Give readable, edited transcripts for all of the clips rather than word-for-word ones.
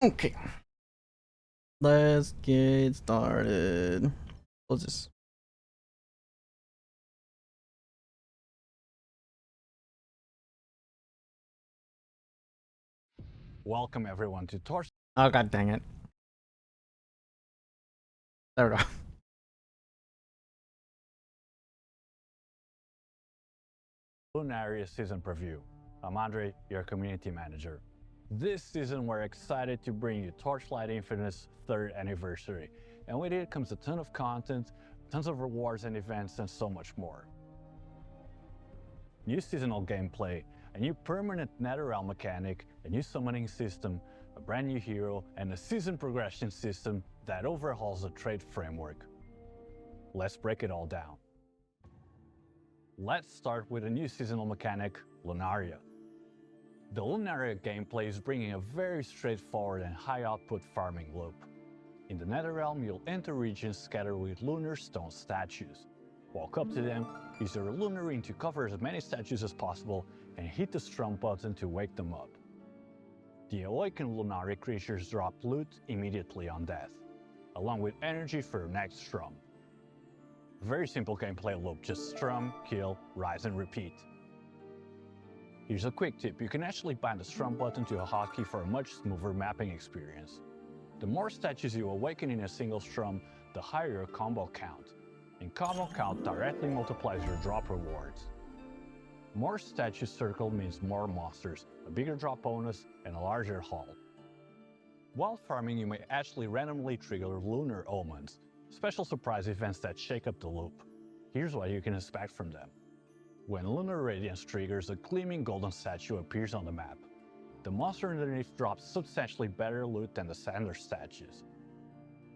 Okay, let's get started. Close this. Welcome everyone to Torch Oh, god dang it. There we go. Lunaria Season Preview. I'm Andre, your community manager. This season we're excited to bring you Torchlight Infinite's 3rd anniversary, and with it comes a ton of content, tons of rewards and events, and so much more. New seasonal gameplay, a new permanent Netherrealm mechanic, a new summoning system, a brand new hero, and a season progression system that overhauls the trade framework. Let's break it all down. Let's start with a new seasonal mechanic, Lunaria. The Lunaria gameplay is bringing a very straightforward and high-output farming loop. In the Netherrealm, you'll enter regions scattered with lunar stone statues. Walk up to them, use your lunar ring to cover as many statues as possible, and hit the strum button to wake them up. The awakened Lunaria creatures drop loot immediately on death, along with energy for your next strum. Very simple gameplay loop, just strum, kill, rise and repeat. Here's a quick tip, you can actually bind the strum button to a hotkey for a much smoother mapping experience. The more statues you awaken in a single strum, the higher your combo count, and combo count directly multiplies your drop rewards. More statues circle means more monsters, a bigger drop bonus, and a larger haul. While farming, you may actually randomly trigger lunar omens, special surprise events that shake up the loop. Here's what you can expect from them. When Lunar Radiance triggers, a gleaming golden statue appears on the map. The monster underneath drops substantially better loot than the standard statues.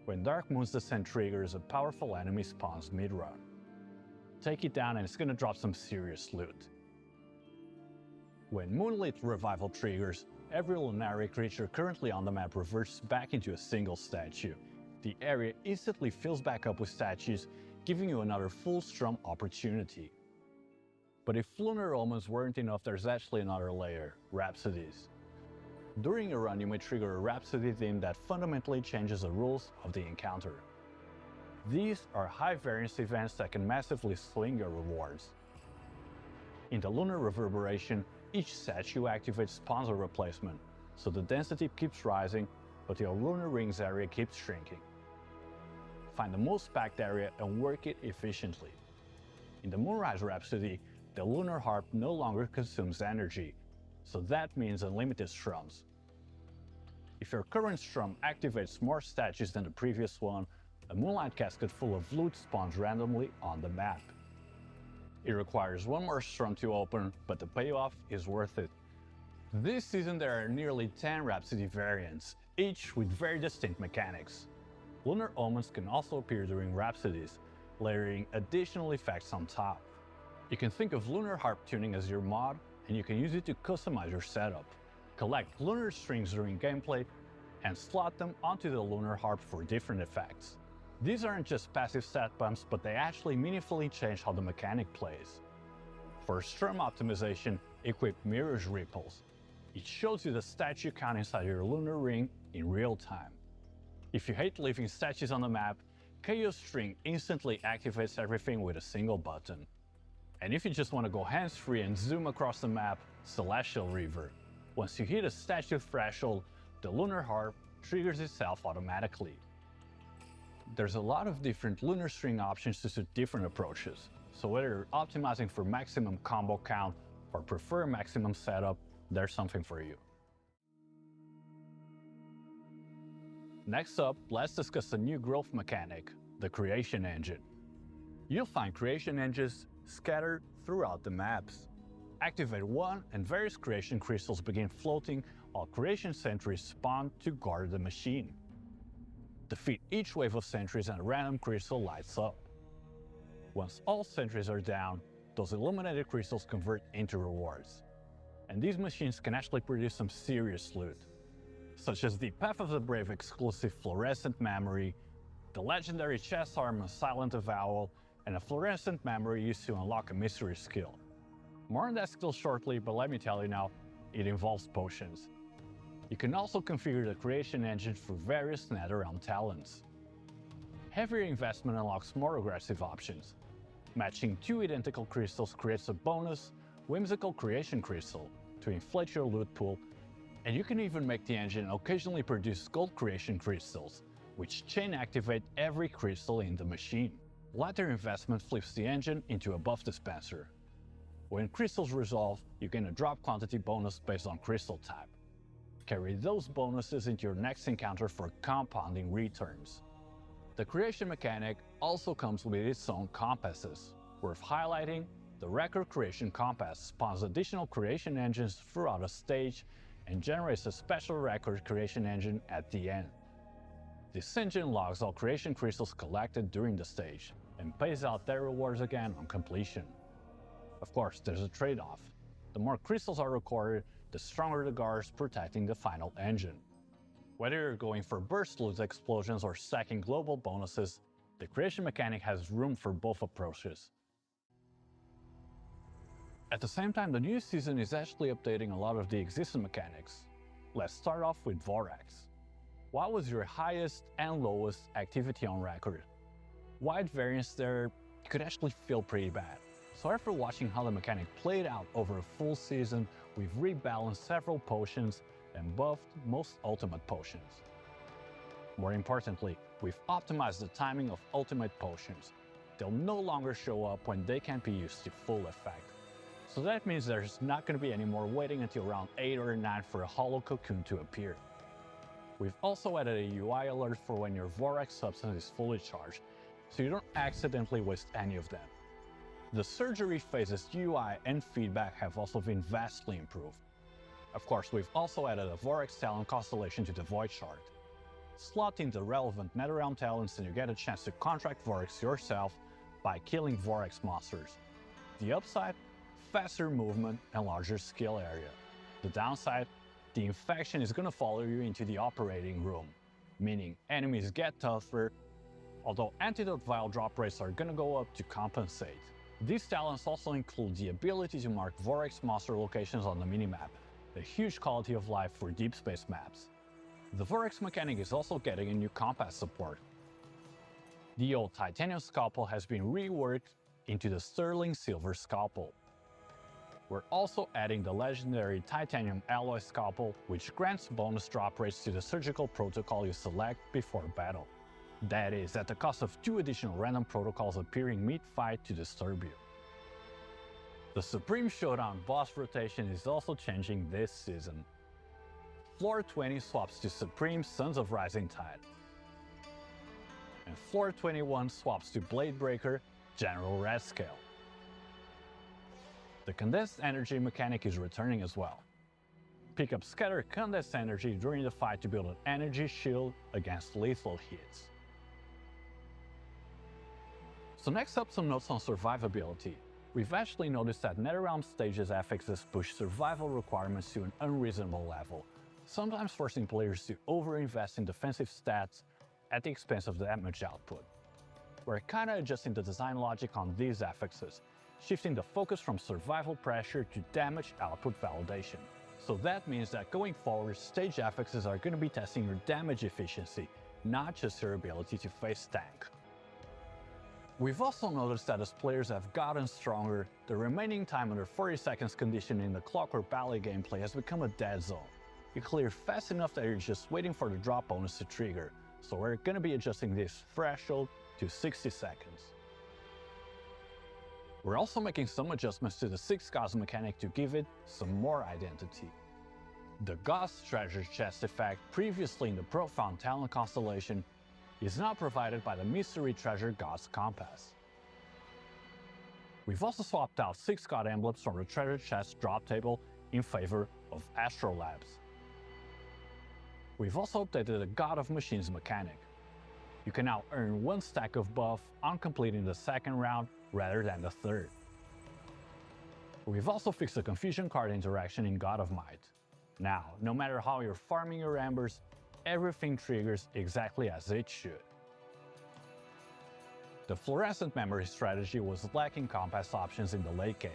When Dark Moon's Descent triggers, a powerful enemy spawns mid-run. Take it down and it's gonna drop some serious loot. When Moonlit Revival triggers, every Lunaria creature currently on the map reverts back into a single statue. The area instantly fills back up with statues, giving you another full strum opportunity. But if lunar omens weren't enough, there's actually another layer, Rhapsodies. During a run, you may trigger a Rhapsody theme that fundamentally changes the rules of the encounter. These are high variance events that can massively swing your rewards. In the Lunar Reverberation, each statue activates spawns a replacement, so the density keeps rising, but your lunar rings area keeps shrinking. Find the most packed area and work it efficiently. In the Moonrise Rhapsody, the lunar harp no longer consumes energy, so that means unlimited strums. If your current strum activates more statues than the previous one, a Moonlight Casket full of loot spawns randomly on the map. It requires one more strum to open, but the payoff is worth it. This season there are nearly 10 Rhapsody variants, each with very distinct mechanics. Lunar Omens can also appear during Rhapsodies, layering additional effects on top. You can think of Lunar Harp tuning as your mod, and you can use it to customize your setup. Collect lunar strings during gameplay, and slot them onto the Lunar Harp for different effects. These aren't just passive stat bumps, but they actually meaningfully change how the mechanic plays. For strum optimization, equip Mirror's Ripples. It shows you the statue count inside your lunar ring in real time. If you hate leaving statues on the map, Chaos String instantly activates everything with a single button. And if you just want to go hands-free and zoom across the map, Celestial Reaver. Once you hit a statue threshold, the Lunar Harp triggers itself automatically. There's a lot of different lunar string options to suit different approaches, so whether you're optimizing for maximum combo count or prefer maximum setup, there's something for you. Next up, let's discuss a new growth mechanic, the Creation Engine. You'll find creation engines scattered throughout the maps. Activate one and various creation crystals begin floating while creation sentries spawn to guard the machine. Defeat each wave of sentries and a random crystal lights up. Once all sentries are down, those illuminated crystals convert into rewards. And these machines can actually produce some serious loot, such as the Path of the Brave exclusive fluorescent memory, the legendary chest armor Silent Avowal, and a fluorescent memory used to unlock a mystery skill. More on that skill shortly, but let me tell you now, it involves potions. You can also configure the creation engine for various NetherRealm talents. Heavier investment unlocks more aggressive options. Matching two identical crystals creates a bonus, whimsical creation crystal to inflate your loot pool, and you can even make the engine occasionally produce gold creation crystals, which chain activate every crystal in the machine. Lighter investment flips the engine into a buff dispenser. When crystals resolve, you gain a drop quantity bonus based on crystal type. Carry those bonuses into your next encounter for compounding returns. The creation mechanic also comes with its own compasses. Worth highlighting, the record creation compass spawns additional creation engines throughout a stage and generates a special record creation engine at the end. This engine logs all creation crystals collected during the stage and pays out their rewards again on completion. Of course, there's a trade-off. The more crystals are recorded, the stronger the guards protecting the final engine. Whether you're going for burst loot explosions or stacking global bonuses, the creation mechanic has room for both approaches. At the same time, the new season is actually updating a lot of the existing mechanics. Let's start off with Vorax. What was your highest and lowest activity on record? Wide variance there could actually feel pretty bad. So after watching how the mechanic played out over a full season, we've rebalanced several potions and buffed most ultimate potions. More importantly, we've optimized the timing of ultimate potions. They'll no longer show up when they can't be used to full effect. So that means there's not going to be any more waiting until round 8 or 9 for a hollow cocoon to appear. We've also added a UI alert for when your Vorax substance is fully charged, so you don't accidentally waste any of them. The surgery phase's UI and feedback have also been vastly improved. Of course, we've also added a Vorax talent constellation to the Void chart. Slot in the relevant NetherRealm talents and you get a chance to contract Vorax yourself by killing Vorax monsters. The upside? Faster movement and larger skill area. The downside? The infection is gonna follow you into the operating room, meaning enemies get tougher, although antidote vial drop rates are gonna go up to compensate. These talents also include the ability to mark Vorax monster locations on the minimap, a huge quality of life for deep space maps. The Vorax mechanic is also getting a new compass support. The old titanium scalpel has been reworked into the sterling silver scalpel. We're also adding the legendary titanium alloy scalpel, which grants bonus drop rates to the surgical protocol you select before battle. That is, at the cost of 2 additional random protocols appearing mid-fight to disturb you. The Supreme Showdown boss rotation is also changing this season. Floor 20 swaps to Supreme Sons of Rising Tide. And Floor 21 swaps to Bladebreaker General Red Scale. The condensed energy mechanic is returning as well. Pick up Scatter condensed energy during the fight to build an energy shield against lethal hits. So next up, some notes on survivability. We've actually noticed that NetherRealm stages affixes push survival requirements to an unreasonable level, sometimes forcing players to overinvest in defensive stats at the expense of damage output. We're kinda adjusting the design logic on these affixes, shifting the focus from survival pressure to damage output validation. So that means that going forward, stage affixes are gonna be testing your damage efficiency, not just your ability to face tank. We've also noticed that as players have gotten stronger, the remaining time under 40 seconds condition in the Clockwork Ballet gameplay has become a dead zone. You clear fast enough that you're just waiting for the drop bonus to trigger, so we're gonna be adjusting this threshold to 60 seconds. We're also making some adjustments to the 6 Gods mechanic to give it some more identity. The Gods Treasure Chest effect, previously in the Profound Talent constellation, is now provided by the Mystery Treasure Gods Compass. We've also swapped out 6 God emblems from the Treasure Chest drop table in favor of Astrolabs. We've also updated the God of Machines mechanic. You can now earn 1 stack of buff on completing the 2nd round rather than the 3rd. We've also fixed the Confusion card interaction in God of Might. Now, no matter how you're farming your embers, everything triggers exactly as it should. The fluorescent memory strategy was lacking compass options in the late game.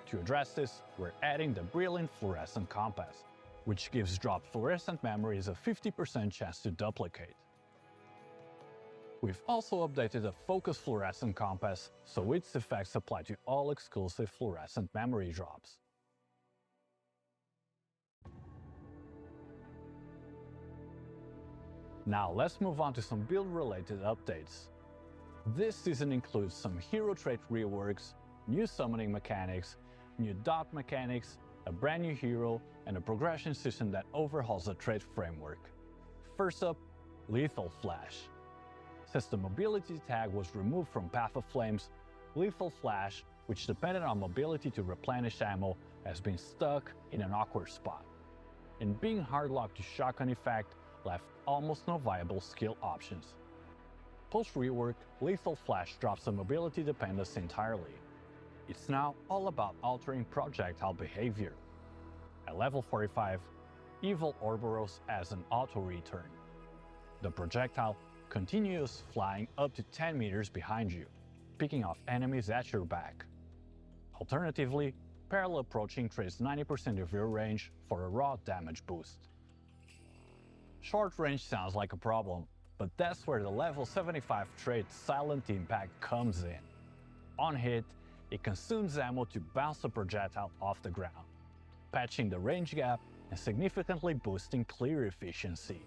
To address this, we're adding the Brilliant Fluorescent Compass. which gives dropped fluorescent memories a 50% chance to duplicate. We've also updated the focus fluorescent compass, so its effects apply to all exclusive fluorescent memory drops. Now let's move on to some build-related updates. This season includes some hero trait reworks, new summoning mechanics, new dot mechanics, a brand new hero, and a progression system that overhauls the trait framework. First up, Lethal Flash. Since the mobility tag was removed from Path of Flames, Lethal Flash, which depended on mobility to replenish ammo, has been stuck in an awkward spot. And being hardlocked to shotgun effect left almost no viable skill options. Post-rework, Lethal Flash drops the mobility dependence entirely. It's now all about altering projectile behavior. At level 45, Evil Ouroboros has an auto-return. The projectile continues flying up to 10 meters behind you, picking off enemies at your back. Alternatively, Parallel Approaching trades 90% of your range for a raw damage boost. Short range sounds like a problem, but that's where the level 75 trait Silent Impact comes in. On hit, it consumes ammo to bounce the projectile off the ground, patching the range gap and significantly boosting clear efficiency.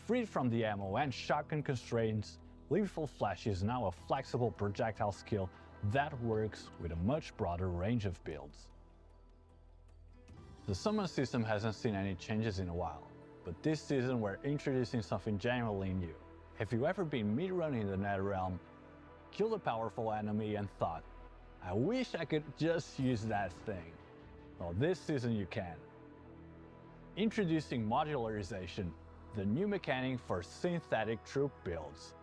Freed from the ammo and shotgun constraints, Lethal Flash is now a flexible projectile skill that works with a much broader range of builds. The summon system hasn't seen any changes in a while, but this season we're introducing something genuinely new. Have you ever been mid-run in the Netherrealm, killed a powerful enemy and thought, I wish I could just use that thing? Well, this season you can. Introducing Modularization, the new mechanic for synthetic troop builds.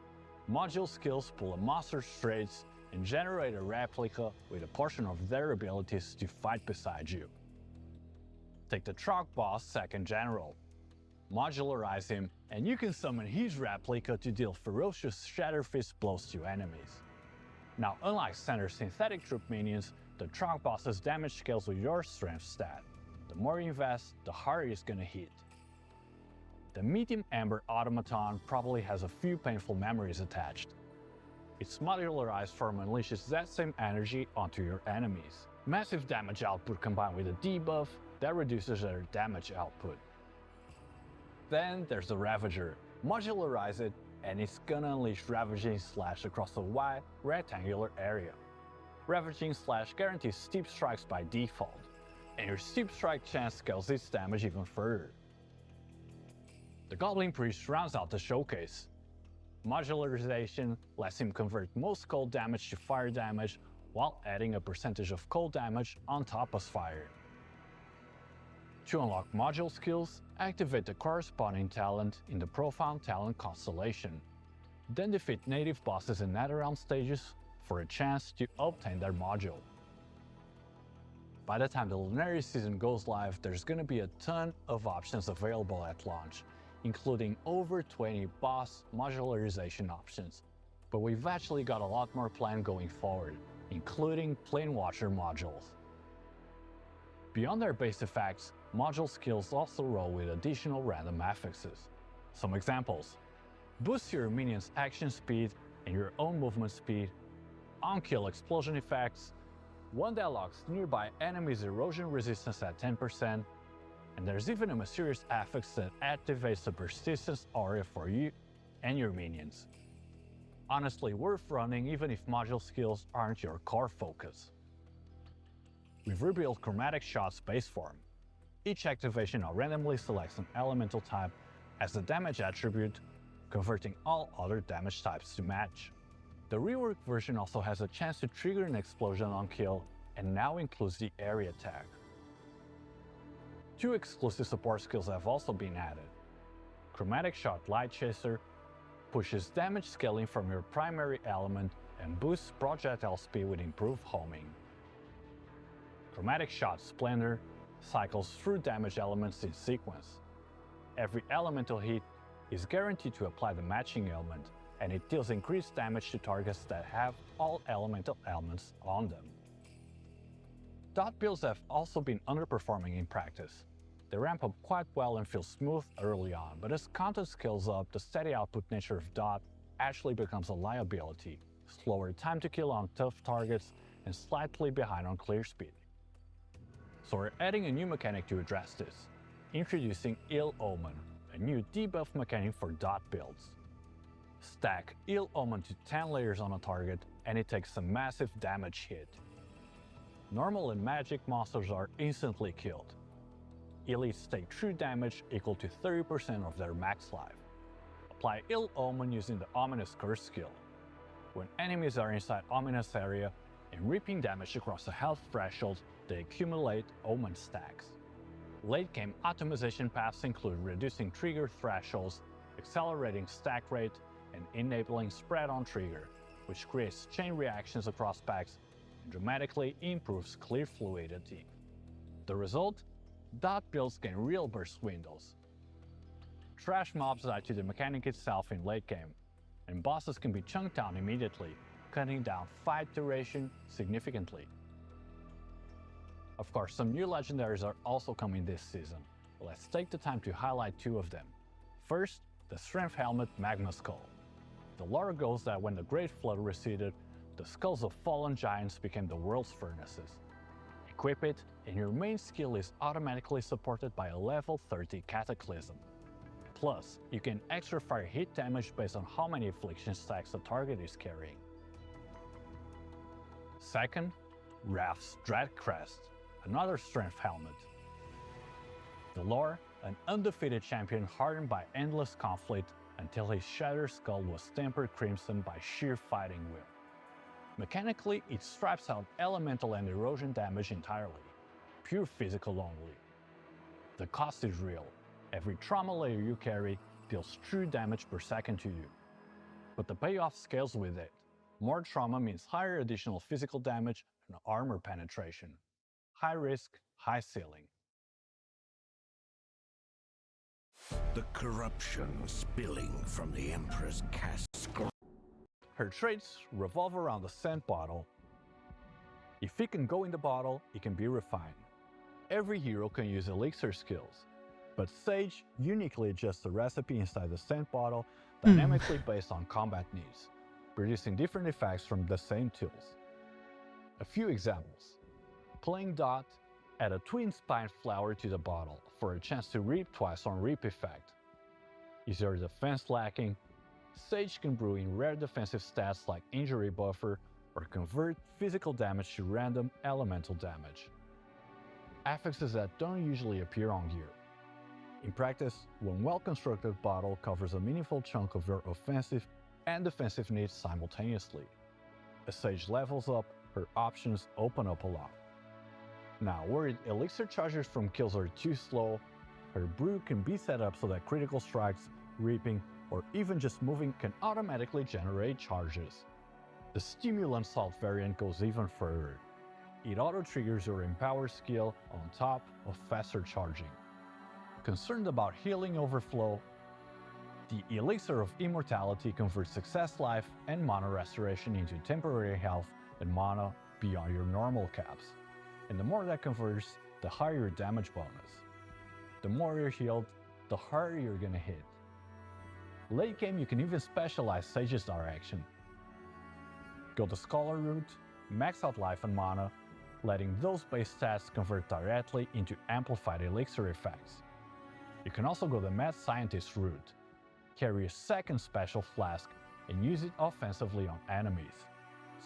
Module skills pull a monster's traits and generate a replica with a portion of their abilities to fight beside you. Take the Trog boss Second General. Modularize him, and you can summon his replica to deal ferocious Shatter Fist blows to enemies. Now, unlike standard synthetic troop minions, the Trog boss's damage scales with your strength stat. The more you invest, the harder it's gonna hit. The Medium Amber Automaton probably has a few painful memories attached. Its modularized form unleashes that same energy onto your enemies. Massive damage output combined with a debuff that reduces their damage output. Then there's the Ravager. Modularize it, and it's gonna unleash Ravaging Slash across a wide, rectangular area. Ravaging Slash guarantees steep strikes by default, and your steep strike chance scales its damage even further. The Goblin Priest rounds out the showcase. Modularization lets him convert most cold damage to fire damage while adding a percentage of cold damage on top of fire. To unlock module skills, activate the corresponding talent in the Profound Talent constellation. Then defeat native bosses in Netherrealm stages for a chance to obtain their module. By the time the Lunaria season goes live, there's gonna be a ton of options available at launch, including over 20 boss modularization options. But we've actually got a lot more planned going forward, including Planewatcher modules. Beyond their base effects, module skills also roll with additional random affixes. Some examples: boost your minion's action speed and your own movement speed, on-kill explosion effects, one that locks nearby enemies' erosion resistance at 10%, and there's even a mysterious affix that activates the persistence aura for you and your minions. Honestly, worth running even if module skills aren't your core focus. We've rebuilt Chromatic Shot's base form. Each activation now randomly selects an elemental type as the damage attribute, converting all other damage types to match. The reworked version also has a chance to trigger an explosion on kill and now includes the area tag. 2 exclusive support skills have also been added. Chromatic Shot Light Chaser pushes damage scaling from your primary element and boosts projectile speed with improved homing. Chromatic Shot Splendor cycles through damage elements in sequence. Every elemental hit is guaranteed to apply the matching element, and it deals increased damage to targets that have all elemental elements on them. Dot builds have also been underperforming in practice. They ramp up quite well and feel smooth early on, but as content scales up, the steady output nature of Dot actually becomes a liability, slower time to kill on tough targets, and slightly behind on clear speed. So we're adding a new mechanic to address this, introducing Ill Omen, a new debuff mechanic for Dot builds. Stack Ill Omen to 10 layers on a target and it takes a massive damage hit. Normal and magic monsters are instantly killed. Elites take true damage equal to 30% of their max life. Apply Ill Omen using the Ominous Curse skill. When enemies are inside Ominous area and reaping damage across a health threshold, they accumulate Omen stacks. Late game optimization paths include reducing trigger thresholds, accelerating stack rate, and enabling spread on trigger, which creates chain reactions across packs and dramatically improves clear fluidity. The result? Dot builds gain real burst windows. Trash mobs die to the mechanic itself in late game, and bosses can be chunked down immediately, cutting down fight duration significantly. Of course, some new legendaries are also coming this season. Let's take the time to highlight two of them. First, the Strength Helmet Magma Skull. The lore goes that when the Great Flood receded, the skulls of fallen giants became the world's furnaces. Equip it, and your main skill is automatically supported by a level 30 Cataclysm. Plus, you can extra fire hit damage based on how many affliction stacks the target is carrying. Second, Wrath's Dread Crest, another Strength Helmet. The lore, an undefeated champion hardened by endless conflict until his shattered skull was tempered crimson by sheer fighting will. Mechanically, it stripes out elemental and erosion damage entirely, pure physical only. The cost is real. Every trauma layer you carry deals true damage per second to you. But the payoff scales with it. More trauma means higher additional physical damage and armor penetration. High risk, high ceiling. The corruption spilling from the Emperor's cask. Her traits revolve around the scent bottle. If it can go in the bottle, it can be refined. Every hero can use elixir skills, but Sage uniquely adjusts the recipe inside the scent bottle dynamically based on combat needs, producing different effects from the same tools. A few examples. Playing Dot, add a twin spine flower to the bottle for a chance to reap twice on reap effect. Is your defense lacking? Sage can brew in rare defensive stats like injury buffer or convert physical damage to random elemental damage. Affixes that don't usually appear on gear. In practice, one well-constructed bottle covers a meaningful chunk of your offensive and defensive needs simultaneously. As Sage levels up, her options open up a lot. Now, worried elixir charges from kills are too slow, her brew can be set up so that critical strikes, reaping, or even just moving can automatically generate charges. The Stimulant Salt variant goes even further. It auto-triggers your Empower skill on top of faster charging. Concerned about healing overflow? The Elixir of Immortality converts success life and mana restoration into temporary health and mana beyond your normal caps. And the more that converts, the higher your damage bonus. The more you're healed, the harder you're gonna hit. Late game, you can even specialize Sage's direction. Go the Scholar route, max out life and mana, letting those base stats convert directly into amplified elixir effects. You can also go the Mad Scientist route, carry a second special flask and use it offensively on enemies.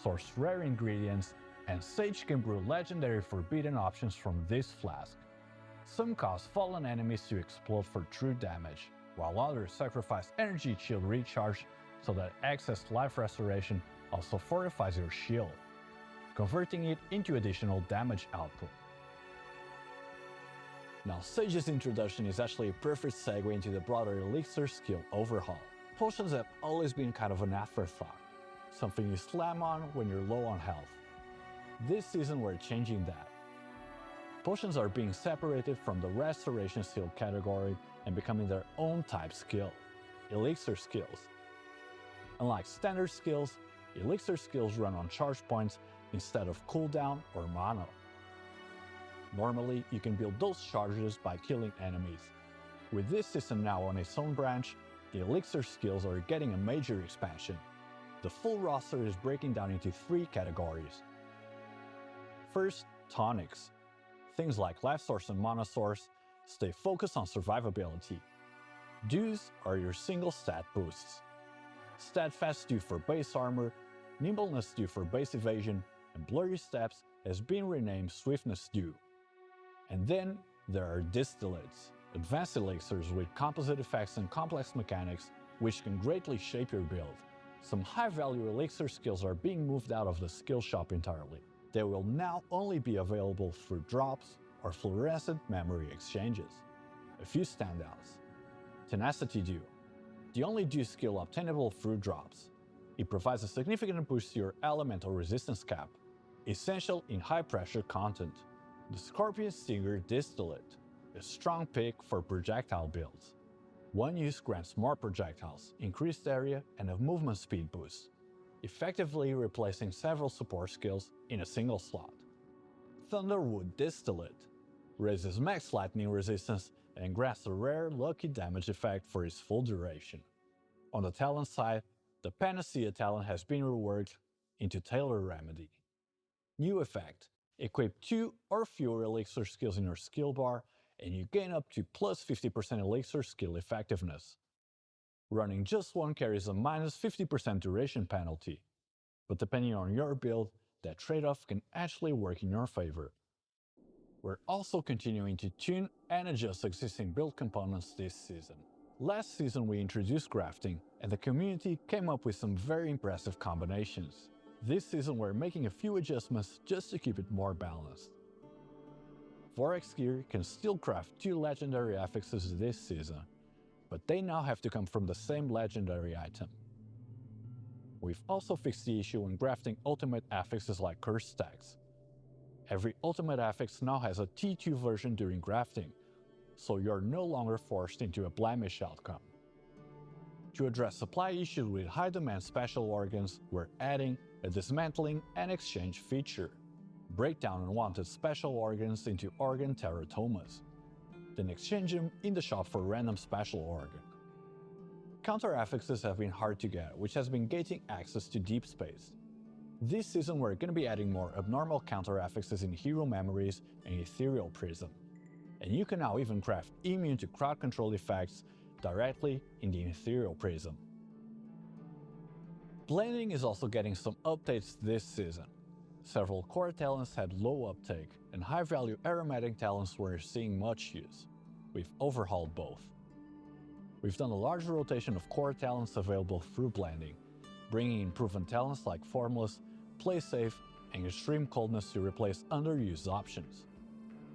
Source rare ingredients, and Sage can brew legendary forbidden options from this flask. Some cause fallen enemies to explode for true damage, while others sacrifice energy shield recharge so that excess life restoration also fortifies your shield, converting it into additional damage output. Now, Sage's introduction is actually a perfect segue into the broader elixir skill overhaul. Potions have always been kind of an afterthought, something you slam on when you're low on health. This season we're changing that. Potions are being separated from the restoration skill category and becoming their own type skill, elixir skills. Unlike standard skills, elixir skills run on charge points instead of cooldown or mana. Normally, you can build those charges by killing enemies. With this system now on its own branch, the elixir skills are getting a major expansion. The full roster is breaking down into 3 categories. First, tonics. Things like life source and mana source stay focused on survivability. Dews are your single stat boosts. Steadfast Dew for base armor, Nimbleness Dew for base evasion, and Blurry Steps has been renamed Swiftness Dew. And then there are distillates, advanced elixirs with composite effects and complex mechanics which can greatly shape your build. Some high-value elixir skills are being moved out of the skill shop entirely. They will now only be available through drops or fluorescent memory exchanges. A few standouts. Tenacity Dew, the only Dew skill obtainable through drops. It provides a significant boost to your elemental resistance cap, essential in high-pressure content. The Scorpion Stinger Distillate, a strong pick for projectile builds. One use grants more projectiles, increased area, and a movement speed boost, effectively replacing several support skills in a single slot. Thunderwood Distillate raises max lightning resistance and grants a rare lucky damage effect for its full duration. On the talent side, the Panacea talent has been reworked into Tailor Remedy. New effect: equip 2 or fewer elixir skills in your skill bar and you gain up to plus 50% elixir skill effectiveness. Running just one carries a minus 50% duration penalty, but depending on your build, that trade-off can actually work in your favor. We're also continuing to tune and adjust existing build components this season. Last season we introduced grafting, and the community came up with some very impressive combinations. This season we're making a few adjustments just to keep it more balanced. Vorex gear can still craft 2 legendary affixes this season, but they now have to come from the same legendary item. We've also fixed the issue when grafting ultimate affixes like curse stacks. Every ultimate affix now has a T2 version during grafting, so you're no longer forced into a blemish outcome. To address supply issues with high demand special organs, we're adding a dismantling and exchange feature. Break down unwanted special organs into organ teratomas, then exchange them in the shop for random special organ. Counter affixes have been hard to get, which has been gating access to deep space. This season we're going to be adding more abnormal counter affixes in Hero Memories and Ethereal Prism. And you can now even craft immune to crowd control effects directly in the Ethereal Prism. Blending is also getting some updates this season. Several core talents had low uptake, and high-value aromatic talents were seeing much use. We've overhauled both. We've done a large rotation of core talents available through blending, bringing in proven talents like Formless, Play Safe, and Extreme Coldness to replace underused options.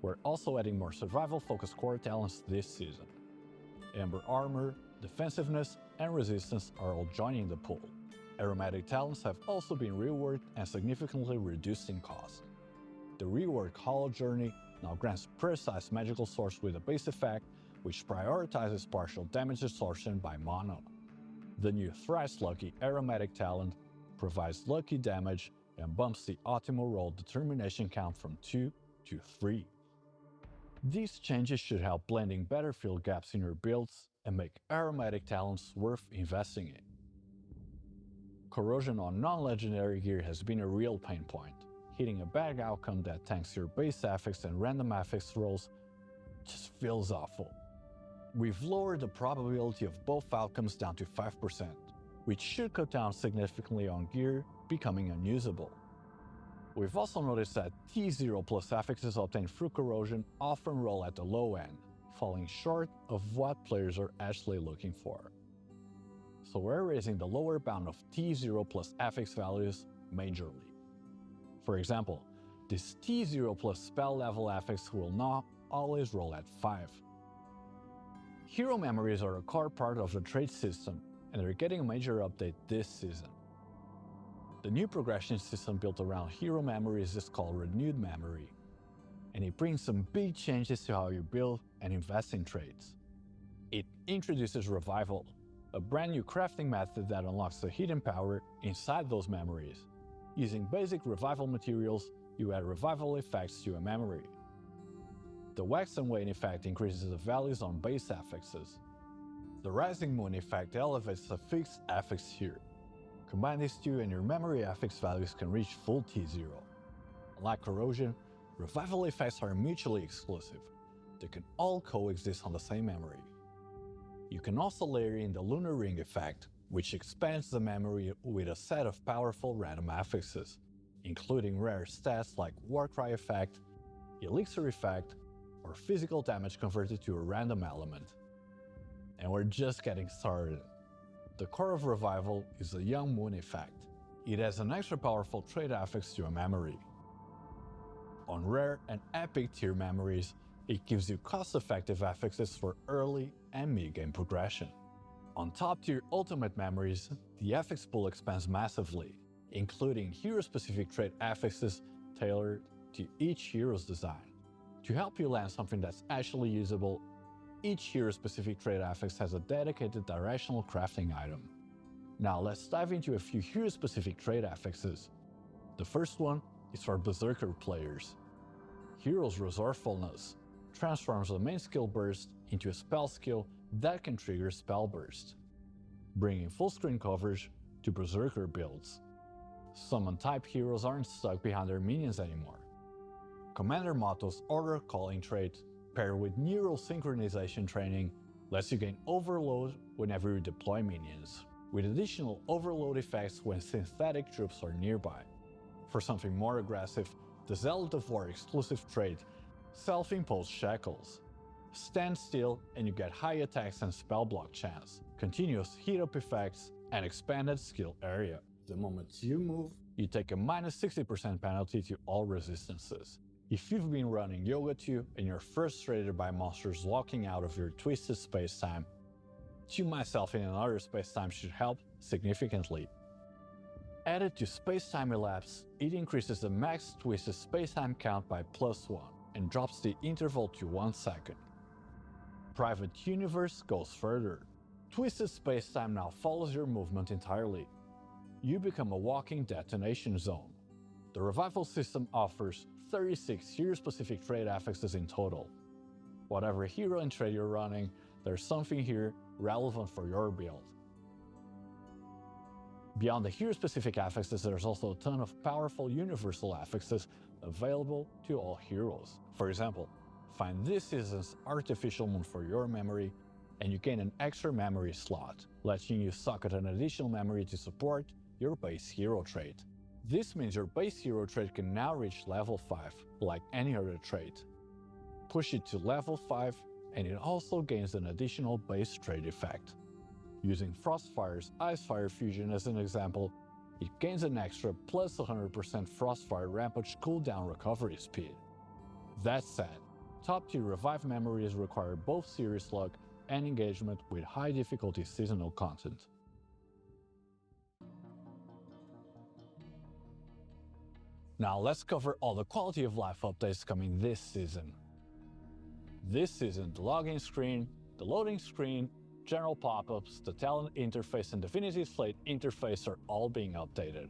We're also adding more survival-focused core talents this season. Ember Armor, Defensiveness, and Resistance are all joining the pool. Aromatic talents have also been reworked and significantly reduced in cost. The reworked Hollow Journey now grants precise magical source with a base effect which prioritizes partial damage absorption by mana. The new Thrice Lucky Aromatic talent provides lucky damage and bumps the optimal roll determination count from 2 to 3. These changes should help blending better fill gaps in your builds and make aromatic talents worth investing in. Corrosion on non-legendary gear has been a real pain point. Hitting a bad outcome that tanks your base affix and random affix rolls just feels awful. We've lowered the probability of both outcomes down to 5%, which should cut down significantly on gear becoming unusable. We've also noticed that T0 plus affixes obtained through corrosion often roll at the low end, falling short of what players are actually looking for. So we're raising the lower bound of T0 plus affix values majorly. For example, this T0 plus spell level affix will not always roll at 5. Hero Memories are a core part of the trade system, and they're getting a major update this season. The new progression system built around Hero Memories is called Renewed Memory, and it brings some big changes to how you build and invest in trades. It introduces Revival, a brand new crafting method that unlocks the hidden power inside those memories. Using basic revival materials, you add revival effects to a memory. The wax and wane effect increases the values on base affixes. The rising moon effect elevates the fixed affix here. Combine these two and your memory affix values can reach full T0. Unlike corrosion, revival effects are mutually exclusive. They can all coexist on the same memory. You can also layer in the lunar ring effect, which expands the memory with a set of powerful random affixes, including rare stats like Warcry effect, Elixir effect, or physical damage converted to a random element. And we're just getting started. The core of Revival is the Young Moon effect. It has an extra powerful trait affix to a memory. On rare and epic tier memories, it gives you cost-effective affixes for early and mid-game progression. On top-tier ultimate memories, the affix pool expands massively, including hero-specific trait affixes tailored to each hero's design. To help you land something that's actually usable, each hero-specific trait affix has a dedicated directional crafting item. Now let's dive into a few hero-specific trait affixes. The first one is for Berserker players. Hero's Resourcefulness transforms the main skill burst into a spell skill that can trigger spell burst, bringing full screen coverage to Berserker builds. Summon-type heroes aren't stuck behind their minions anymore. Commander Motto's Order Calling trait, paired with neural synchronization training, lets you gain overload whenever you deploy minions, with additional overload effects when synthetic troops are nearby. For something more aggressive, the Zealot of War exclusive trait, Self-Imposed Shackles. Stand still and you get high attacks and spell block chance, continuous heat-up effects, and expanded skill area. The moment you move, you take a minus 60% penalty to all resistances. If you've been running Yoga 2 and you're frustrated by monsters locking out of your twisted spacetime, Tune Myself in Another Spacetime should help significantly. Added to Spacetime Elapse, it increases the max twisted spacetime count by +1 and drops the interval to 1 second. Private Universe goes further. Twisted spacetime now follows your movement entirely. You become a walking detonation zone. The Revival system offers 36 hero-specific trait affixes in total. Whatever hero and trait you're running, there's something here relevant for your build. Beyond the hero-specific affixes, there's also a ton of powerful universal affixes available to all heroes. For example, find this season's Artificial Moon for your memory, and you gain an extra memory slot, letting you socket an additional memory to support your base hero trait. This means your base hero trait can now reach level 5, like any other trait. Push it to level 5, and it also gains an additional base trait effect. Using Frostfire's Icefire Fusion as an example, it gains an extra plus 100% Frostfire Rampage cooldown recovery speed. That said, top-tier revive memories require both serious luck and engagement with high difficulty seasonal content. Now let's cover all the quality of life updates coming this season. This season, the login screen, the loading screen, general pop-ups, the talent interface, and Divinity Slate interface are all being updated.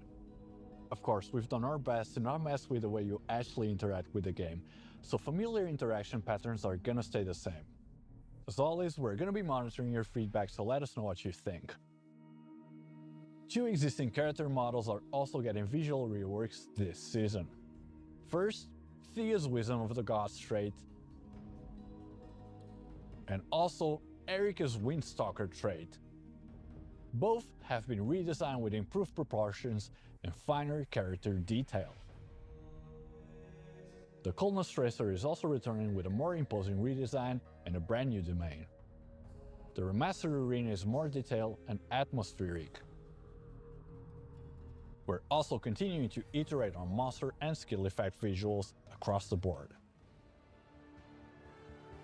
Of course, we've done our best to not mess with the way you actually interact with the game, so familiar interaction patterns are gonna stay the same. As always, we're gonna be monitoring your feedback, so let us know what you think. 2 existing character models are also getting visual reworks this season. First, Thea's Wisdom of the Gods trait, and also Erika's Windstalker trait. Both have been redesigned with improved proportions and finer character detail. The Coldness Tracer is also returning with a more imposing redesign and a brand new domain. The remastered arena is more detailed and atmospheric. We're also continuing to iterate on monster and skill effect visuals across the board.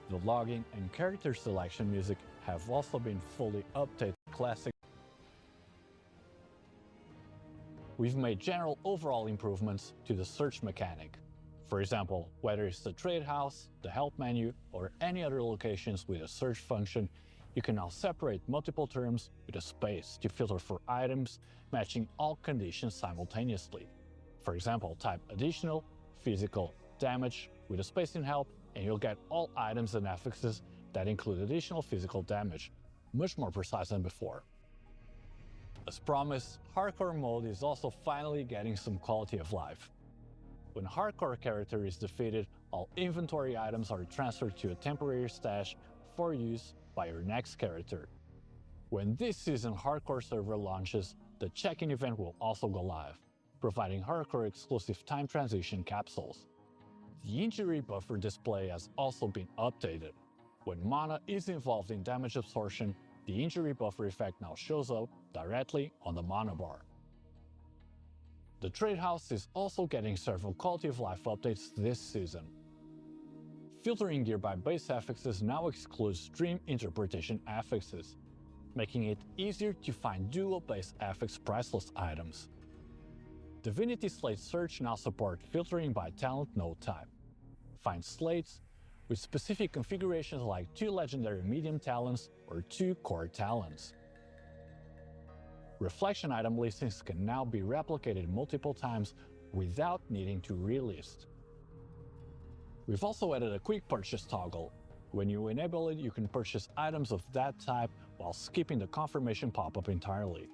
The logging and character selection music have also been fully updated to classic. We've made general overall improvements to the search mechanic. For example, whether it's the trade house, the help menu, or any other locations with a search function, you can now separate multiple terms with a space to filter for items matching all conditions simultaneously. For example, type additional, physical, damage with a space in help, and you'll get all items and affixes that include additional physical damage, much more precise than before. As promised, Hardcore mode is also finally getting some quality of life. When Hardcore character is defeated, all inventory items are transferred to a temporary stash for use by your next character. When this season Hardcore server launches, the check-in event will also go live, providing Hardcore exclusive time transition capsules. The injury buffer display has also been updated. When mana is involved in damage absorption, the injury buffer effect now shows up directly on the mana bar. The trade house is also getting several quality of life updates this season. Filtering gear by base affixes now excludes dream interpretation affixes, making it easier to find dual base affix priceless items. Divinity Slate Search now support filtering by talent node type. Find slates with specific configurations like 2 legendary medium talents or 2 core talents. Reflection item listings can now be replicated multiple times without needing to relist. We've also added a quick purchase toggle. When you enable it, you can purchase items of that type while skipping the confirmation pop-up entirely.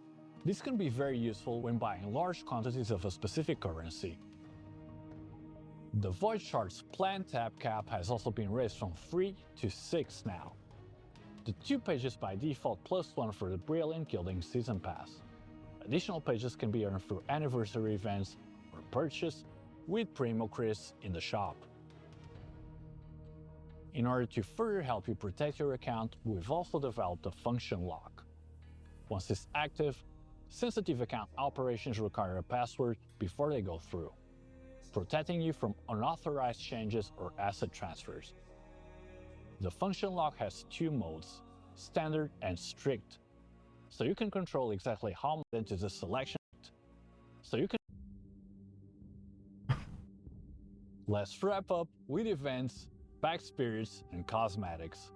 This can be very useful when buying large quantities of a specific currency. The Void Shard's planned tab cap has also been raised from 3 to 6 now. The 2 pages by default plus 1 for the Brilliant Gilding Season Pass. Additional pages can be earned through anniversary events or purchased with Primo Cris in the shop. In order to further help you protect your account, we've also developed a function lock. Once it's active, sensitive account operations require a password before they go through, protecting you from unauthorized changes or asset transfers. The function lock has 2 modes, standard and strict, so you can control exactly how much into the selection. Let's wrap up with events, pack spirits, and cosmetics.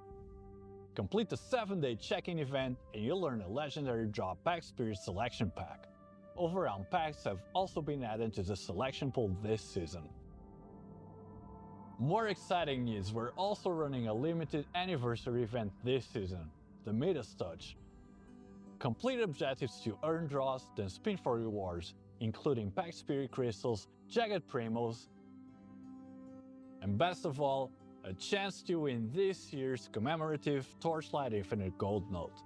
Complete the 7-day check-in event and you'll learn a legendary drop pack spirit selection pack. Overround packs have also been added to the selection pool this season. More exciting news, we're also running a limited anniversary event this season, the Midas Touch. Complete objectives to earn draws, then spin for rewards, including pack spirit crystals, jagged primos, and best of all, a chance to win this year's commemorative Torchlight Infinite Gold Note.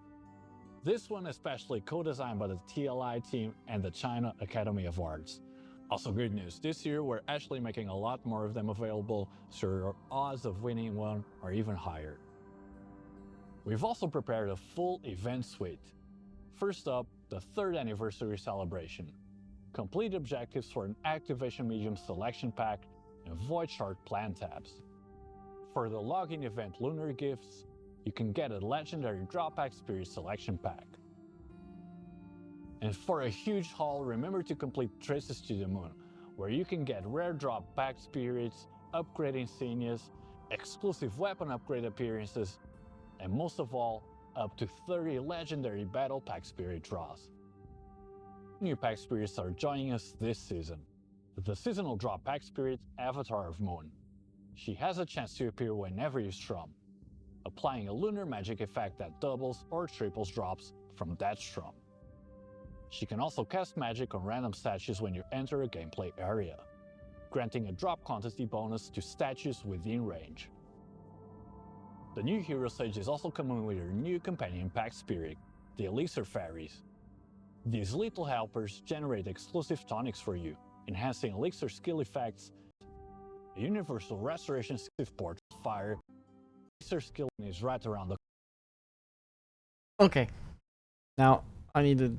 This one especially co-designed by the TLI team and the China Academy of Arts. Also good news, this year we're actually making a lot more of them available, so your odds of winning one are even higher. We've also prepared a full event suite. First up, the 3rd anniversary celebration. Complete objectives for an activation medium selection pack and Void Shard plan tabs. For the login event Lunar Gifts, you can get a legendary drop pack spirit selection pack. And for a huge haul, remember to complete Traces to the Moon, where you can get rare drop pack spirits, upgrade insignias, exclusive weapon upgrade appearances, and most of all, up to 30 legendary battle pack spirit draws. New pack spirits are joining us this season. The seasonal drop pack spirit, Avatar of Moon. She has a chance to appear whenever you strum, applying a lunar magic effect that doubles or triples drops from that strum. She can also cast magic on random statues when you enter a gameplay area, granting a drop quantity bonus to statues within range. The new Hero Sage is also coming with her new companion pack spirit, the Elixir Fairies. These little helpers generate exclusive tonics for you, enhancing Elixir skill effects. A universal restoration port fire. Elixir skill is right around the. Okay. Now I need to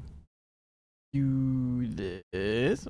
do this.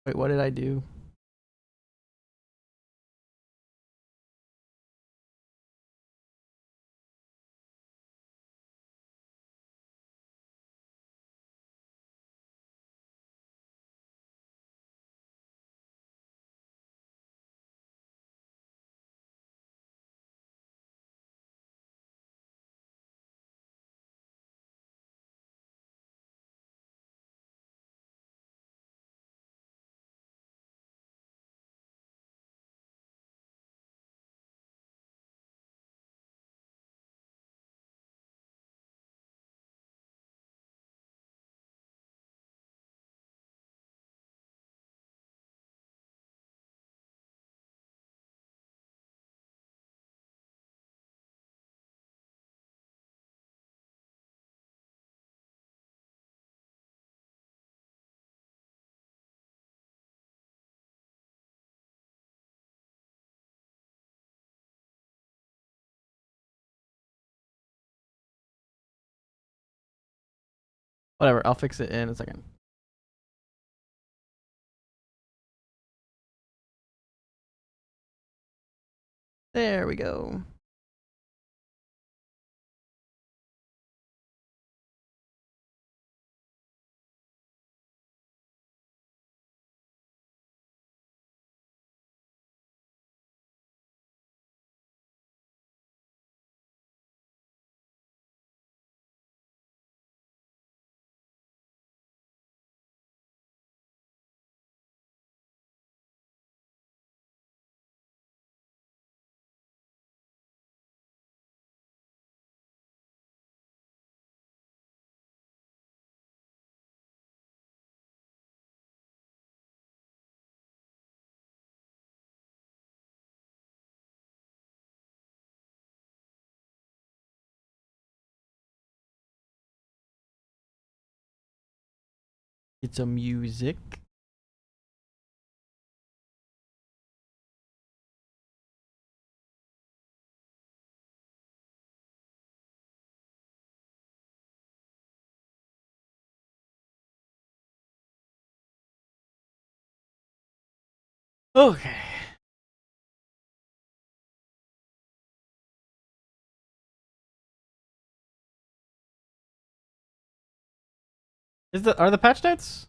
Wait, what did I do? Whatever, I'll fix it in a second. There we go. Get some music. Okay. Are the patch notes?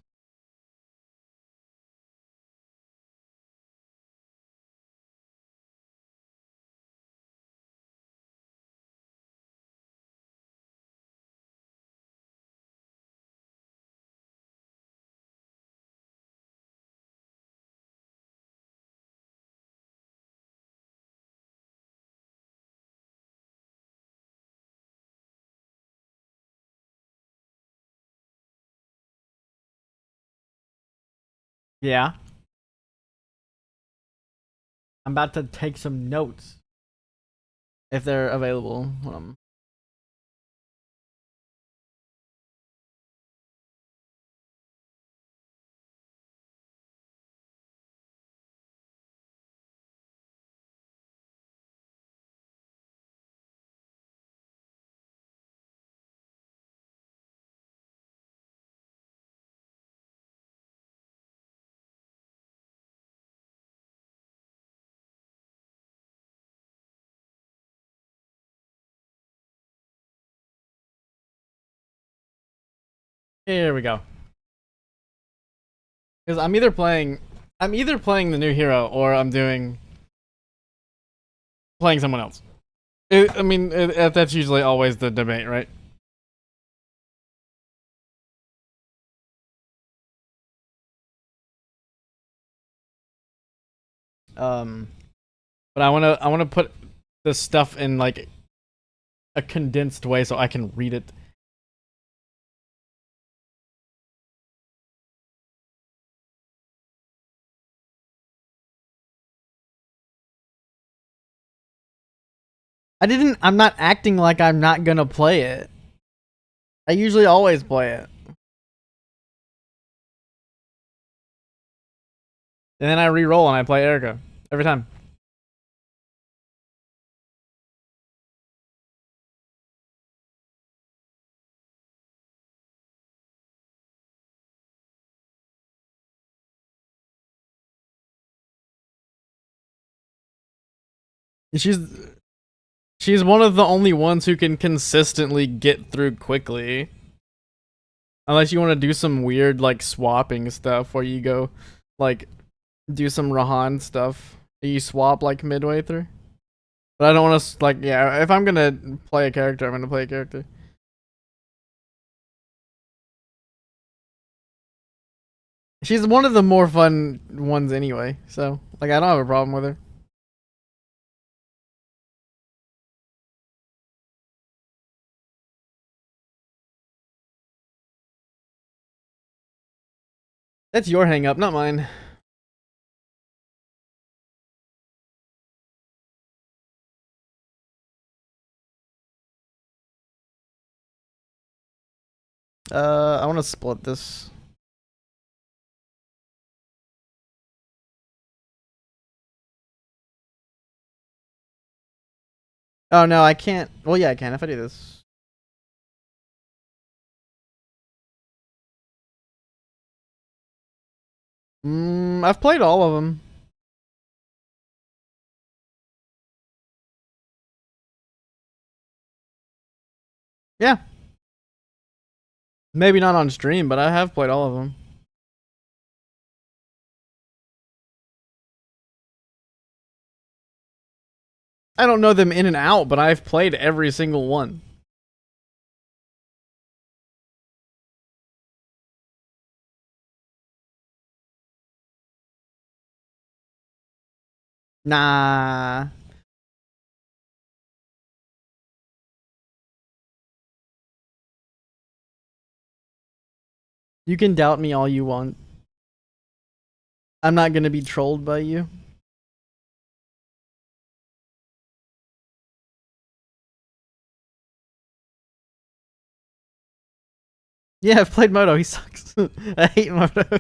Yeah. I'm about to take some notes. If they're available. Here we go. Because I'm either playing the new hero or I'm playing someone else. That's usually always the debate, right? Um, but I wanna put this stuff in like a condensed way so I can read it. I'm not acting like I'm not gonna play it. I usually always play it. And then I re-roll and I play Erica. Every time. She's one of the only ones who can consistently get through quickly. Unless you want to do some weird like swapping stuff where you go like do some Rahan stuff. You swap like midway through. But I don't want to like yeah, if I'm going to play a character, I'm going to play a character. She's one of the more fun ones anyway. So, like I don't have a problem with her. That's your hang up, not mine. I want to split this. Oh no, I can't. Well, yeah, I can if I do this. I've played all of them. Yeah. Maybe not on stream, but I have played all of them. I don't know them in and out, but I've played every single one. Nah. You can doubt me all you want. I'm not gonna be trolled by you. Yeah, I've played Moto. He sucks. I hate Moto.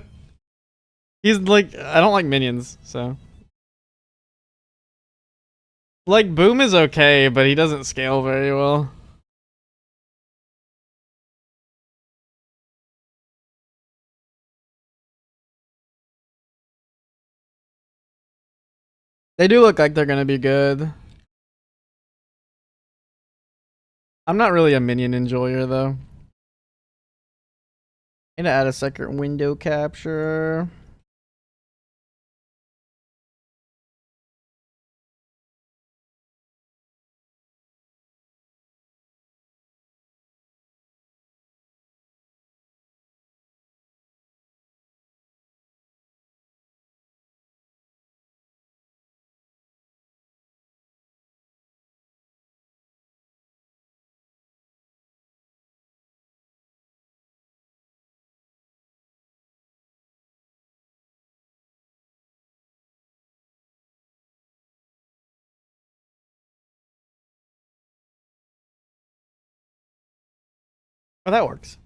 He's like, I don't like minions, so. Like, Boom is okay, but he doesn't scale very well. They do look like they're gonna be good. I'm not really a minion enjoyer, though. I'm gonna add a second window capture. Oh, that works.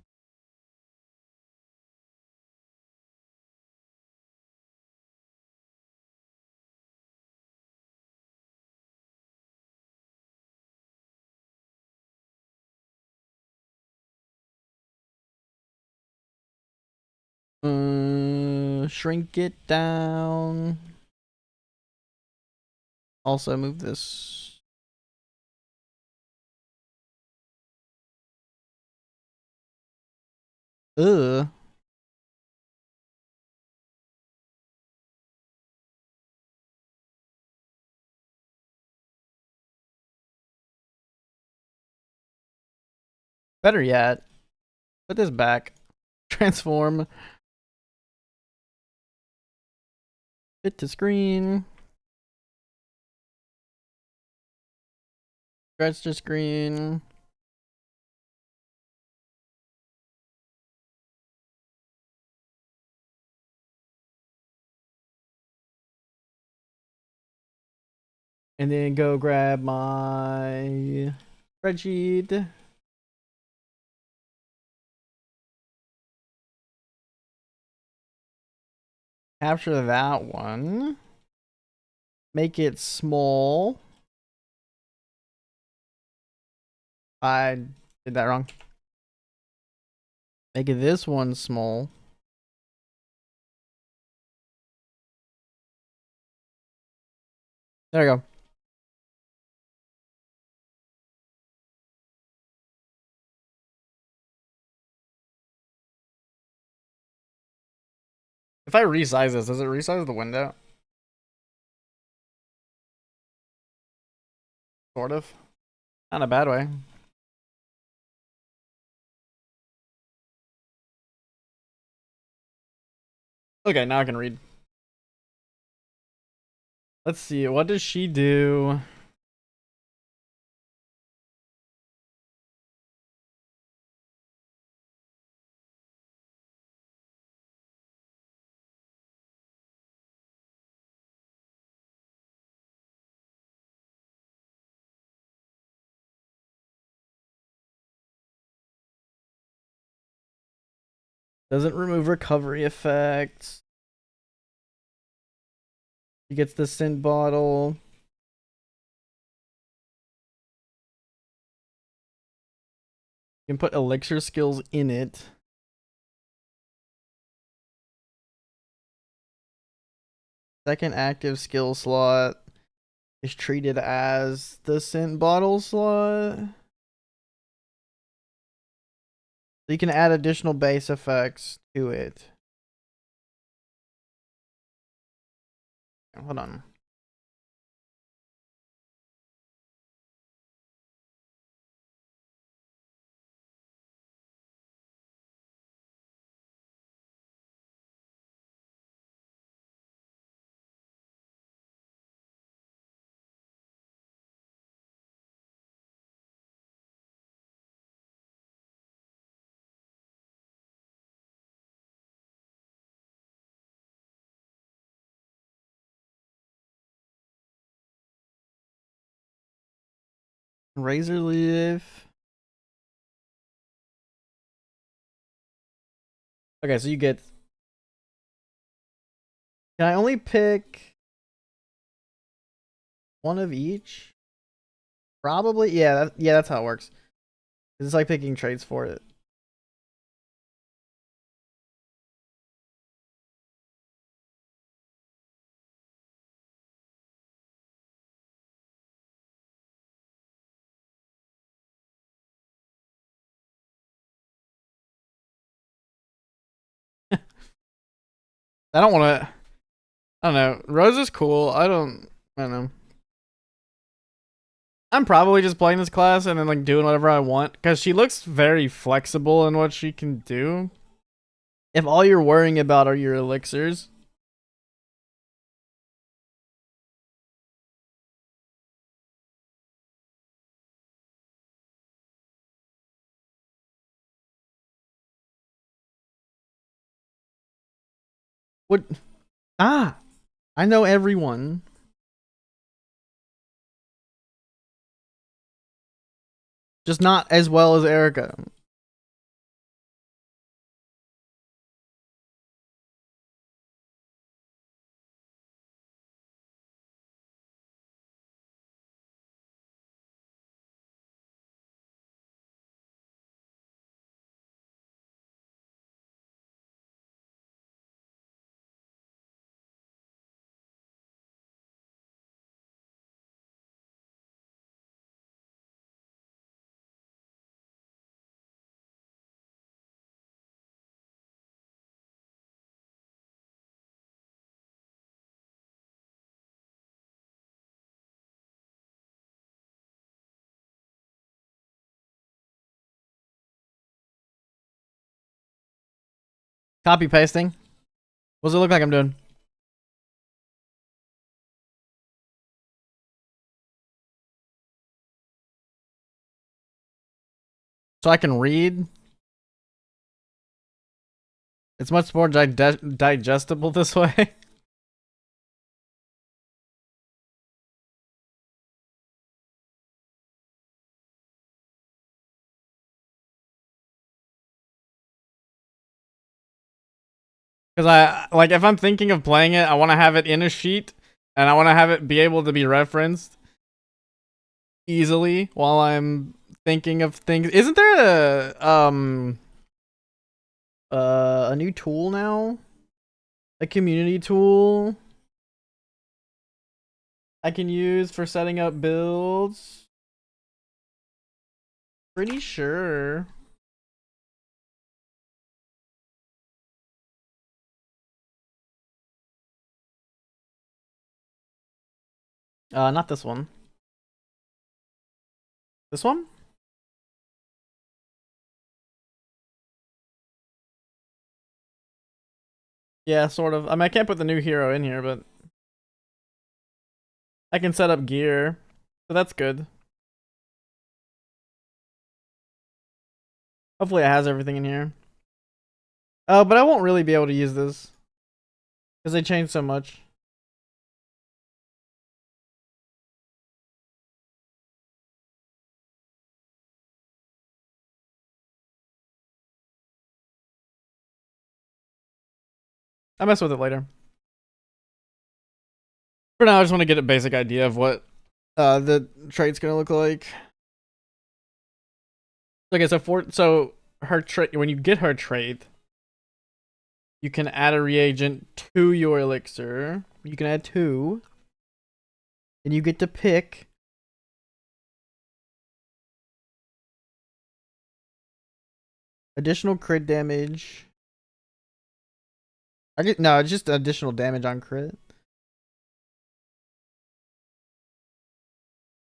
Shrink it down. Also move this. Ugh. Better yet, put this back. Transform. Fit to screen. Stretch to screen. And then go grab my spreadsheet. Capture that one. Make it small. I did that wrong. Make it this one small. There we go. If I resize this, does it resize the window? Sort of. Not in a bad way. Okay, now I can read. Let's see, what does she do? Doesn't remove recovery effects. She gets the scent bottle. You can put elixir skills in it. Second active skill slot is treated as the scent bottle slot. So you can add additional base effects to it. Hold on. Razor leaf. Okay, so you get. Can I only pick one of each? Probably. Yeah, that's how it works. It's like picking traits for it. I don't want to. I don't know. Rose is cool. I don't know. I'm probably just playing this class and then like doing whatever I want because she looks very flexible in what she can do. If all you're worrying about are your elixirs. What? Ah, I know everyone. Just not as well as Erica. Copy pasting. What does it look like I'm doing? So I can read. It's much more digestible this way. Because I like if I'm thinking of playing it, I want to have it in a sheet and I want to have it be able to be referenced easily while I'm thinking of things. Isn't there a new tool now? A community tool I can use for setting up builds? Pretty sure. Not this one. This one? Yeah, sort of. I mean, I can't put the new hero in here, but I can set up gear, so that's good. Hopefully it has everything in here. Oh, but I won't really be able to use this because they changed so much. I'll mess with it later. For now, I just want to get a basic idea of what the trade's gonna look like. Okay, so her trade, when you get her trade, you can add a reagent to your elixir. You can add 2, and you get to pick additional crit damage. No, it's just additional damage on crit.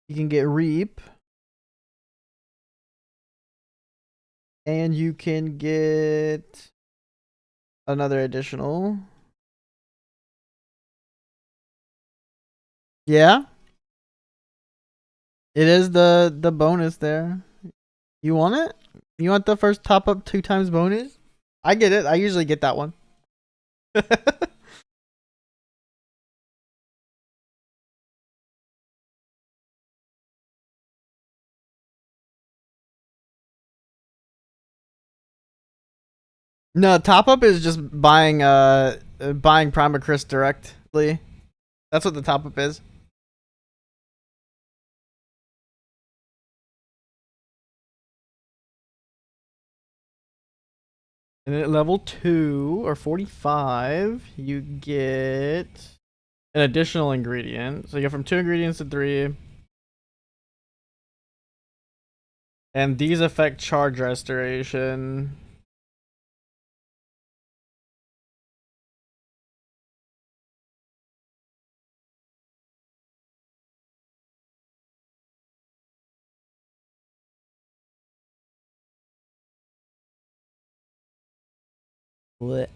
You can get reap, and you can get another additional. Yeah, it is the bonus there. You want it? You want the first top up 2 times bonus? I get it. I usually get that one. No, top up is just buying Primacris directly. That's what the top up is. And then at level 2 or 45, you get an additional ingredient. So you go from 2 ingredients to 3. And these affect charge restoration. What?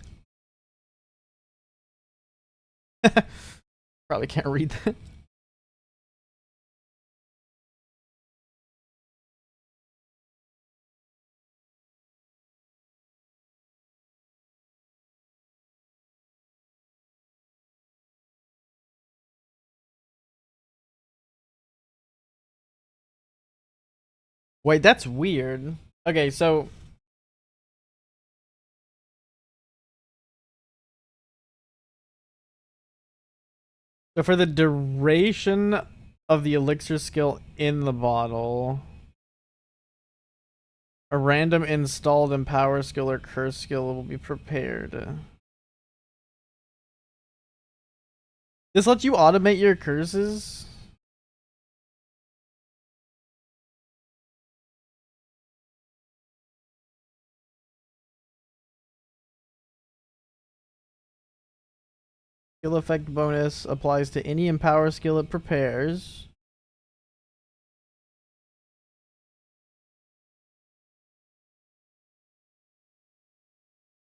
Probably can't read that. Wait, that's weird. Okay, so for the duration of the elixir skill in the bottle, a random installed empower skill or curse skill will be prepared. This lets you automate your curses? Skill effect bonus applies to any empower skill it prepares.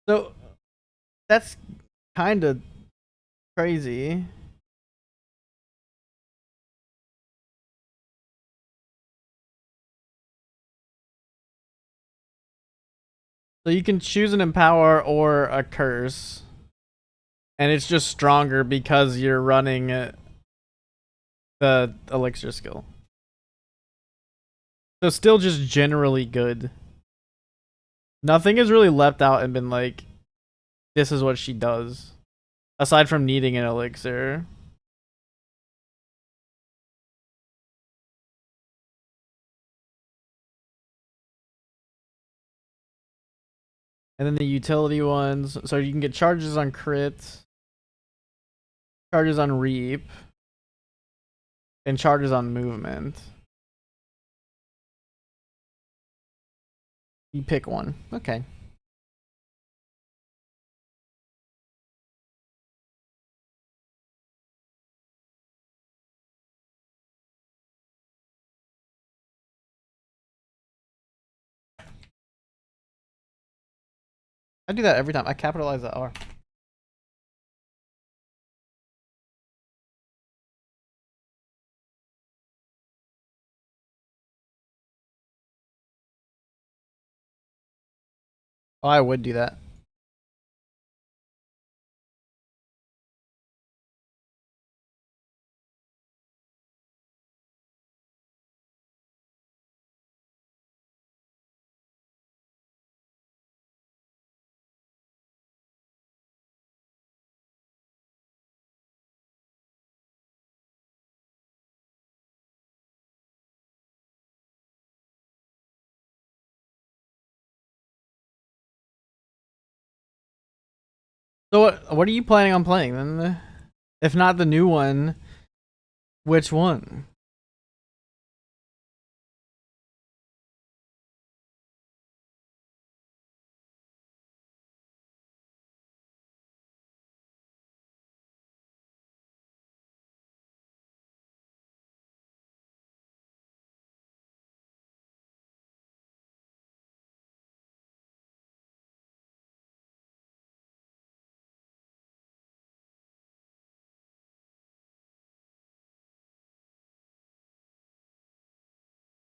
So that's kind of crazy. So you can choose an empower or a curse. And it's just stronger because you're running the elixir skill. So still just generally good. Nothing has really leapt out and been like, this is what she does. Aside from needing an elixir. And then the utility ones. So you can get charges on crit. Charges on reap. And charges on movement. You pick one. Okay. I do that every time. I capitalize the R. Oh, I would do that. So what are you planning on playing then? If not the new one, which one?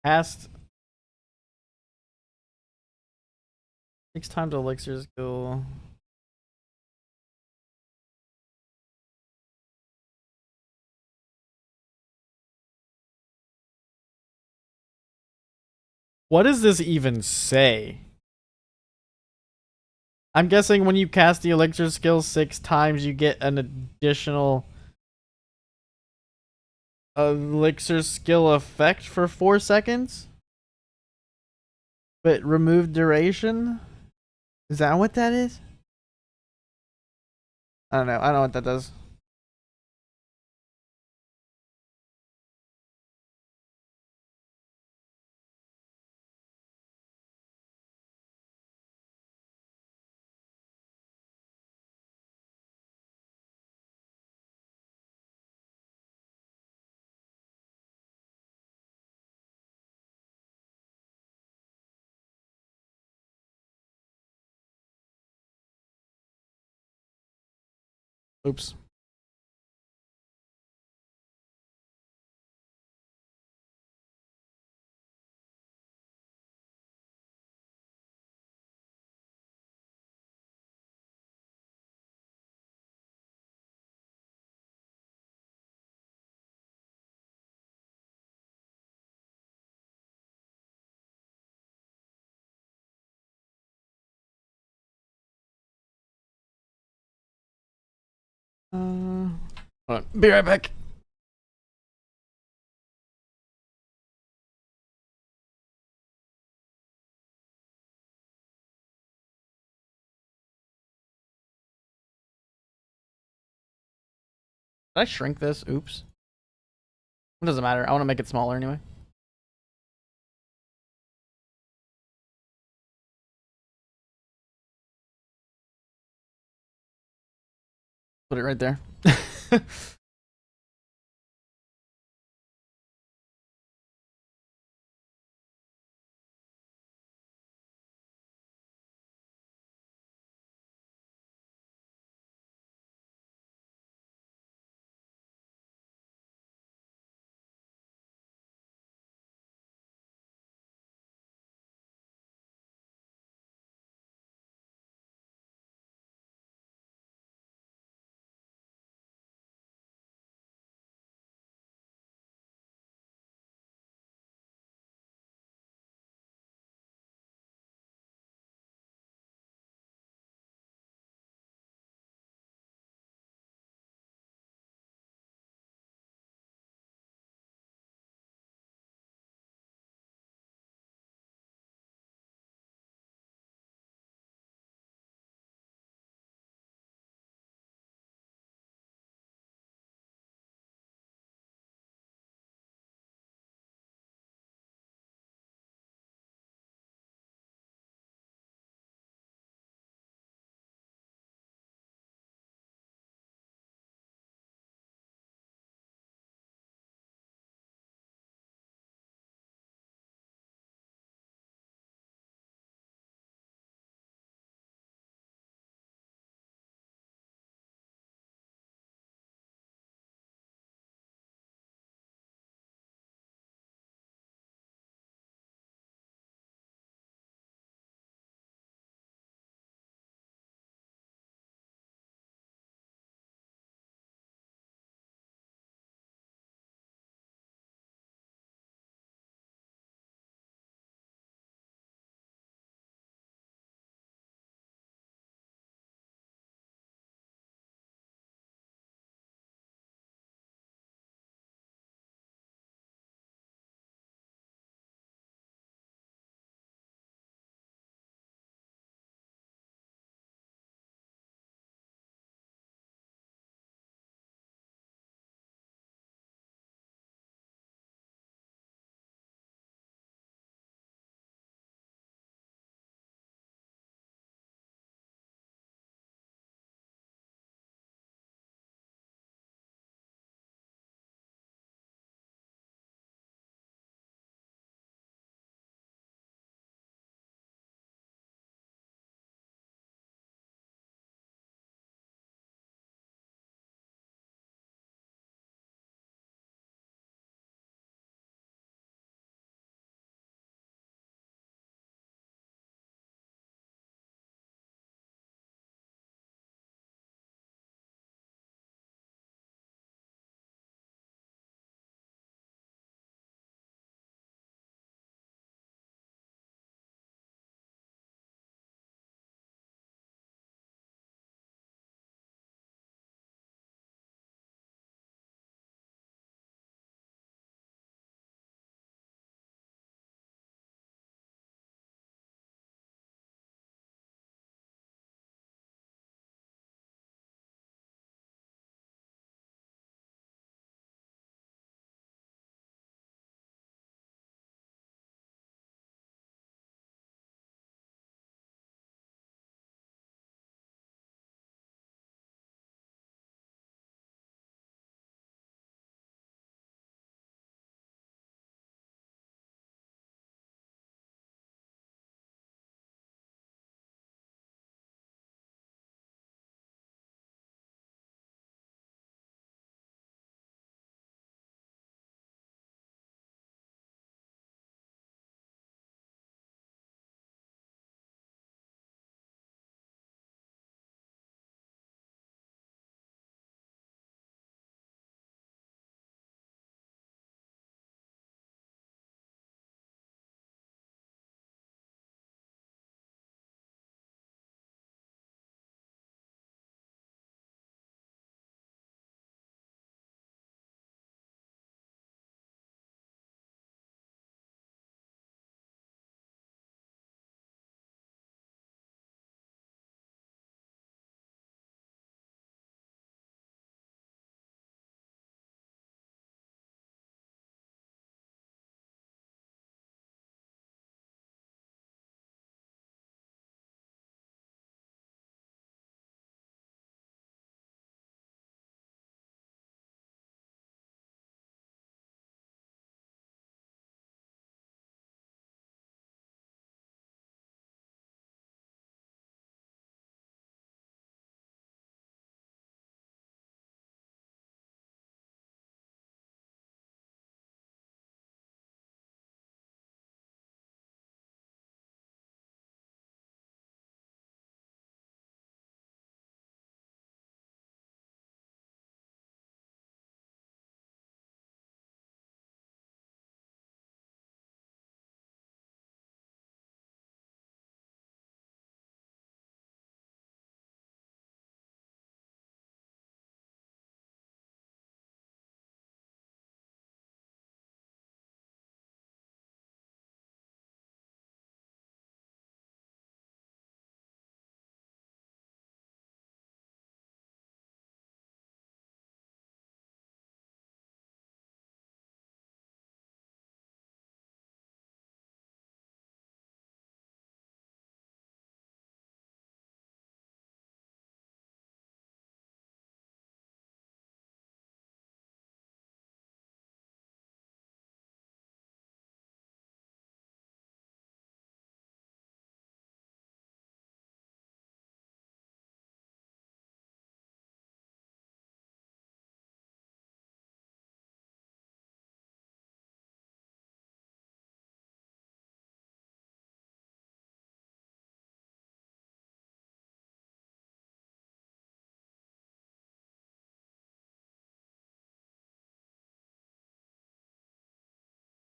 Cast 6 times elixir skill. What does this even say? I'm guessing when you cast the elixir skill 6 times, you get an additional elixir skill effect for 4 seconds? But remove duration? Is that what that is? I don't know. I don't know what that does. Oops. Hold on. Be right back. Did I shrink this? Oops. It doesn't matter. I want to make it smaller anyway. Put it right there.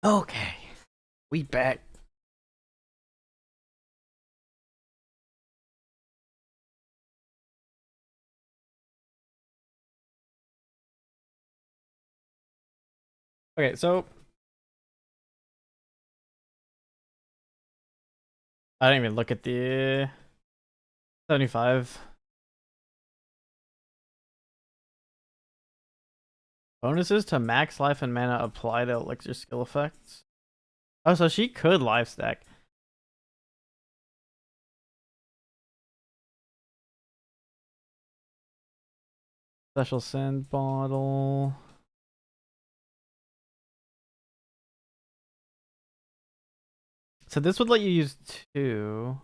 Okay, we back. Okay, so I didn't even look at the 75 bonuses to max life and mana apply to elixir skill effects. Oh, so she could life stack. Special send bottle. So this would let you use 2.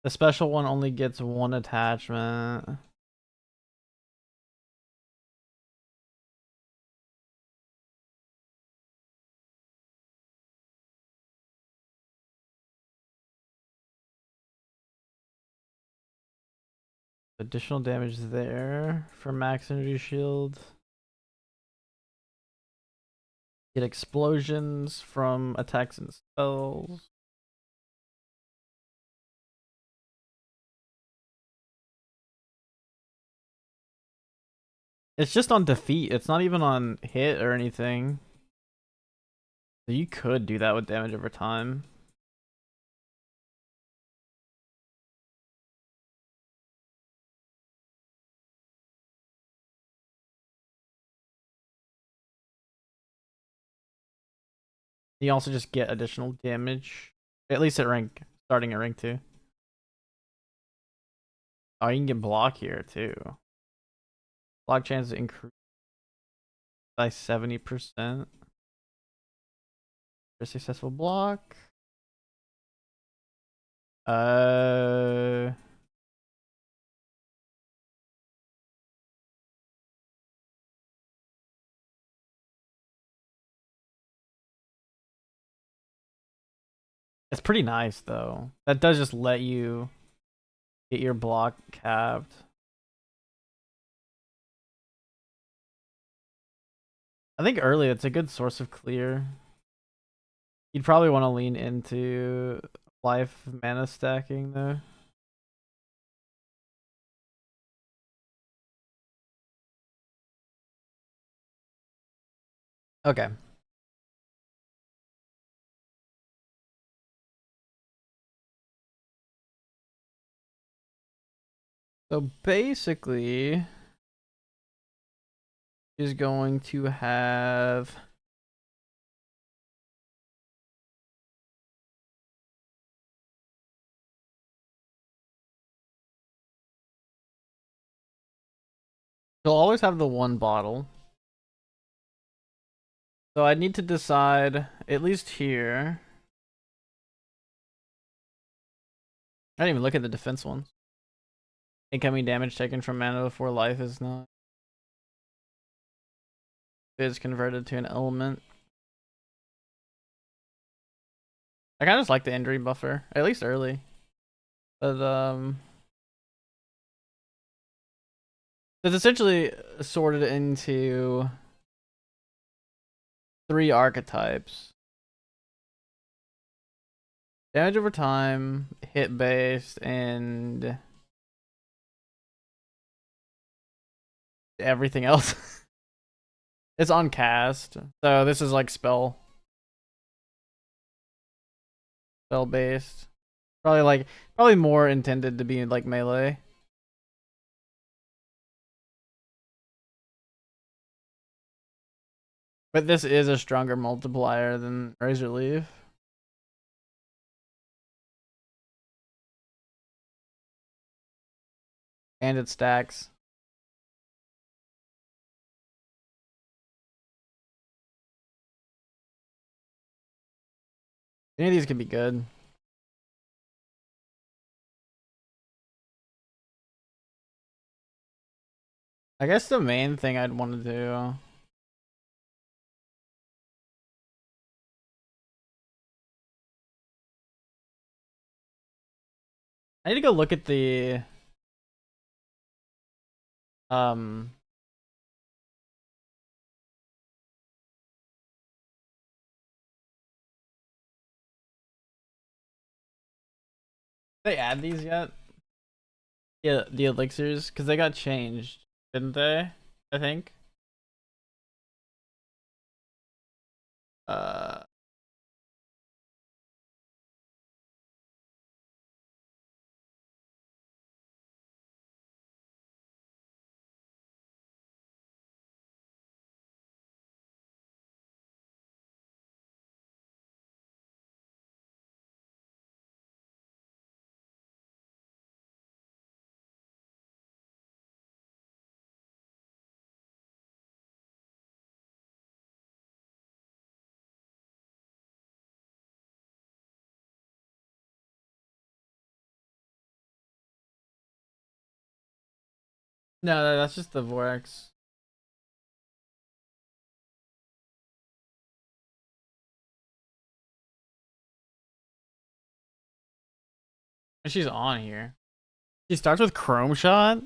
The special one only gets 1 attachment. Additional damage there for max energy shield. Get explosions from attacks and spells. It's just on defeat. It's not even on hit or anything. So you could do that with damage over time. You also just get additional damage. At least at rank, starting at rank 2. Oh, you can get block here too. Block chance increase by 70% for successful block. Uh, it's pretty nice though. That does just let you get your block capped. I think early it's a good source of clear. You'd probably want to lean into life mana stacking though. Okay. So basically, is going to have she'll always have the 1 bottle. So I need to decide, at least here. I didn't even look at the defense ones. Incoming damage taken from mana before life is not. Is converted to an element. I kind of just like the injury buffer, at least early. But it's essentially sorted into 3 archetypes. Damage over time, hit based, and everything else. It's on cast, so this is like spell based. Probably more intended to be like melee. But this is a stronger multiplier than Razor Leaf. And it stacks. Any of these could be good. I guess the main thing I'd want to do. I need to go look at the They add these yet? Yeah, the elixirs, because they got changed, didn't they? I think. Uh, no, that's just the Vorax. And she's on here. She starts with Chrome Shot.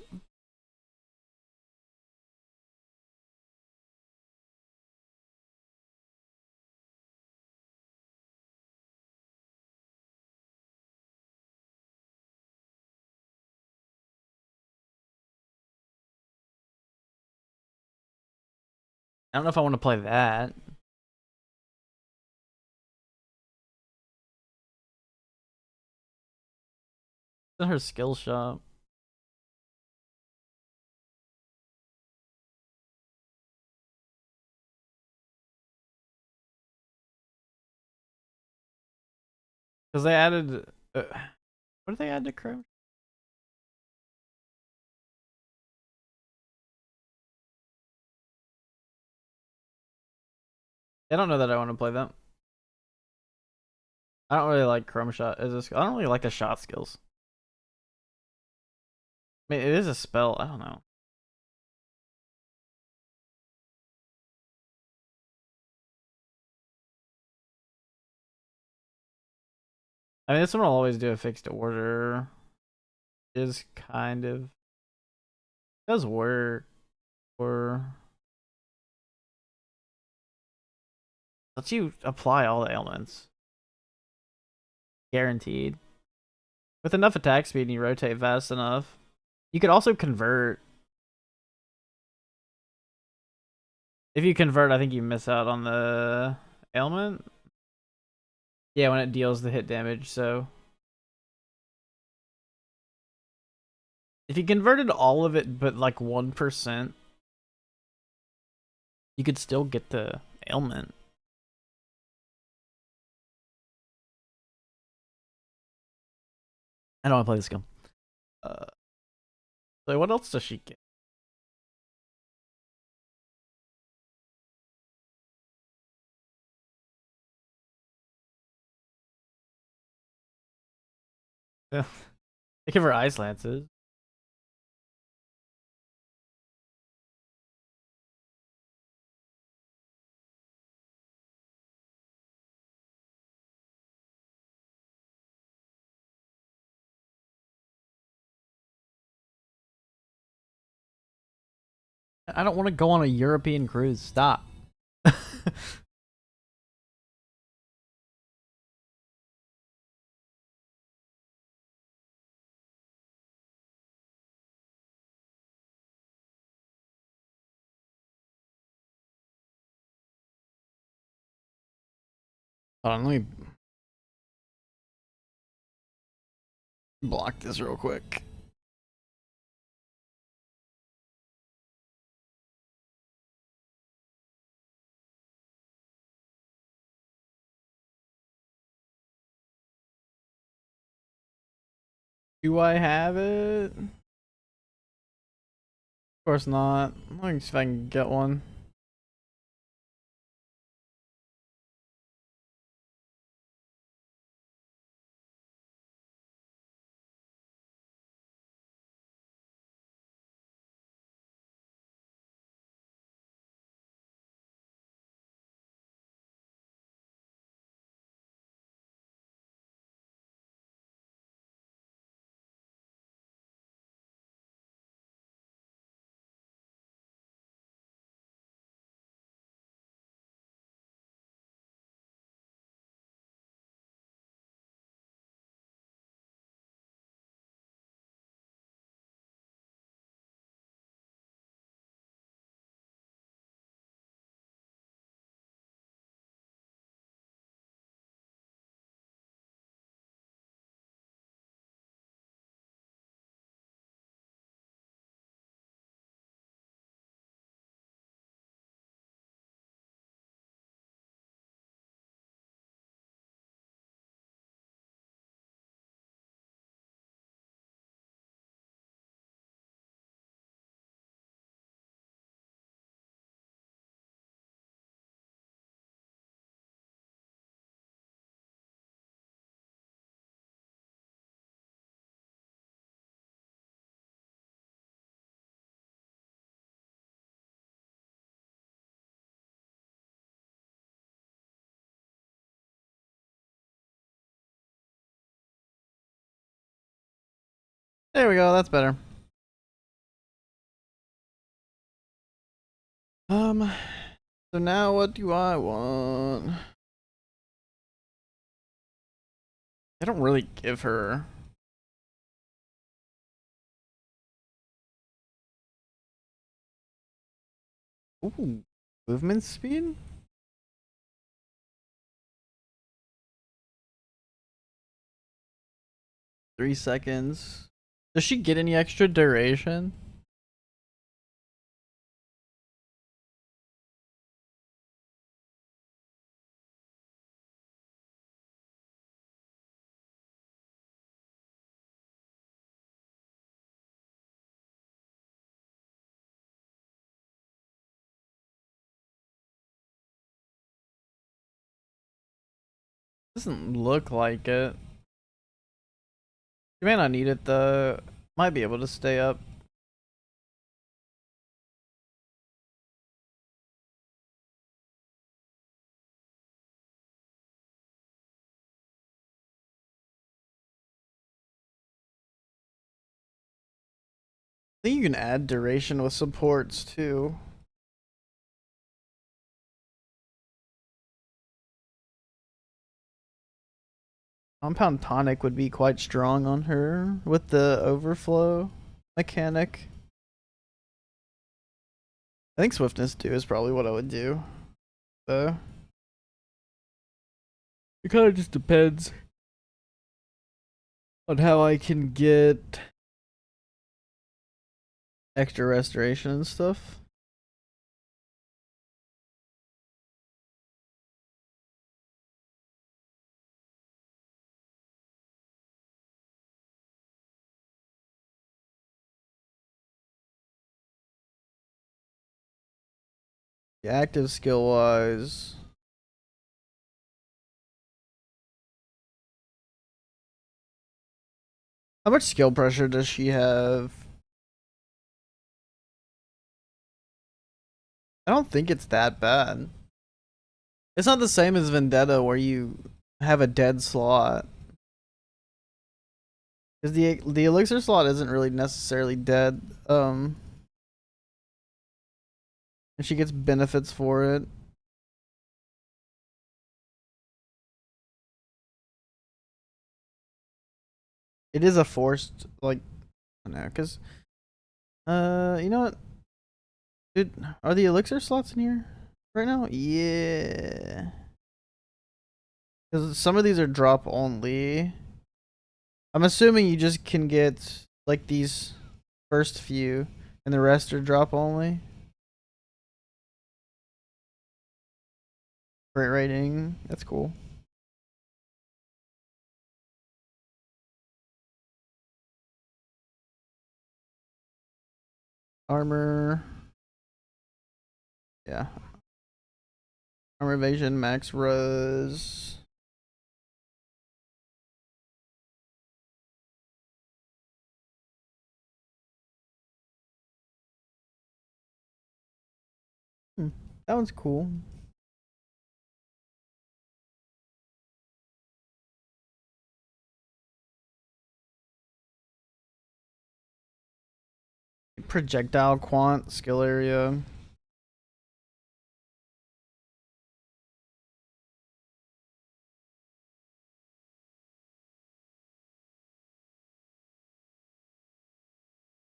I don't know if I want to play that. It's in her skill shop. Because they added. What did they add to Chrome? I don't know that I want to play that. I don't really like Chrome Shot. I don't really like the shot skills. I mean, it is a spell. I don't know. I mean, this one will always do a fixed order. Is kind of does work. Or lets you apply all the ailments. Guaranteed. With enough attack speed and you rotate fast enough. You could also convert. If you convert, I think you miss out on the ailment. Yeah, when it deals the hit damage, so. If you converted all of it but like 1%, you could still get the ailment. I don't want to play this skill. So what else does she get? They give her ice lances. I don't want to go on a European cruise. Stop. Hold on, let me block this real quick. Do I have it? Of course not. Let me see if I can get one. There we go, that's better. So now what do I want? I don't really give her. Ooh, movement speed? Three seconds. Does she get any extra duration? Doesn't look like it. You may not need it though. Might be able to stay up. I think you can add duration with supports too. Compound tonic would be quite strong on her with the overflow mechanic. I think swiftness 2 is probably what I would do. Though. It kind of just depends on how I can get extra restoration and stuff. The active skill wise. How much skill pressure does she have? I don't think it's that bad. It's not the same as Vendetta where you have a dead slot. Because the elixir slot isn't really necessarily dead. And she gets benefits for it. It is a forced, like, no, because, you know what? Dude, are the elixir slots in here right now? Yeah. Because some of these are drop only. I'm assuming you just can get, like, these first few, and the rest are drop only. Great rating. That's cool. Armor. Yeah. Armor evasion, max res. That one's cool. Projectile quant skill area.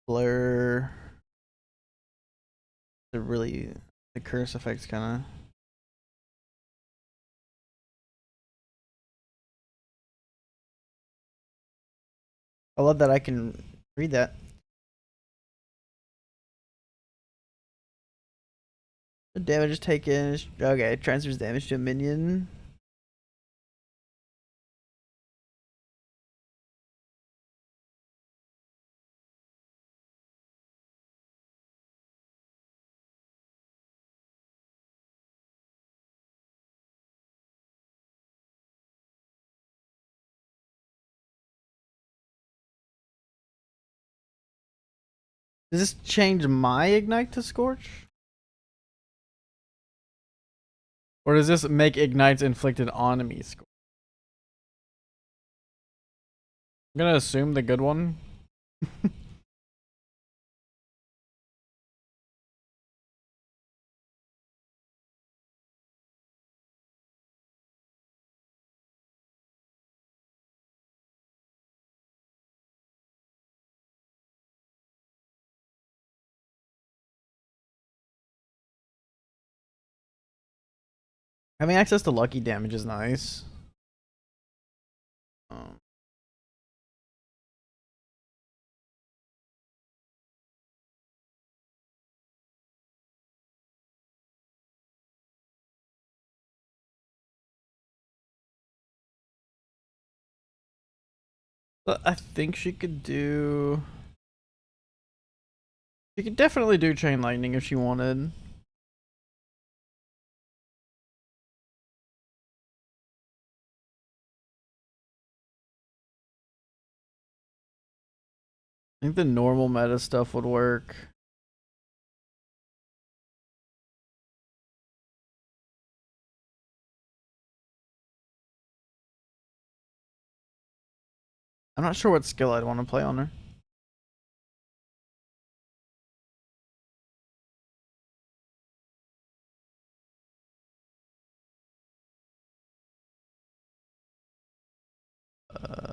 Blur. The curse effects kind of. I love that I can read that. The damage is taken. Okay, transfers damage to a minion. Does this change my ignite to scorch? Or does this make ignites inflicted on me scorch? I'm gonna assume the good one. Having access to lucky damage is nice. But I think she could do. She could definitely do Chain Lightning if she wanted. I think the normal meta stuff would work. I'm not sure what skill I'd want to play on her.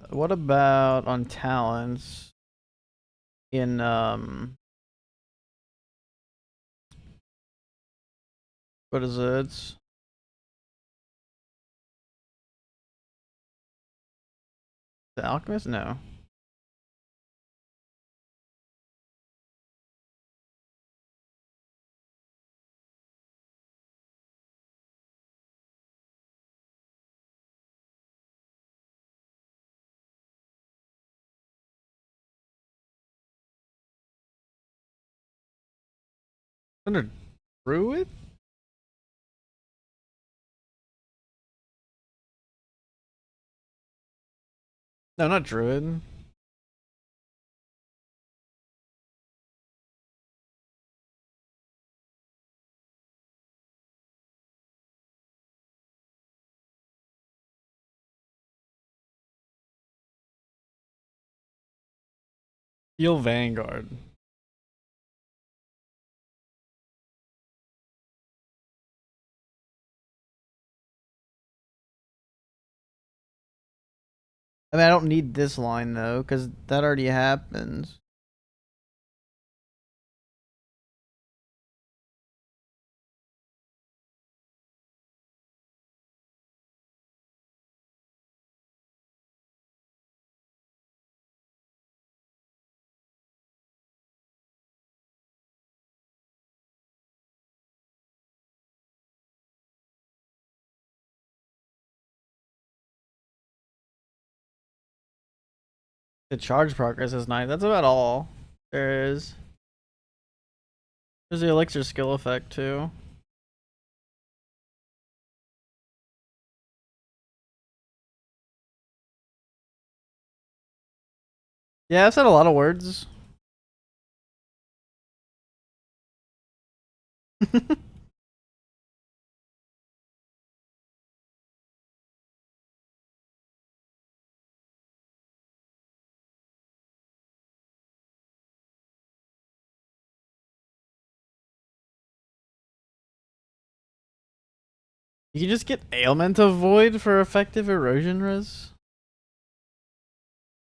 What about on talents? In what is it? The Alchemist? No. Under Druid? No, not Druid. Heal Vanguard. I mean, I don't need this line though, because that already happens. The charge progress is nice. That's about all there is. There's the elixir skill effect too. Yeah, I've said a lot of words. You can just get Ailment of Void for effective erosion res.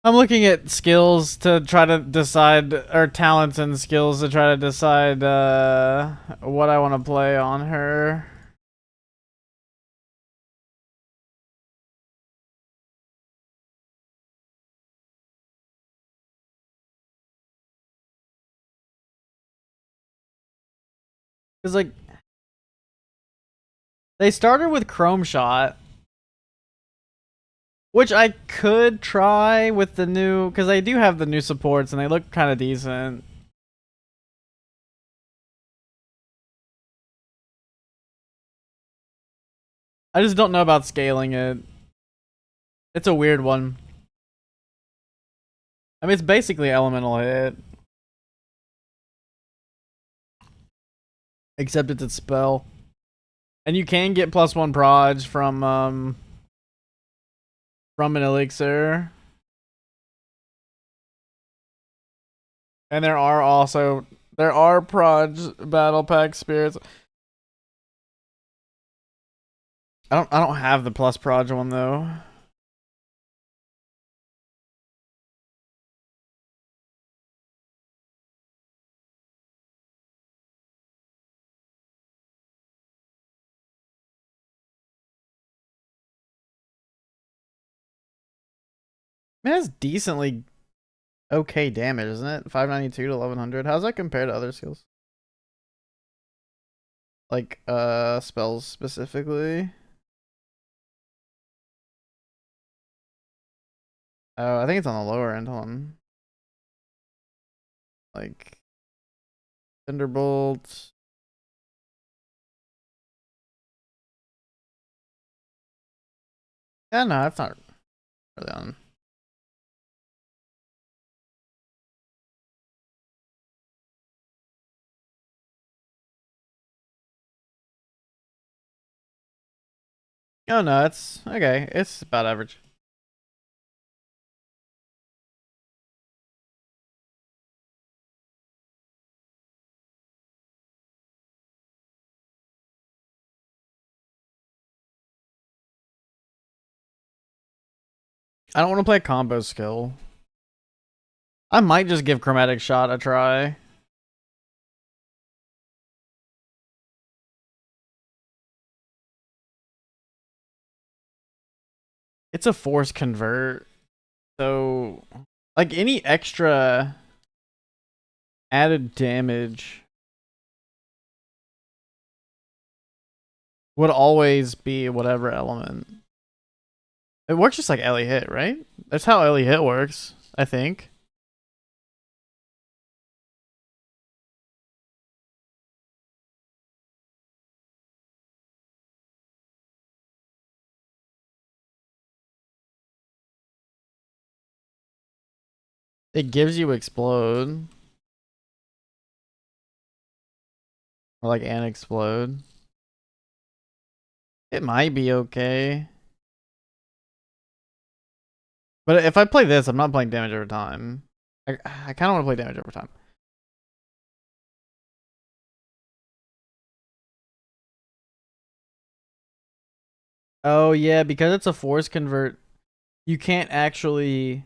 I'm looking at skills to try to decide, or talents and skills to try to decide what I want to play on her. Because, like, they started with Chrome Shot, which I could try with the new, because they do have the new supports and they look kind of decent. I just don't know about scaling it. It's a weird one. I mean, it's basically elemental hit. Except it's a spell. And you can get +1 proj from an elixir. And there are proj battle pack spirits. I don't have the plus proj one though. Man, that's decently okay damage, isn't it? 592 to 1100. How's that compare to other skills? Like, spells specifically? Oh, I think it's on the lower end. Hold on. Like, Thunderbolt. Yeah, no, that's not really on. Oh no, it's okay. It's about average. I don't want to play a combo skill. I might just give Chromatic Shot a try. It's a force convert. So, like, any extra added damage would always be whatever element. It works just like Ellie Hit, right? That's how Ellie Hit works, I think. It gives you Explode. Or like an Explode. It might be okay. But if I play this, I'm not playing damage over time. I kind of want to play damage over time. Oh yeah, because it's a force convert, you can't actually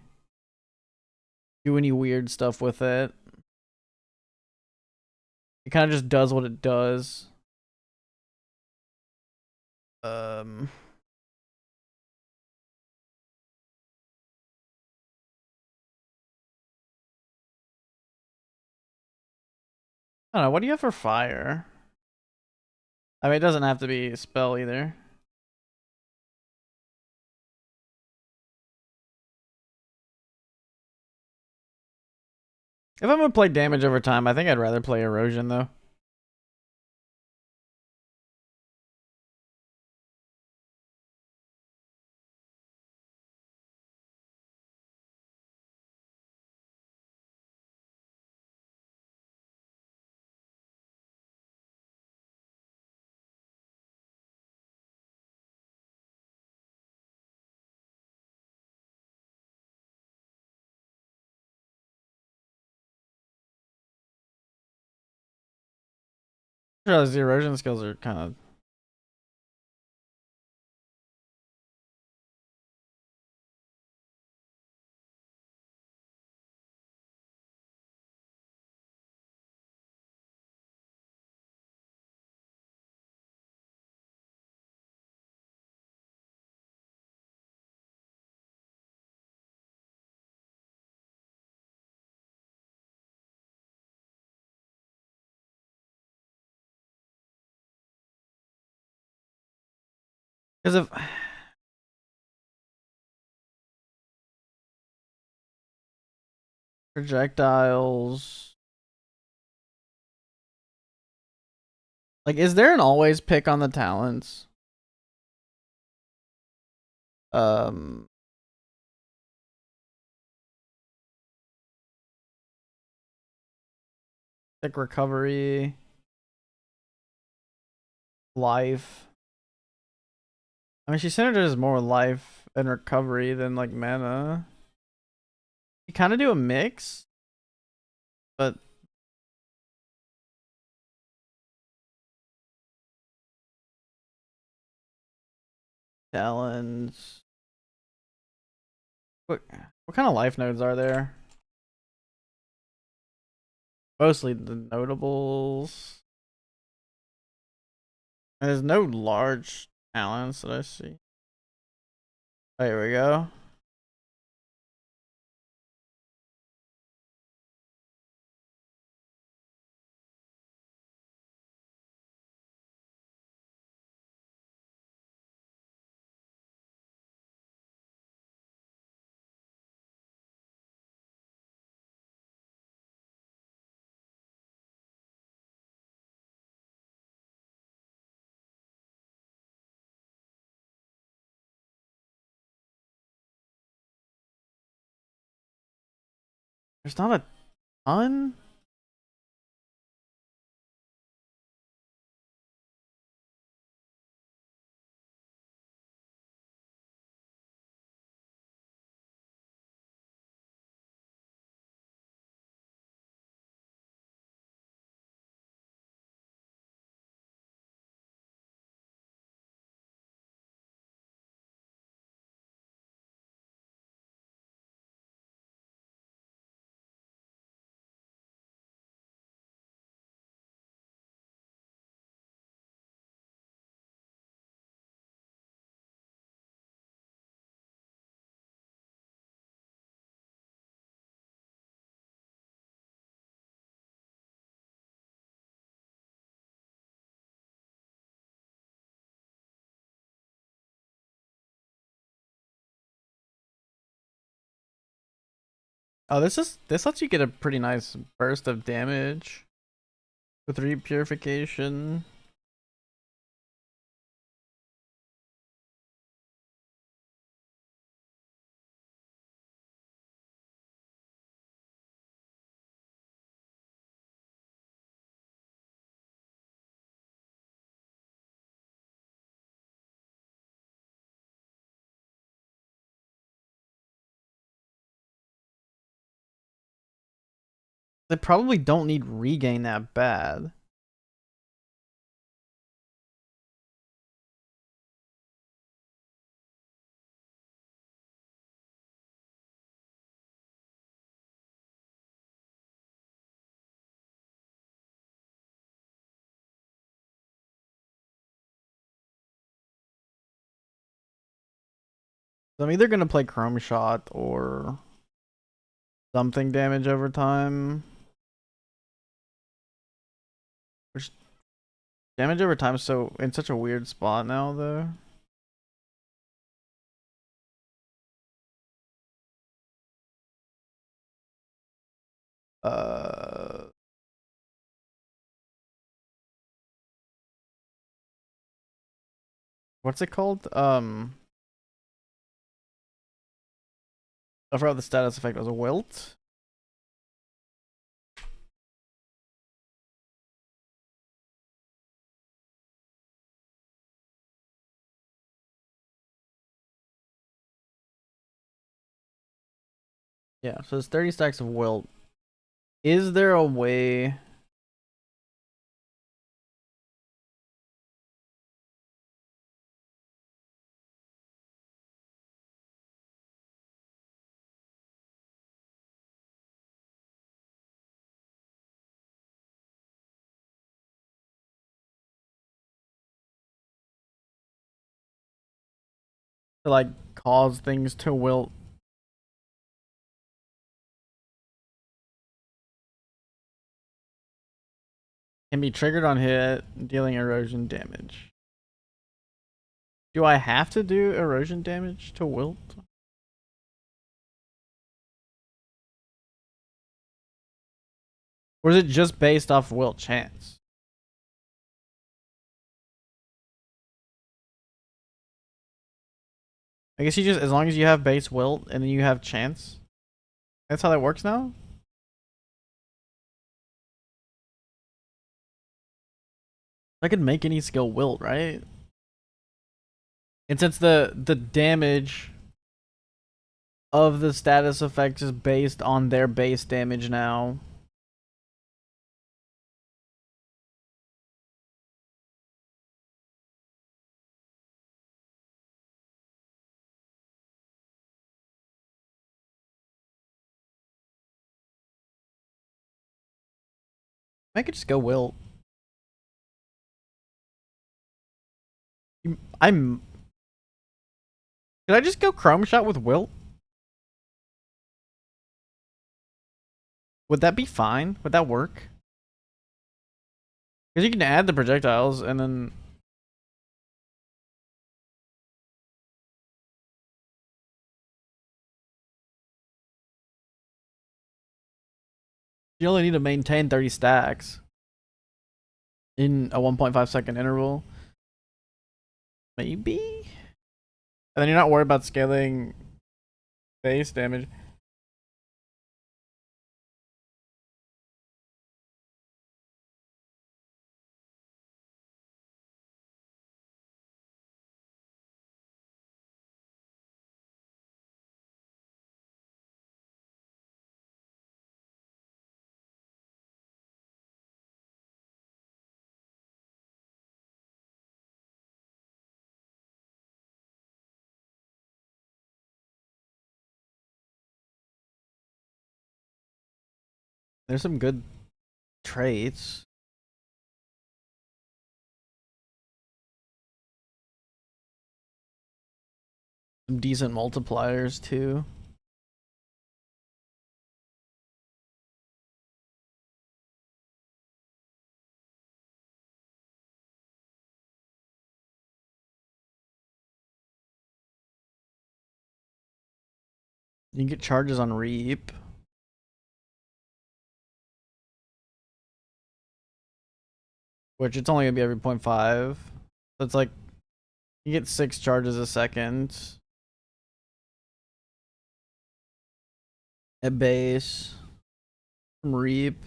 do any weird stuff with it. It kind of just does what it does. Um, I don't know. What do you have for fire? I mean, it doesn't have to be a spell either. If I'm gonna play damage over time, I think I'd rather play erosion though. The erosion skills are kind of. Because of projectiles. Like, is there an always pick on the talents? Um, like recovery, life. I mean, she synergizes more life and recovery than like mana. You kind of do a mix, but talents. What kind of life nodes are there? Mostly the notables. There's no large talents that I see. Oh, here we go. There's not a ton. Oh, this lets you get a pretty nice burst of damage with repurification. They probably don't need regain that bad. So I'm either gonna play Chrome Shot or something damage over time. Which damage over time is so in such a weird spot now though. Uh what's it called? I forgot the status effect was a wilt. Yeah, so it's 30 stacks of wilt. Is there a way to like cause things to wilt? Can be triggered on hit, dealing erosion damage. Do I have to do erosion damage to wilt? Or is it just based off wilt chance? I guess you just, as long as you have base wilt and then you have chance. That's how that works now? I could make any skill wilt, right? And since the damage of the status effect is based on their base damage now. I could just go wilt. I'm. Could I just go chrome shot with wilt? Would that be fine? Would that work? Because you can add the projectiles and then. You only need to maintain 30 stacks in a 1.5-second interval. Maybe? And then you're not worried about scaling base damage. There's some good traits. Some decent multipliers too. You can get charges on Reap. Which it's only gonna be every 0.5. So it's like you get 6 charges a second. At base. From Reap.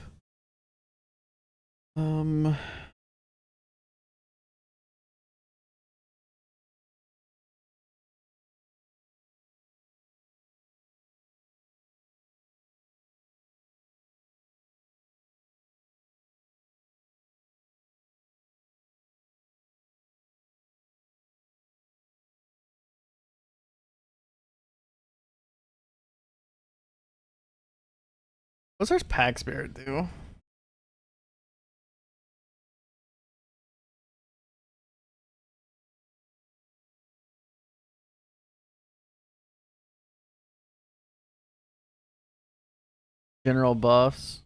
What's our pack spirit do? General buffs.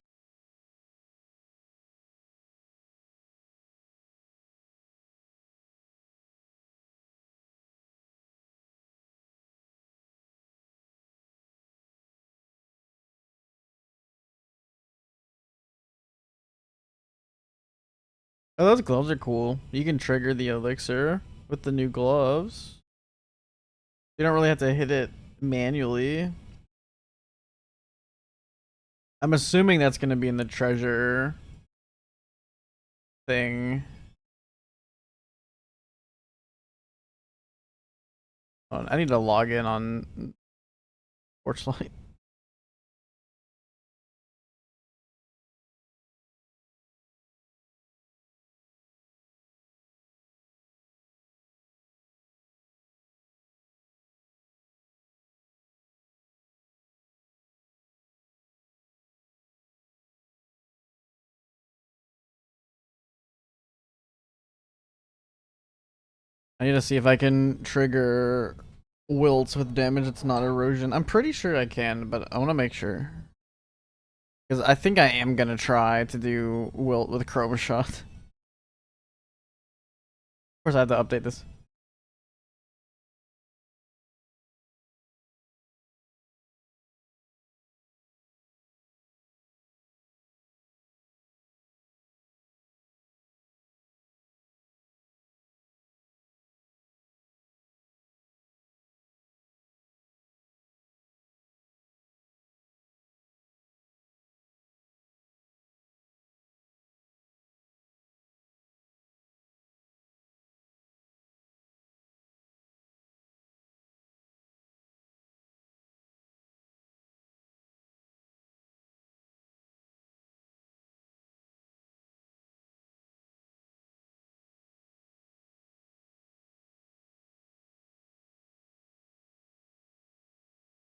Oh, those gloves are cool. You can trigger the elixir with the new gloves. You don't really have to hit it manually. I'm assuming that's going to be in the treasure thing. Oh, I need to log in on Torchlight. I need to see if I can trigger wilts with damage that's not erosion. I'm pretty sure I can, but I want to make sure. Because I think I am going to try to do wilt with Chroma Shot. Of course, I have to update this.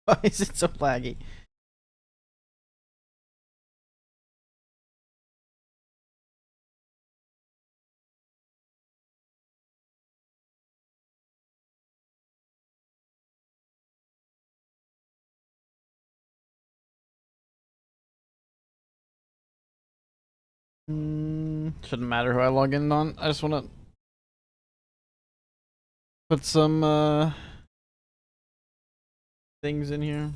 Why is it so laggy? Shouldn't matter who I log in on. I just want to put some things in here.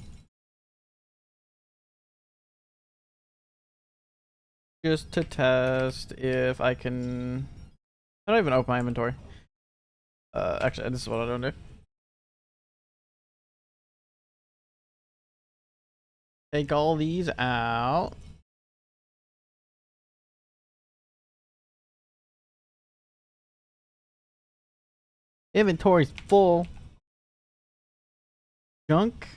Just to test if I can... I don't even open my inventory. Actually, this is what I don't do. Take all these out. Inventory's full. Junk.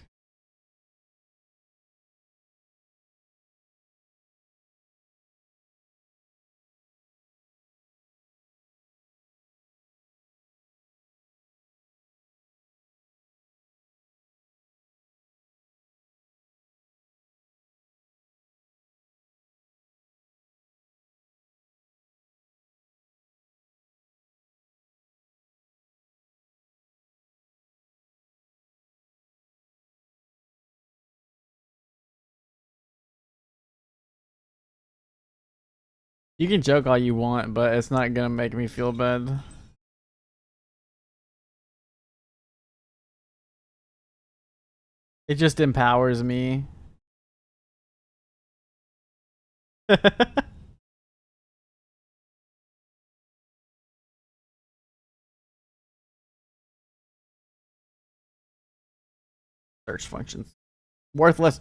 You can joke all you want, but it's not gonna make me feel bad. It just empowers me. Search functions. Worthless.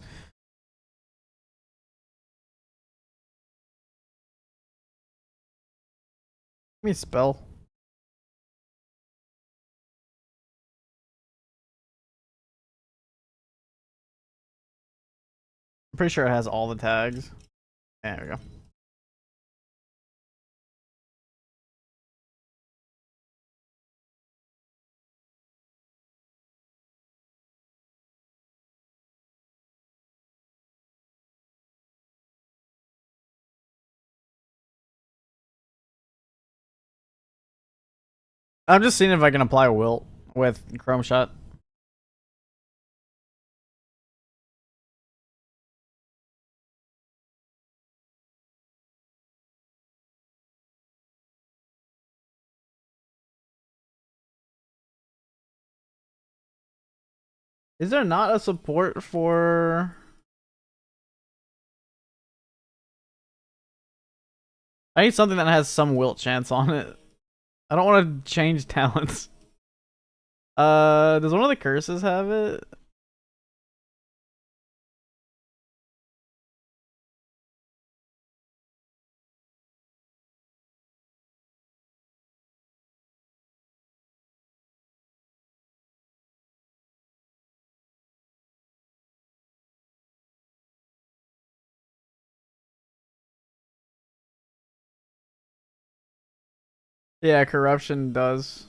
Give me a spell. I'm pretty sure it has all the tags. There we go. I'm just seeing if I can apply Wilt with Chrome Shot. Is there not a support for... I need something that has some Wilt chance on it. I don't want to change talents. Does one of the curses have it? Yeah, corruption does.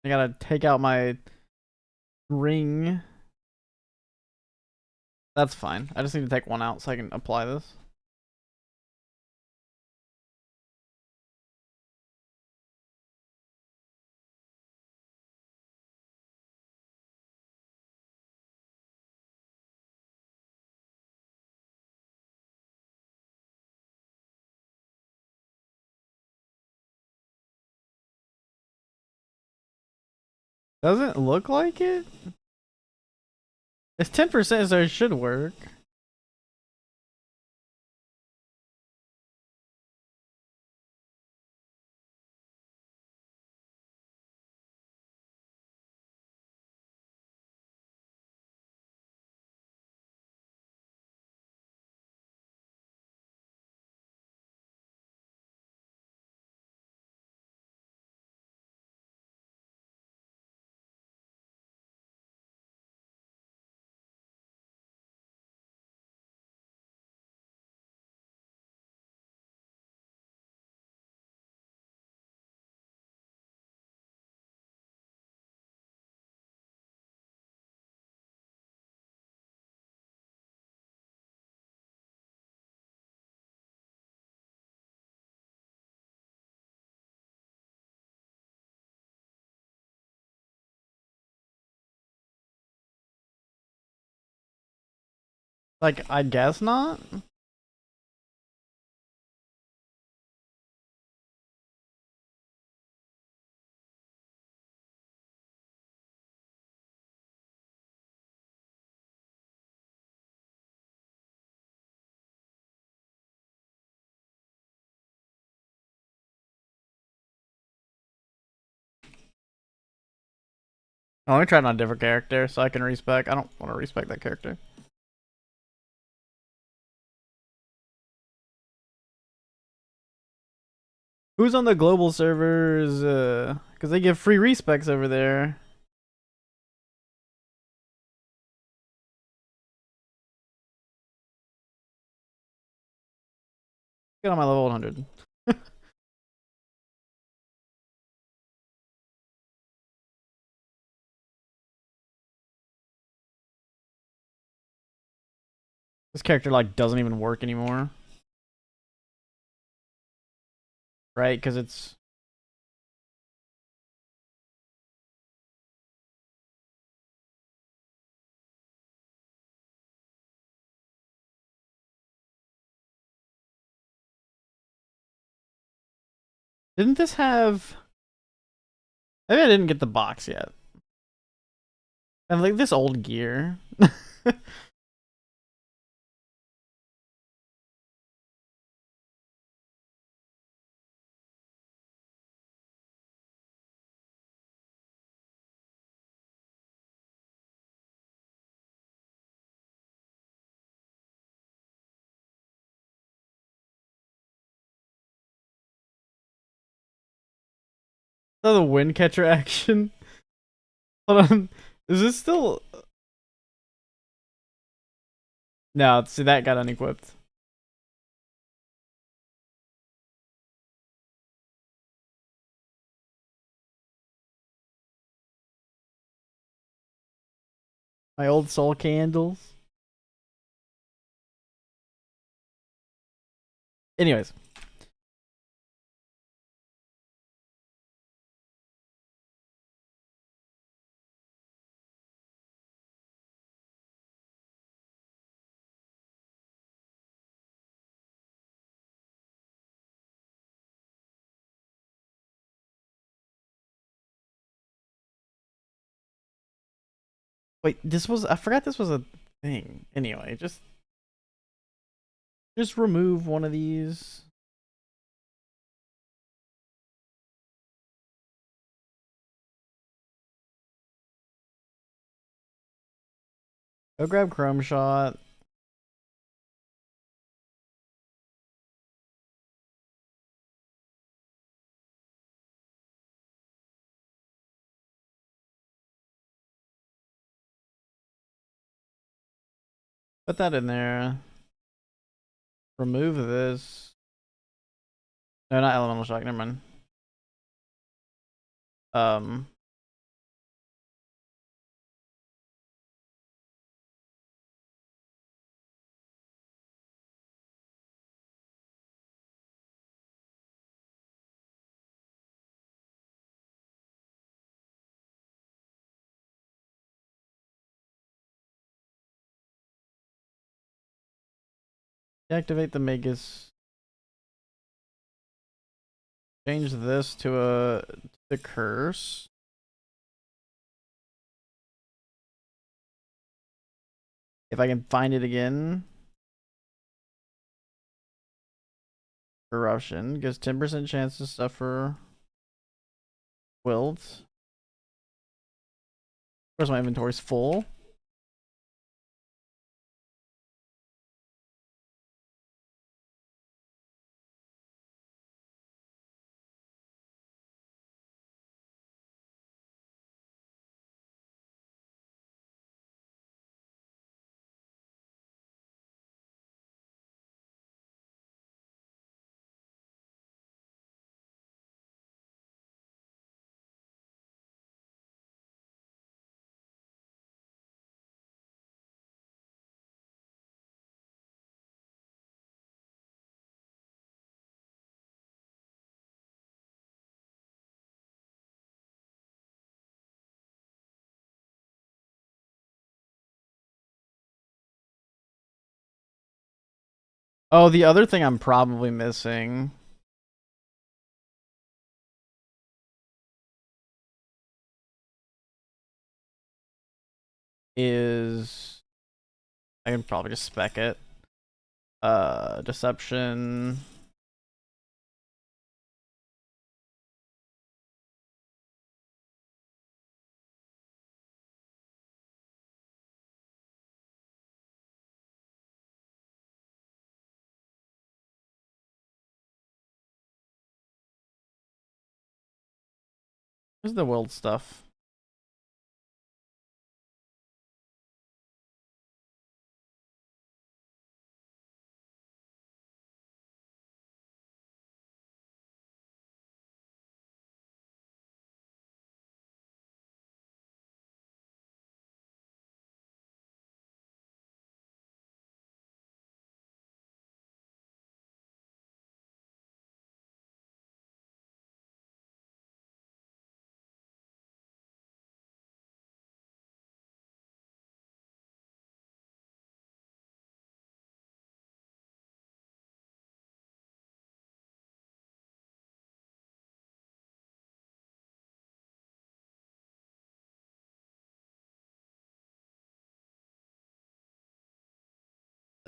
I gotta take out my ring. That's fine. I just need to take one out so I can apply this. Doesn't look like it. It's 10%, so it should work. Like, I guess not. Oh, let me try it on a different character so I can respec. I don't want to respec that character. Who's on the global servers? Because they give free respecs over there. Get on my level 100. This character like doesn't even work anymore. Right? Because it's didn't this have maybe I didn't get the box yet. I have like this old gear. Oh, the wind catcher action. Hold on. Is this still no, see that got unequipped. My old soul candles. Anyways. Wait, this was I forgot this was a thing. Anyway, just remove one of these. Go grab Chrome Shot. Put that in there. Remove this. No, not elemental shock. Never mind. Um, deactivate the Magus. Change this to the curse. If I can find it again. Corruption gives 10% chance to suffer wilt. Of course, my inventory's full. Oh, the other thing I'm probably missing is I can probably just spec it. Deception. Where's the world stuff?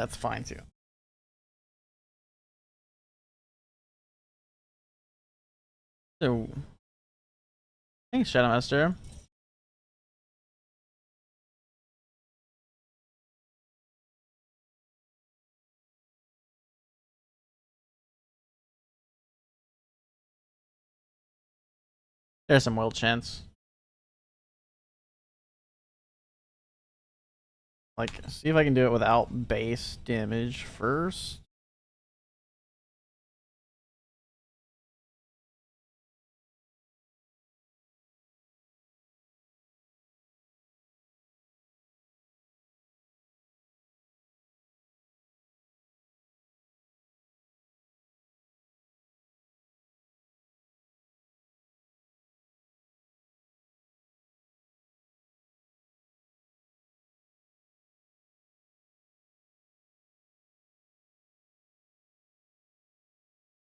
That's fine too. So, thanks, Shadow Master. There's some wild chance. Like, see if I can do it without base damage first.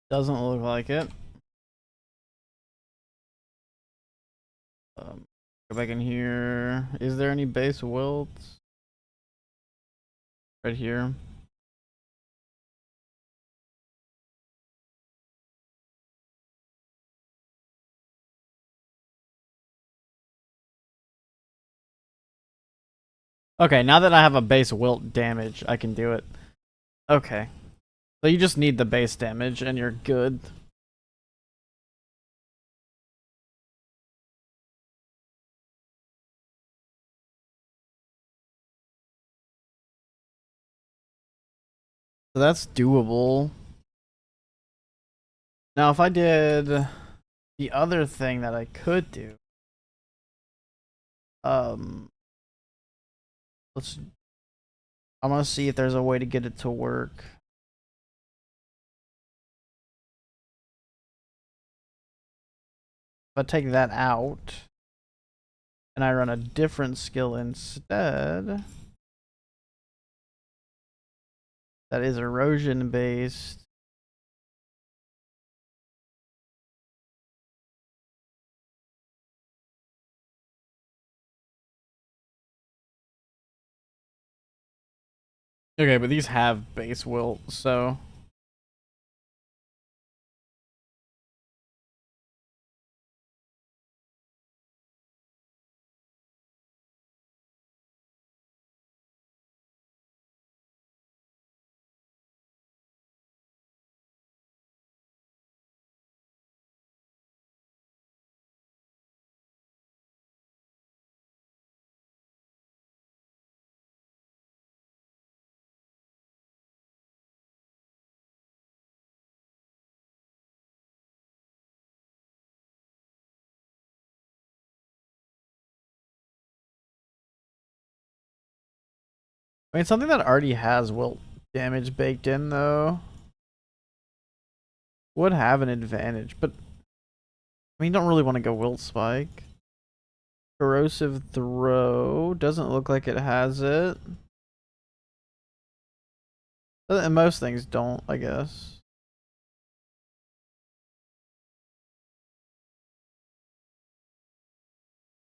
Doesn't look like it. Go back in here. Is there any base wilts? Right here. Okay, now that I have a base wilt damage, I can do it. Okay. So you just need the base damage and you're good. So that's doable. Now if I did the other thing that I could do, let's I'm gonna see if there's a way to get it to work. If I take that out and I run a different skill instead, that is erosion based. Okay, but these have base wilt, so I mean something that already has wilt damage baked in though would have an advantage, but I mean you don't really want to go wilt spike. Corrosive throw doesn't look like it has it. And most things don't, I guess.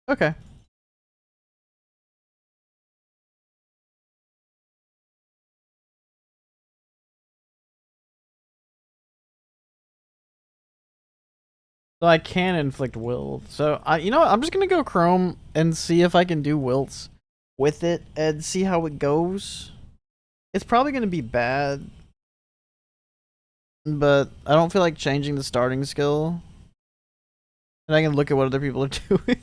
Okay. So I can inflict wilt. So you know what? I'm just gonna go Chrome and see if I can do wilts with it and see how it goes. It's probably gonna be bad, but I don't feel like changing the starting skill. And I can look at what other people are doing.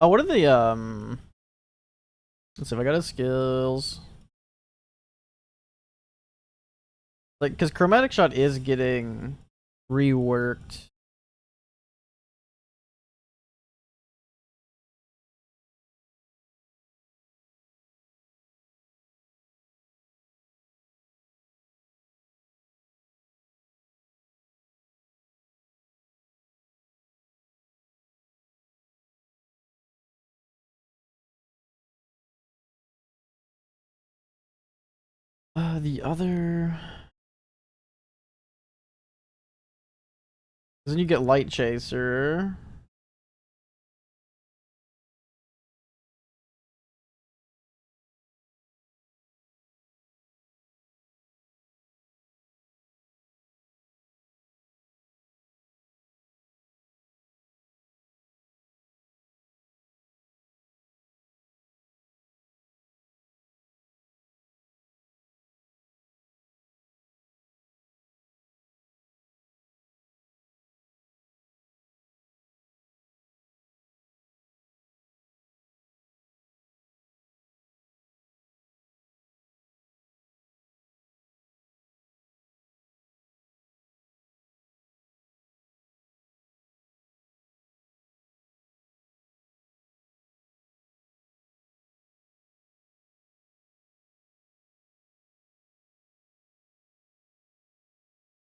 Oh, what are the let's see if I got his skills. Like, cause chromatic shot is getting reworked. The other. Then you get Light Chaser.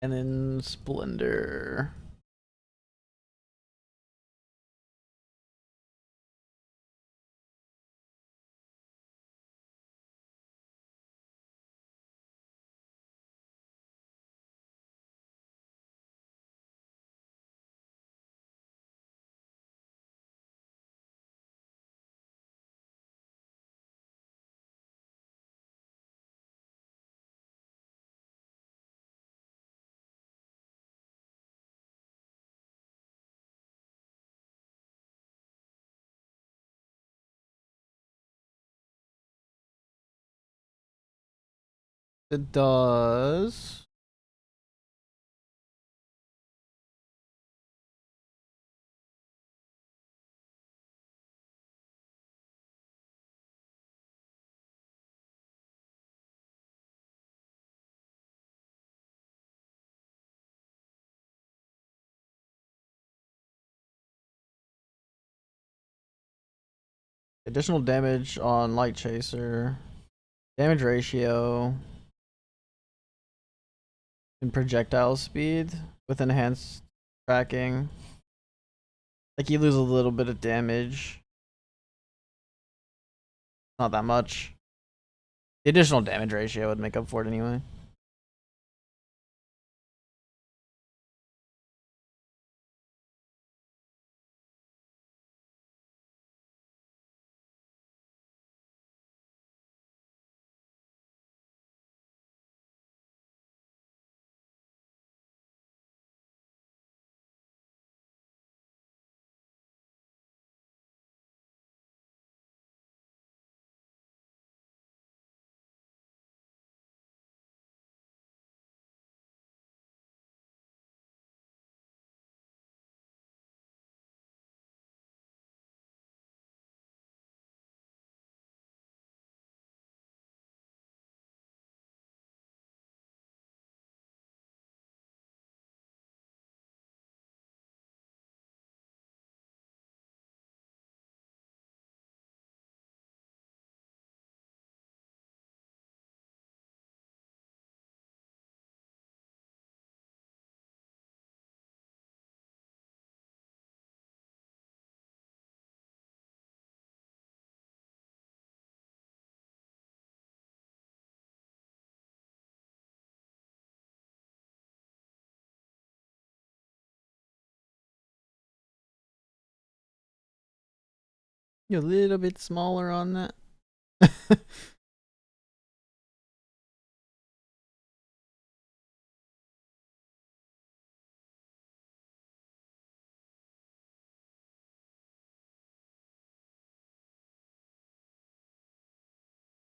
And then Splendor. It does. Additional damage on Light Chaser. Damage ratio. And projectile speed with enhanced tracking. Like you lose a little bit of damage. Not that much. The additional damage ratio would make up for it anyway. You're a little bit smaller on that.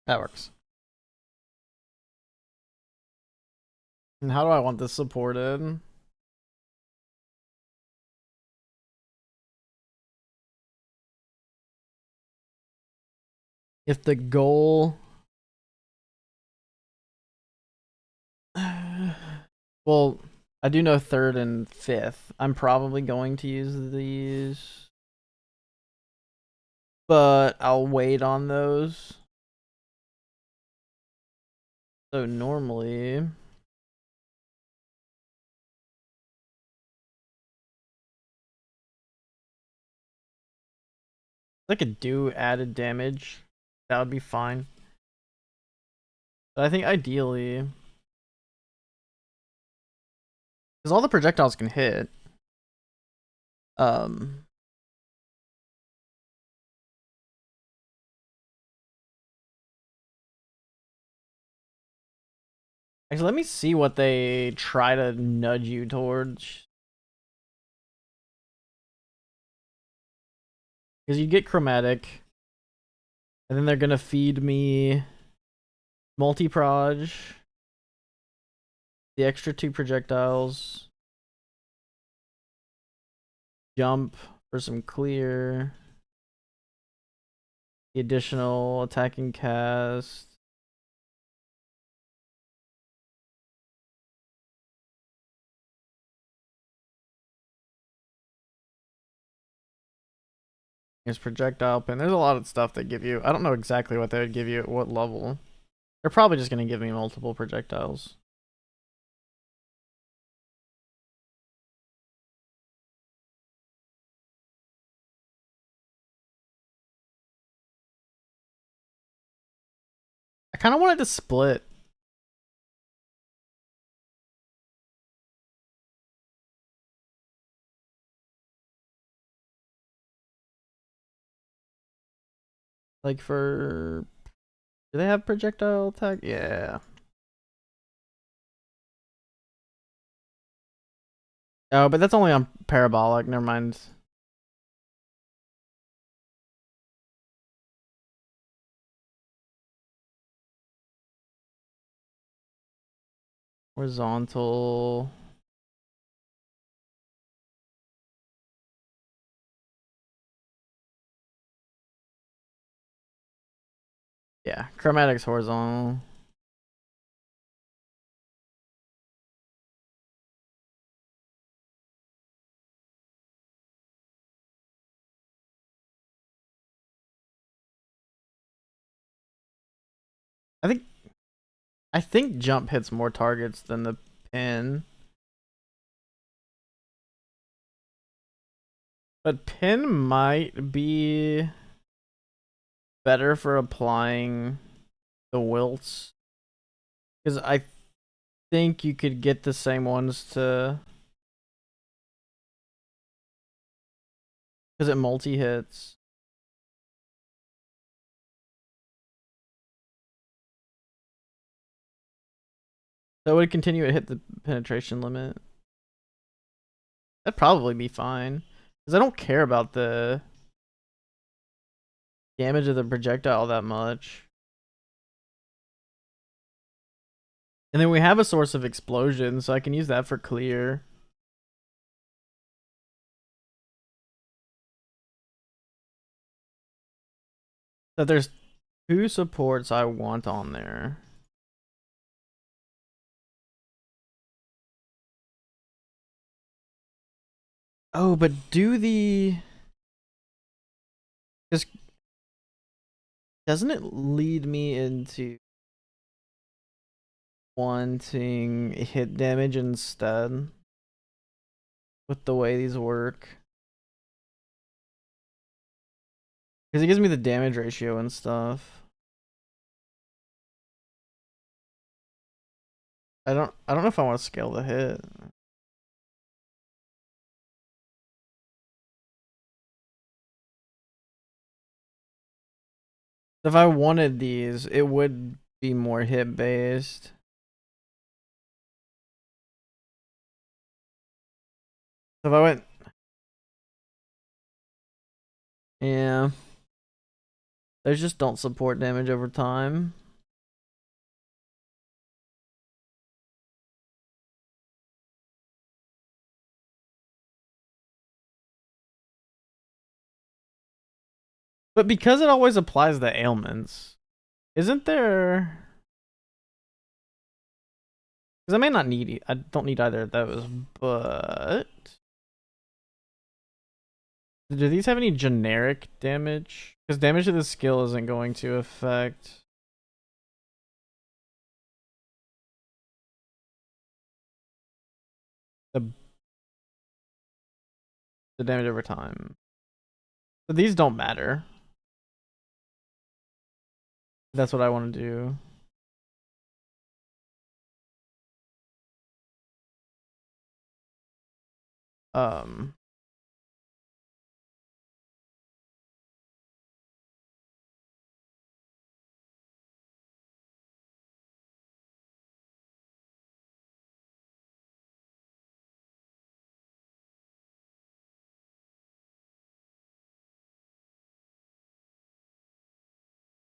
That works. And how do I want this supported? If the goal... Well, I do know third and fifth. I'm probably going to use these. But I'll wait on those. So normally... I could do added damage. That would be fine. But I think ideally, because all the projectiles can hit. Um, Actually, let me see what they try to nudge you towards. Because you get chromatic, and then they're gonna feed me multi-proj, the extra 2 projectiles, jump for some clear, the additional attacking cast. There's projectile pin. There's a lot of stuff they give you. I don't know exactly what they would give you at what level. They're probably just gonna give me multiple projectiles. I kind of wanted to split. Like for... Do they have projectile attack? Yeah. Oh, but that's only on parabolic. Never mind. Horizontal. Yeah, chromatic's horizontal. I think jump hits more targets than the pin. But pin might be better for applying the wilts. Because I think you could get the same ones to... Because it multi-hits. So it would continue to hit the penetration limit. That'd probably be fine. Because I don't care about the damage of the projectile that much. And then we have a source of explosion, so I can use that for clear. So there's 2 supports I want on there. Oh, but do the... Because doesn't it lead me into wanting hit damage instead? With the way these work. Because it gives me the damage ratio and stuff. I don't know if I want to scale the hit. If I wanted these, it would be more hit based. So if I went... Yeah. Those just don't support damage over time. But because it always applies the ailments, isn't there... Because I may not need... I don't need either of those, but... Do these have any generic damage? Because damage to the skill isn't going to affect... The damage over time. So these don't matter. That's what I want to do. Um,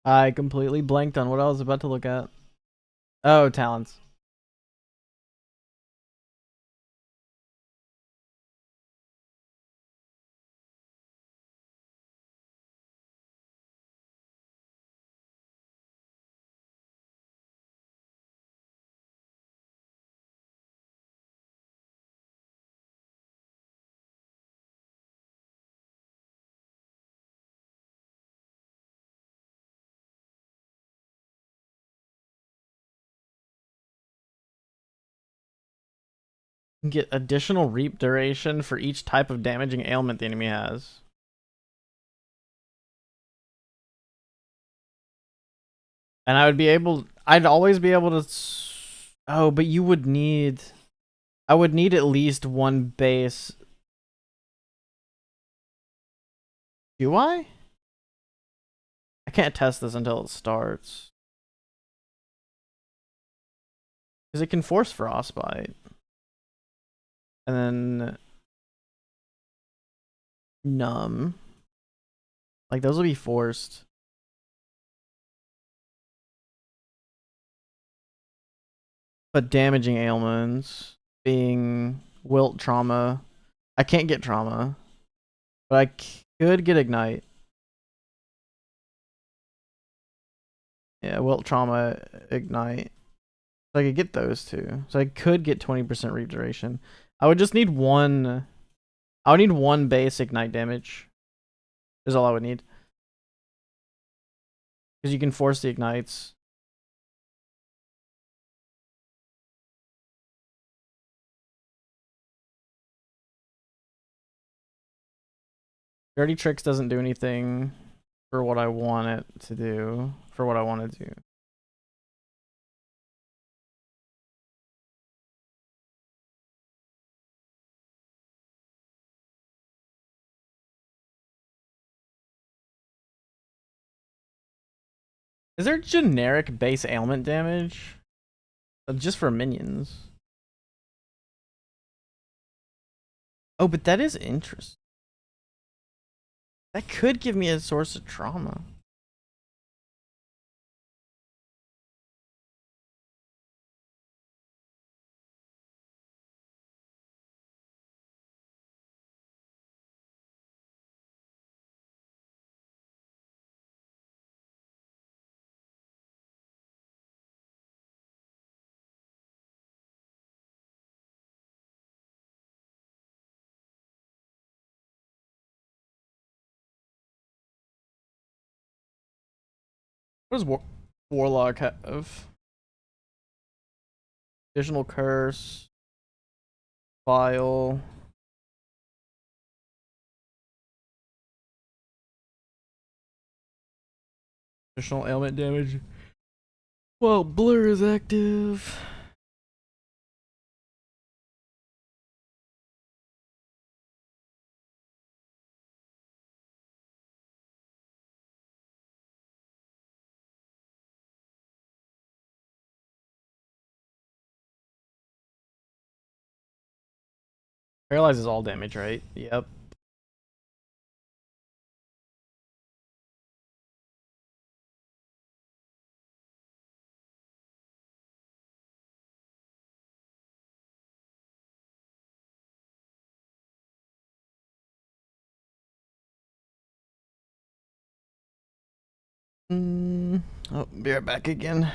I completely blanked on what I was about to look at. Oh, talents. Get additional reap duration for each type of damaging ailment the enemy has. And I'd always be able to. Oh, but you would need. I would need at least one base. Do I? I can't test this until it starts. Because it can force Frostbite. And then Numb. Like, those will be forced. But damaging ailments being Wilt Trauma. I can't get Trauma. But I could get Ignite. Yeah, Wilt Trauma, Ignite. So I could get those two. So I could get 20% reap duration. I would just need one. I would need one base Ignite damage. Is all I would need. Because you can force the Ignites. Dirty Tricks doesn't do anything for what I want it to do. For what I want to do. Is there generic base ailment damage? Just for minions. Oh, but that is interesting. That could give me a source of trauma. What does Warlock have? Additional curse. File. Additional ailment damage. Well, blur is active. Paralyzes all damage, right? Yep. Oh, be right back again.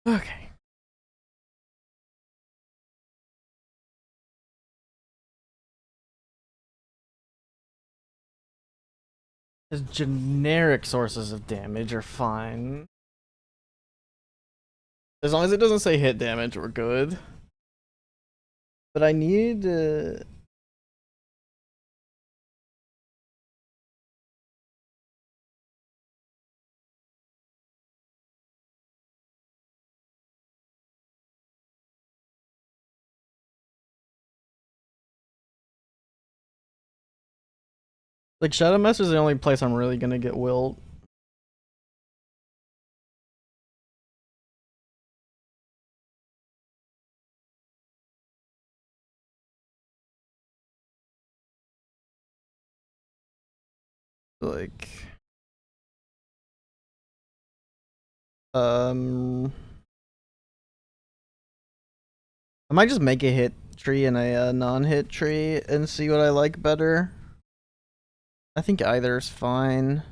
Okay. The generic sources of damage are fine. As long as it doesn't say hit damage, we're good. But I need like Shadow Master is the only place I'm really gonna get willed. Like I might just make a hit tree and a non-hit tree and see what I like better. I think either is fine.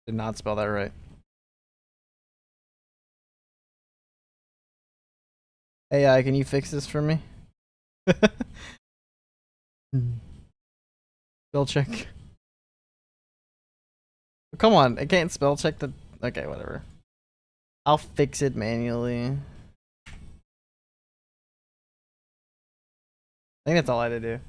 Did not spell that right. AI, can you fix this for me? Spell check. Come on, I can't spell check the. Okay, whatever. I'll fix it manually. I think that's all I had to do.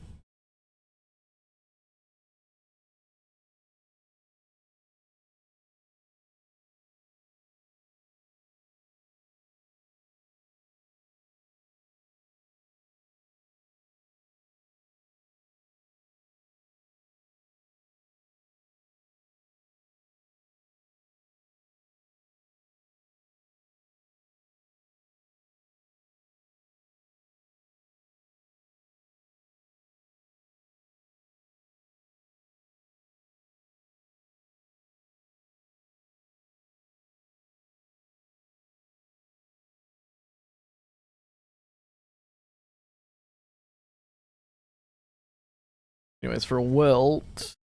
Anyways, for Wilt.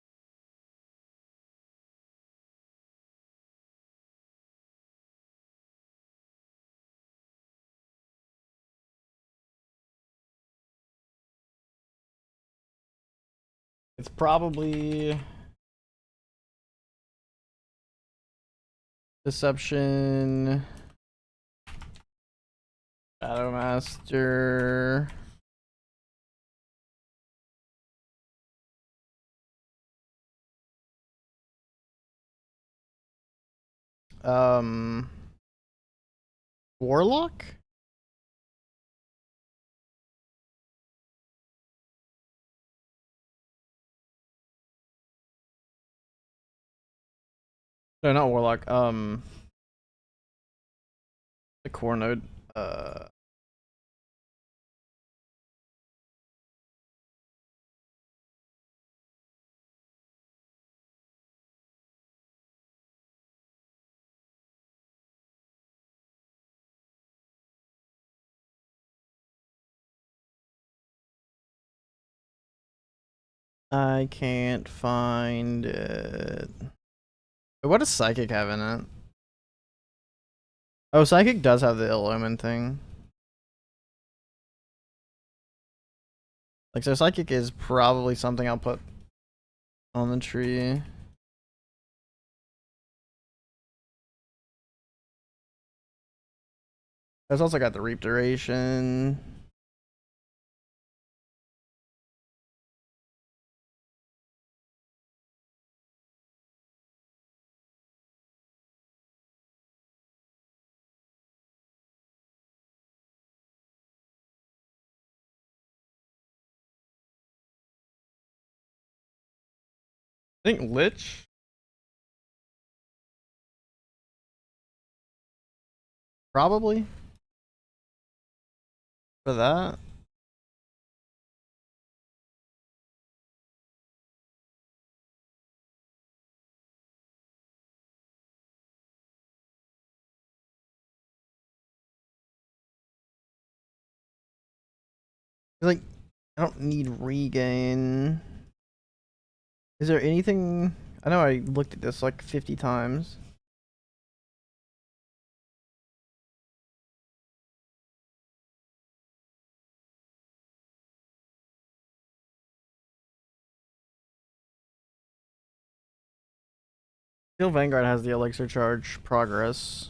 It's probably Deception, Shadow Master, Warlock? No, not Warlock. The core node. I can't find it. What does Psychic have in it? Oh, Psychic does have the Ill Omen thing. Like, so Psychic is probably something I'll put on the tree. It's also got the Reap Duration. I think Lich. Probably. For that. Like, I don't need regain. Is there anything? I know I looked at this like 50 times. Steel Vanguard has the elixir charge progress.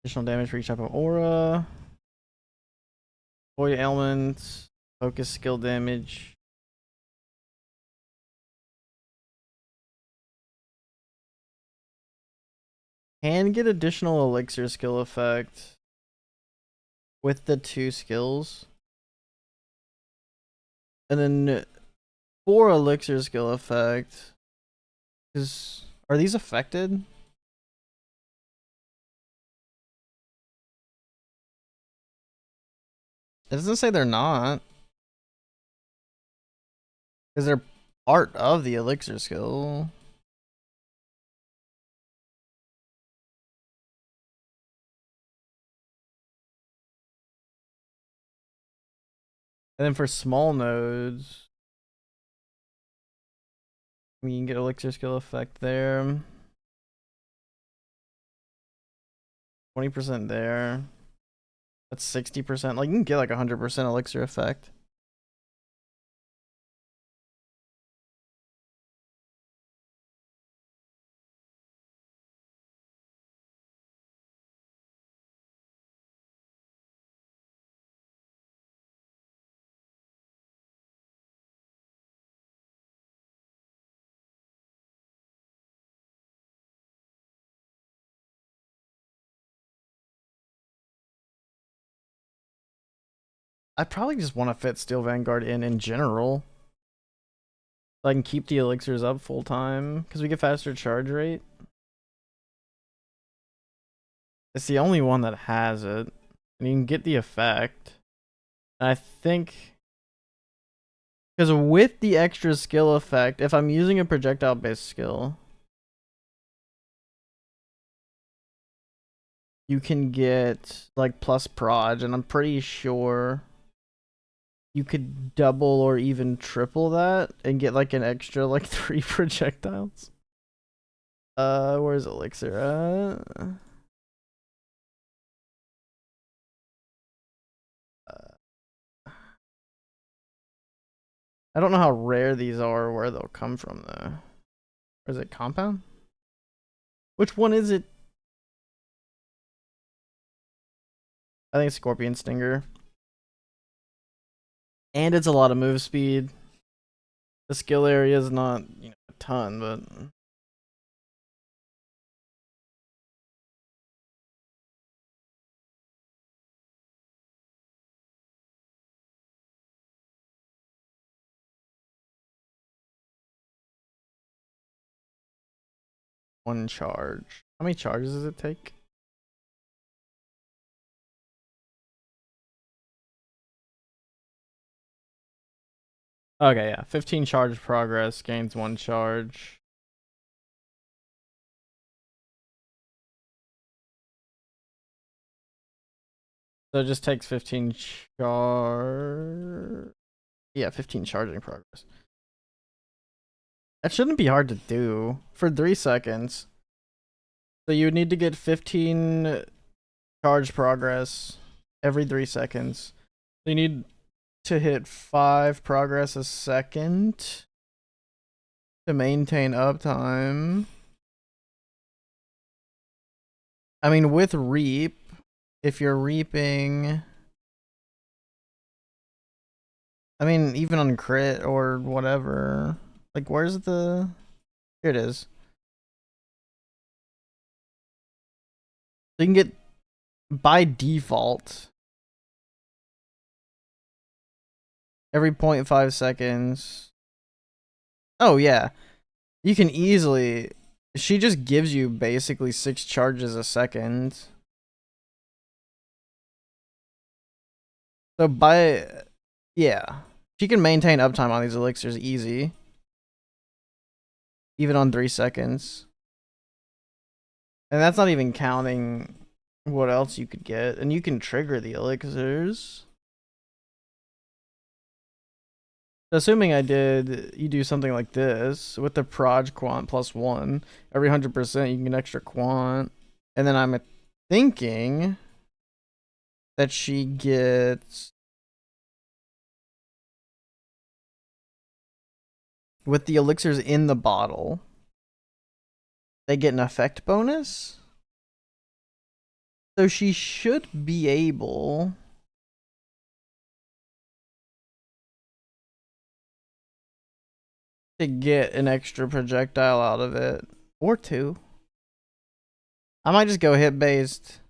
Additional damage for each type of aura. Void ailments. Focus skill damage. Can get additional elixir skill effect with the 2 skills. And then 4 elixir skill effect. Are these affected? It doesn't say they're not. Because they're part of the elixir skill. And then for small nodes, we can get elixir skill effect there. 20% there. That's 60%. Like, you can get like 100% elixir effect. I probably just want to fit Steel Vanguard in general. So I can keep the elixirs up full time. Because we get faster charge rate. It's the only one that has it. And you can get the effect. And I think... Because with the extra skill effect, if I'm using a projectile based skill, you can get like plus proj, and I'm pretty sure you could double or even triple that and get like an extra like 3 projectiles. Where's elixir at? I don't know how rare these are or where they'll come from though. Or is it compound? Which one is it? I think it's Scorpion Stinger. And it's a lot of move speed. The skill area is not, you know, a ton, but one charge. How many charges does it take? Okay, yeah. 15 charge progress, gains 1 charge. So it just takes 15 charge. Yeah, 15 charging progress. That shouldn't be hard to do for 3 seconds. So you would need to get 15 charge progress every 3 seconds. So you need to hit 5 progress a second to maintain uptime. I mean, with reap, if you're reaping, I mean, even on crit or whatever, like, where's the, here it is. So you can get, by default, every 0.5 seconds. Oh, yeah. You can easily, she just gives you basically 6 charges a second. So by, yeah. She can maintain uptime on these elixirs easy. even on 3 seconds. And that's not even counting what else you could get. And you can trigger the elixirs. Assuming you do something like this with the proj quant +1, every 100% you can get extra quant. And then I'm thinking that she gets, with the elixirs in the bottle, they get an effect bonus. So she should be able to get an extra projectile out of it. Or 2. I might just go hit based.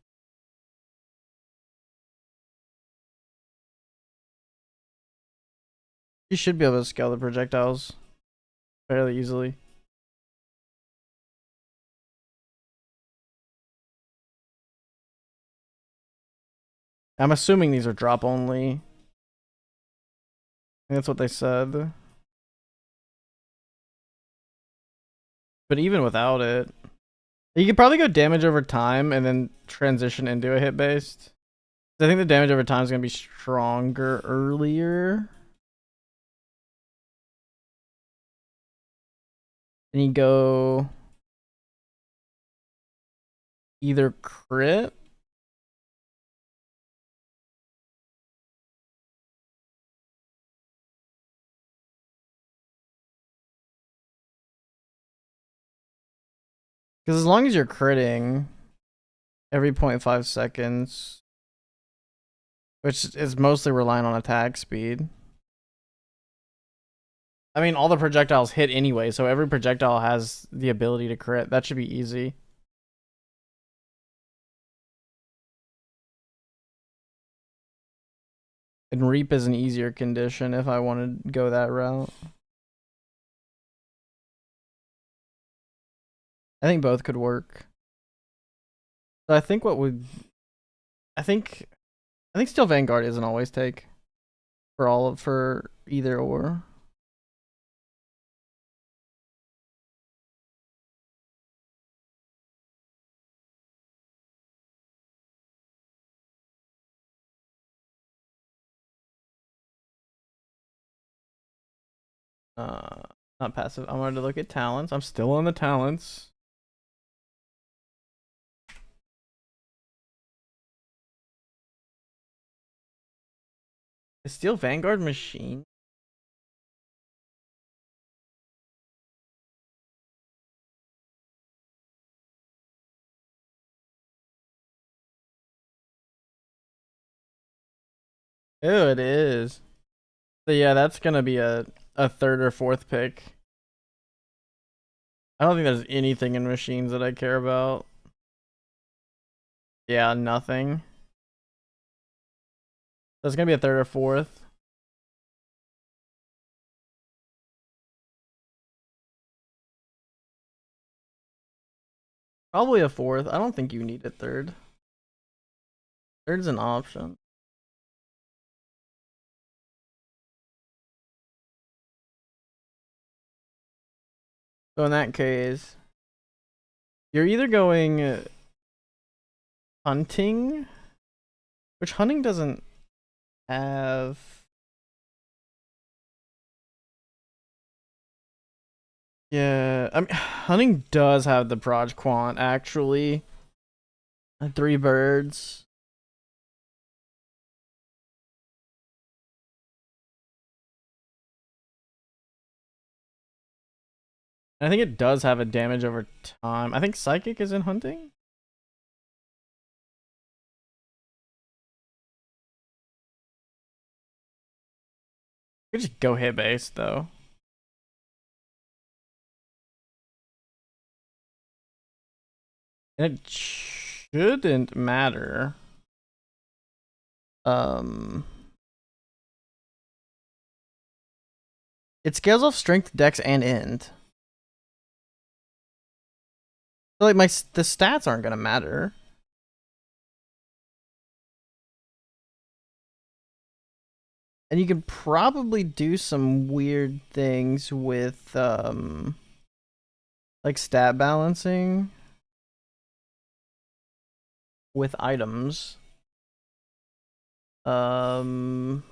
You should be able to scale the projectiles fairly easily. I'm assuming these are drop only. I think that's what they said. But even without it, you could probably go damage over time and then transition into a hit based. I think the damage over time is going to be stronger earlier. And you go either crit because as long as you're critting every 0.5 seconds, which is mostly relying on attack speed. I mean, all the projectiles hit anyway, so every projectile has the ability to crit. That should be easy. And Reap is an easier condition if I want to go that route. I think both could work. So I think I think Steel Vanguard isn't always take for either or. Not passive. I wanted to look at talents. I'm still on the talents. Is Steel Vanguard machine? Oh, it is. So yeah, that's gonna be a 3rd or 4th pick. I don't think there's anything in machines that I care about. Yeah, nothing. That's gonna be a 3rd or 4th. Probably a 4th. I don't think you need a 3rd. 3rd's an option. So in that case, you're either going hunting, which hunting doesn't have. Yeah, I mean, hunting does have the proj quant actually. 3 birds. I think it does have a damage over time. I think psychic is in hunting. You could just go hit base though. And it shouldn't matter. It scales off strength, dex, and end. So like the stats aren't gonna matter. And you can probably do some weird things with Like stat balancing with items. Um,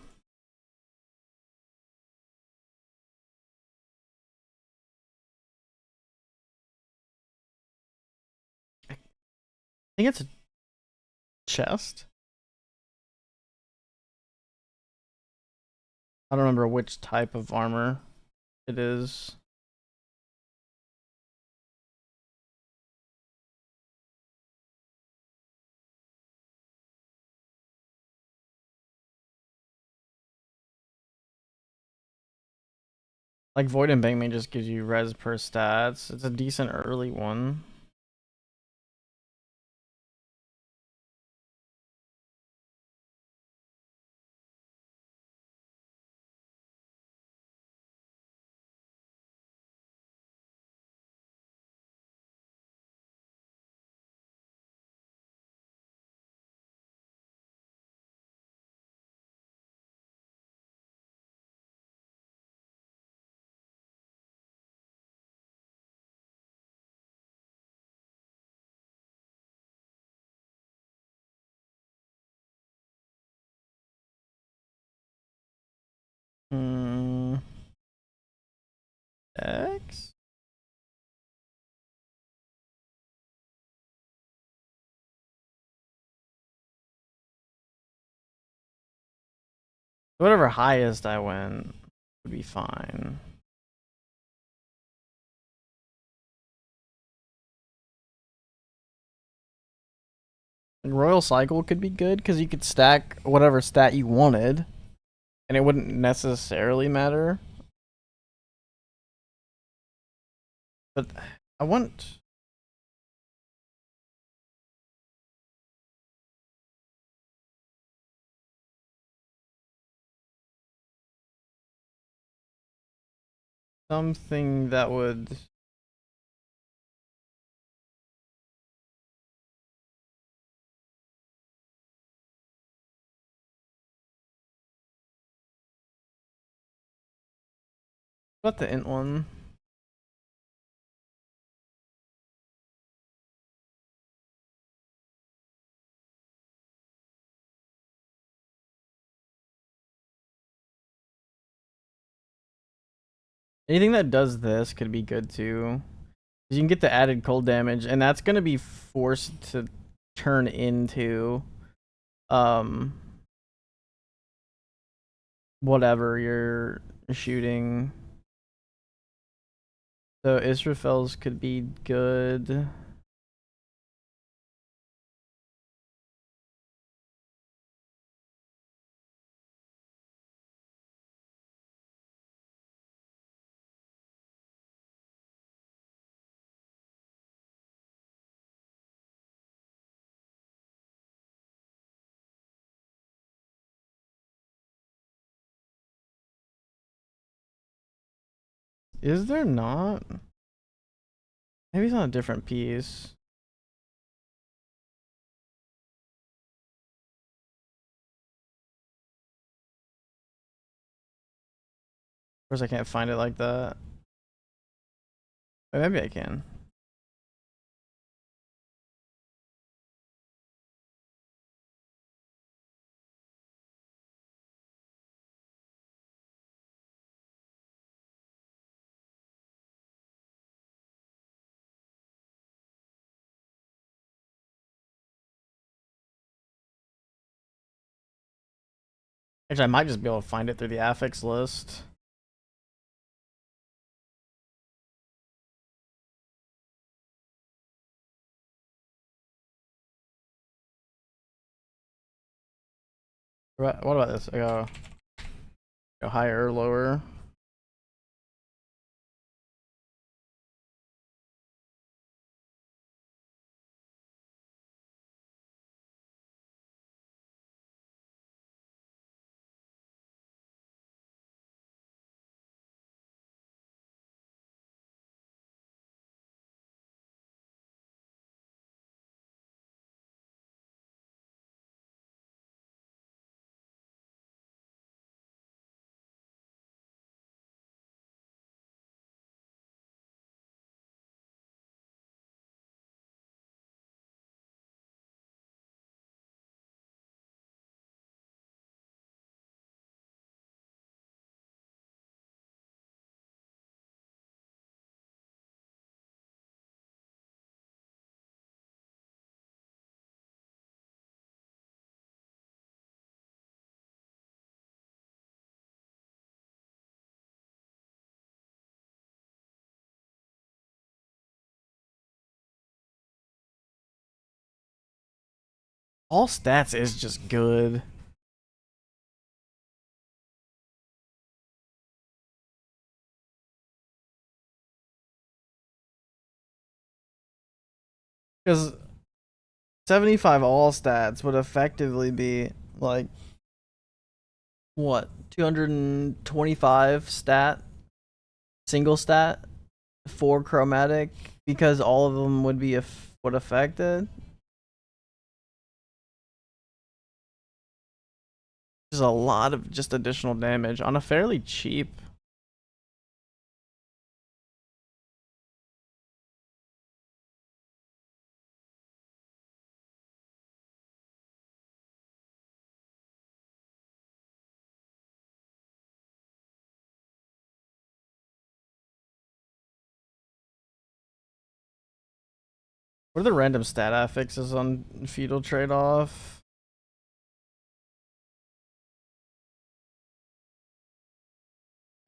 I think it's a chest. I don't remember which type of armor it is. Like Void and Bangman just gives you res per stats. It's a decent early one. Hmm. X? Whatever highest I went would be fine. Royal Cycle could be good because you could stack whatever stat you wanted and it wouldn't necessarily matter. But I want something that would what the int one? Anything that does this could be good too. You can get the added cold damage, and that's gonna be forced to turn into um whatever you're shooting. So Israfel's could be good. Is there not? Maybe it's on a different piece. Of course, I can't find it like that. But maybe I can. Actually, I might just be able to find it through the affix list. What about this? I go higher or lower. All stats is just good. Because 75 all stats would effectively be like what 225 stat single stat for chromatic because all of them would be would affect it. There's a lot of just additional damage on a fairly cheap. What are the random stat affixes on feudal trade-off?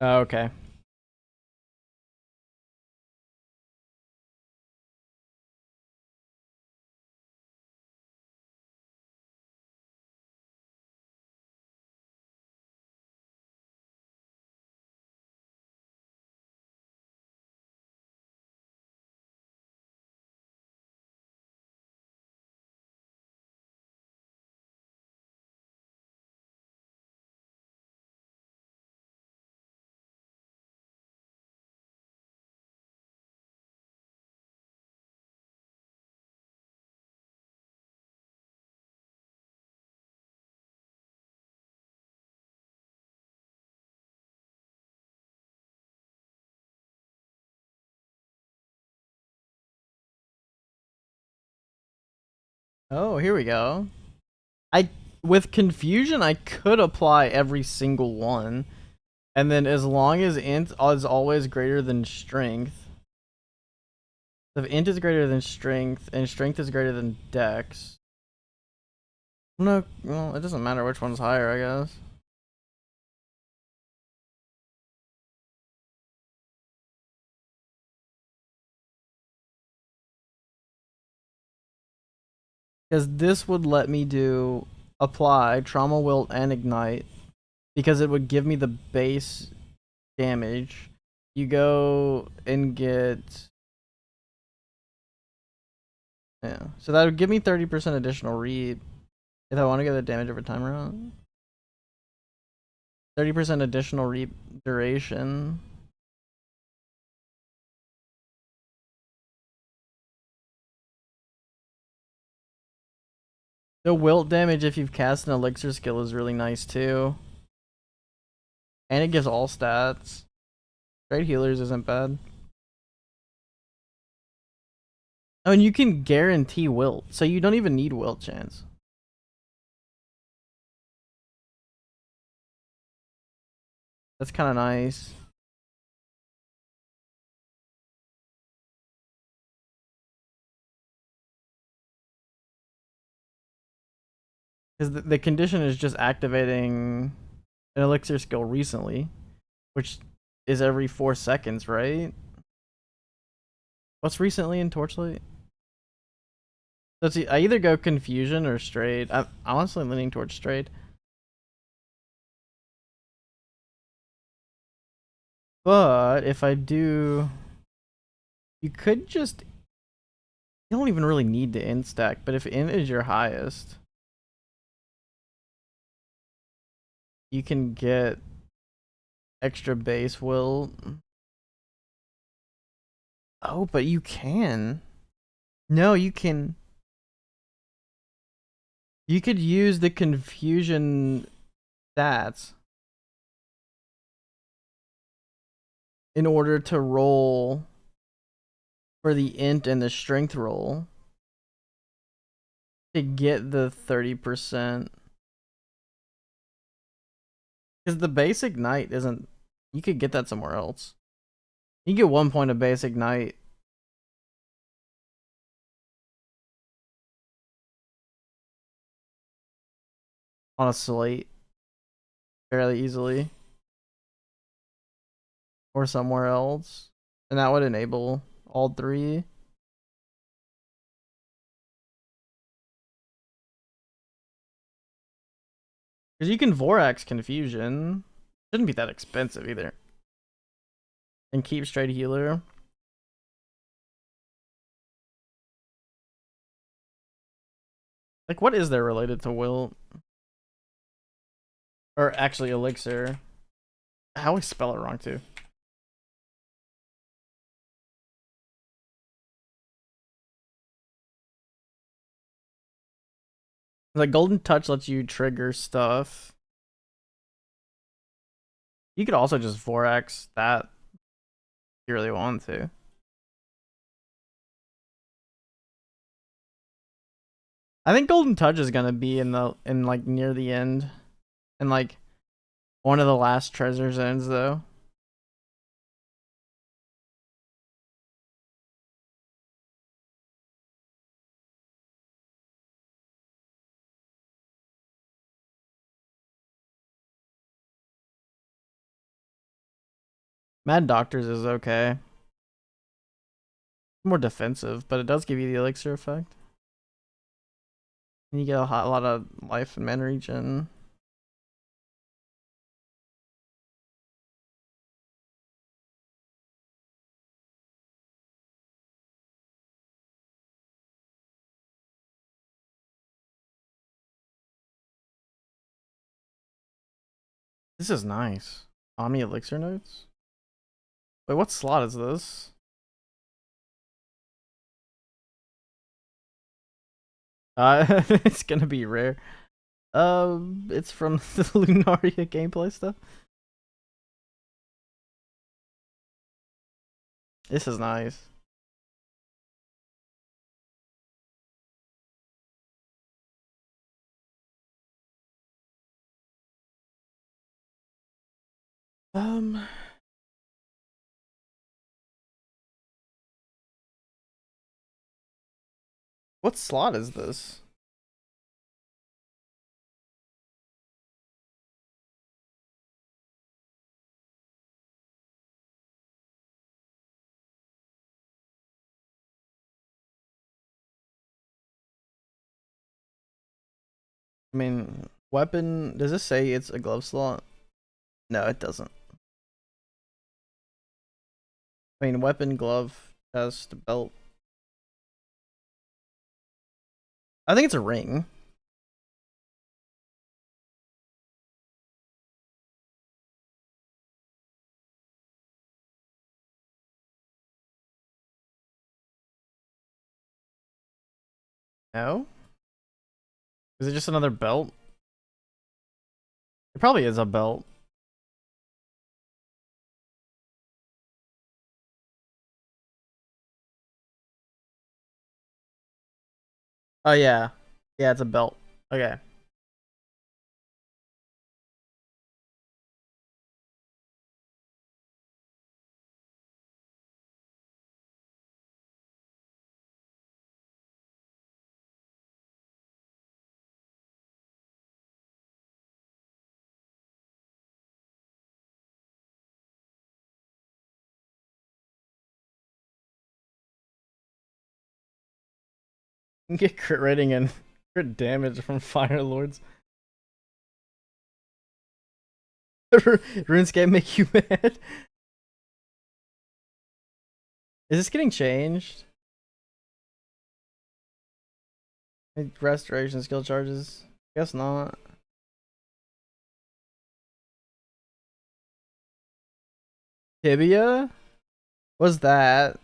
Oh, okay. Oh, here we go. I with confusion I could apply every single one. And then as long as int is always greater than strength. If int is greater than strength and strength is greater than dex. No, well, it doesn't matter which one's higher, I guess. Because this would let me do apply, trauma, wilt, and ignite. Because it would give me the base damage. You go and get... Yeah, so that would give me 30% additional read. If I want to get the damage over time around. 30% additional read duration. The wilt damage if you've cast an elixir skill is really nice too. And it gives all stats. Trade healers isn't bad. Oh, and you can guarantee wilt, so you don't even need wilt chance. That's kind of nice. Because the condition is just activating an elixir skill recently, which is every 4 seconds, right? What's recently in Torchlight? Let's see. I either go confusion or straight. I'm honestly leaning towards straight. But if I do, you could just. You don't even really need to int stack, but if int is your highest, you can get extra base will. Oh, but you can. No, you can. You could use the confusion stats in order to roll for the int and the strength roll to get the 30%. Because the basic knight isn't. You could get that somewhere else. You get 1 point of basic knight. On a slate fairly easily. Or somewhere else. And that would enable all 3. Because you can Vorax Confusion. Shouldn't be that expensive either. And keep straight healer. Like, what is there related to Wilt? Or actually Elixir. I always spell it wrong too. Like Golden Touch lets you trigger stuff. You could also just Vorax that if you really want to. I think Golden Touch is gonna be in like near the end. And like one of the last treasure zones though. Mad Doctors is okay. More defensive, but it does give you the elixir effect. And you get a lot of life and mana regen. This is nice. Omni elixir notes? Wait, what slot is this? It's gonna be rare. It's from the Lunaria gameplay stuff. This is nice. Um, what slot is this? I mean, weapon. Does this say it's a glove slot? No, it doesn't. I mean, weapon, glove, chest, belt. I think it's a ring. No? Is it just another belt? It probably is a belt. Oh yeah. Yeah, it's a belt. Okay. You can get crit rating and crit damage from Fire Lords. RuneScape make you mad? Is this getting changed? Restoration skill charges? Guess not. Tibia? What's that?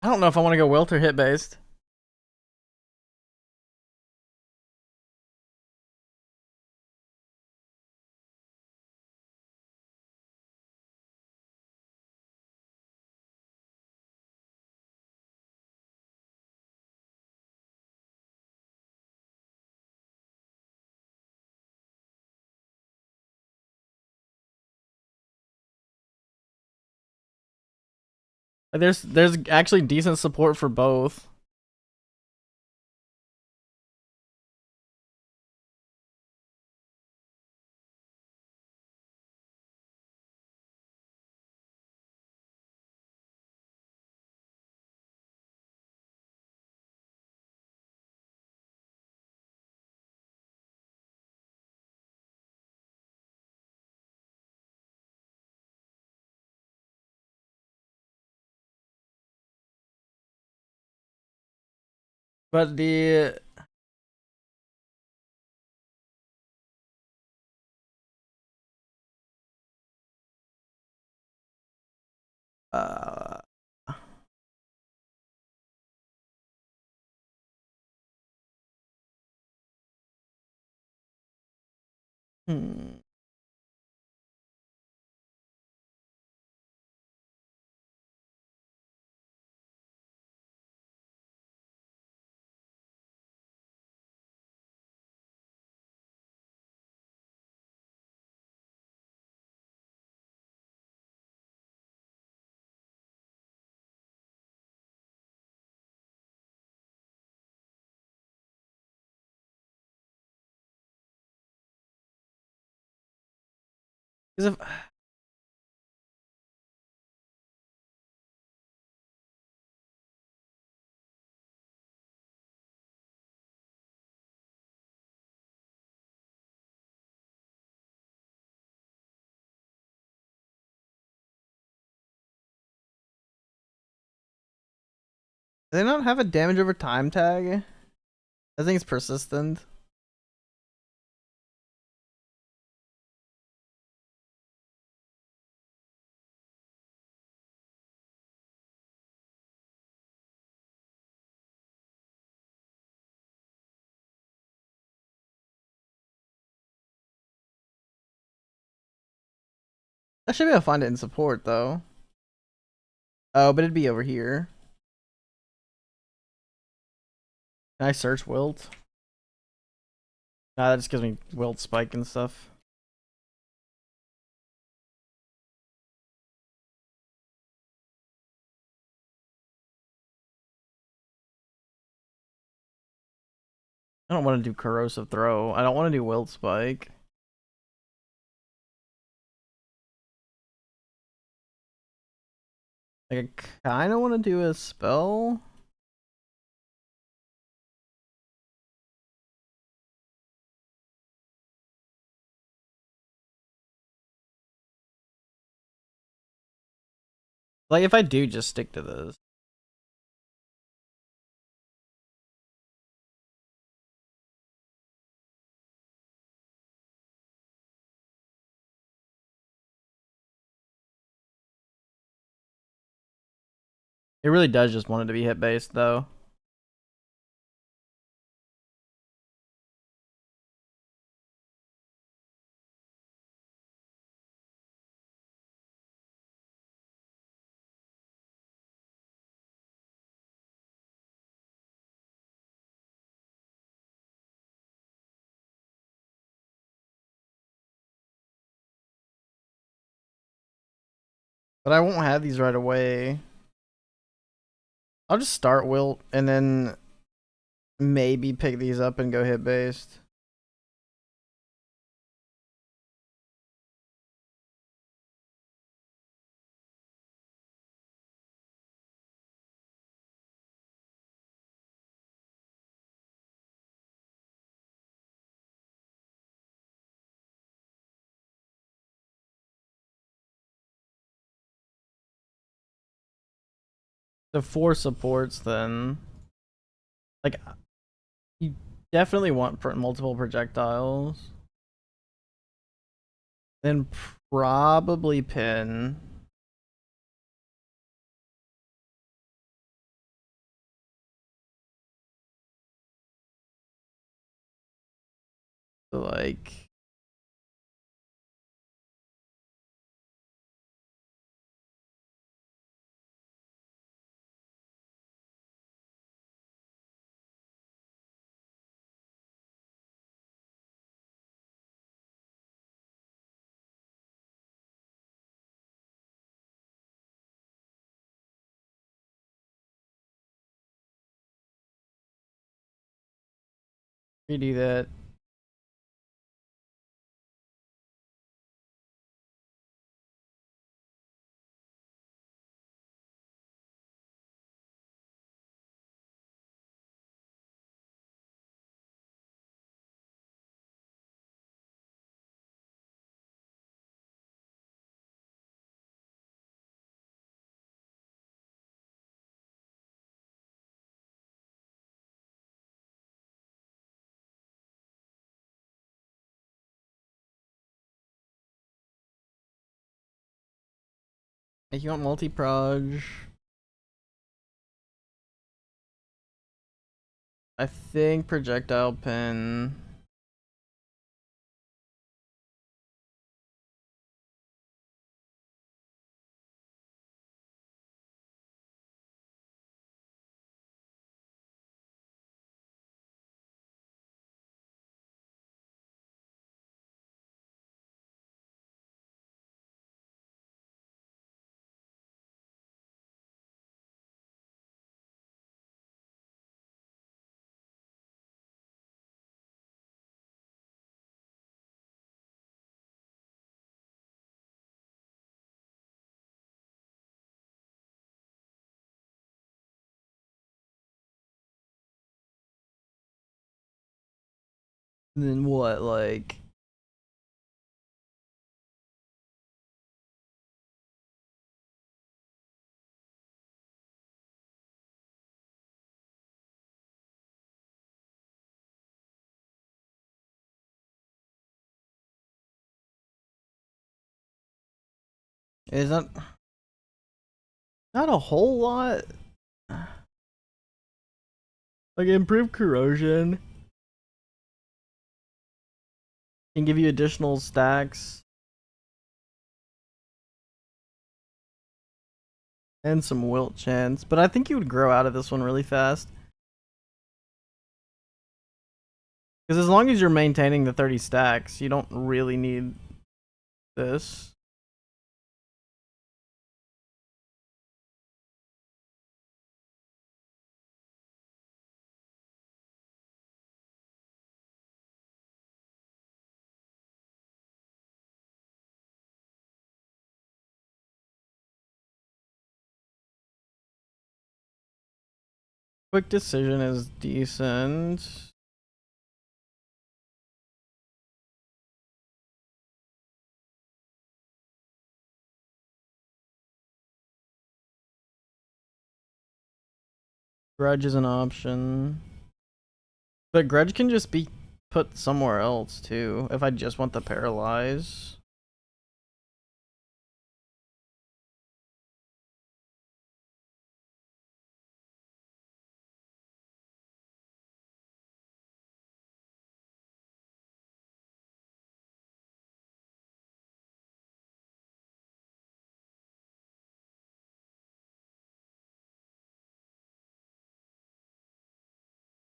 I don't know if I want to go wilt or hit based. Like, there's actually decent support for both. But the uh hmm. Because if do they not have a damage over time tag? I think it's persistent. That should be able to find it in support though. Oh, but it'd be over here. Can I search wilt? Nah, that just gives me wilt spike and stuff. I don't want to do corrosive throw. I don't want to do wilt spike. Like, I kind of want to do a spell. Like, if I do just stick to this. It really does just want it to be hit based though. But I won't have these right away. I'll just start wilt and then maybe pick these up and go hit based. So 4 supports then. Like, you definitely want multiple projectiles. Then probably pin. So like, Redo that. If you want multi-proj, I think projectile pin. And then what, like? Is that not a whole lot? Like improve corrosion. Can give you additional stacks. And some wilt chance. But I think you would grow out of this one really fast. Because as long as you're maintaining the 30 stacks, you don't really need this. Quick decision is decent. Grudge is an option. But Grudge can just be put somewhere else too, if I just want the Paralyze.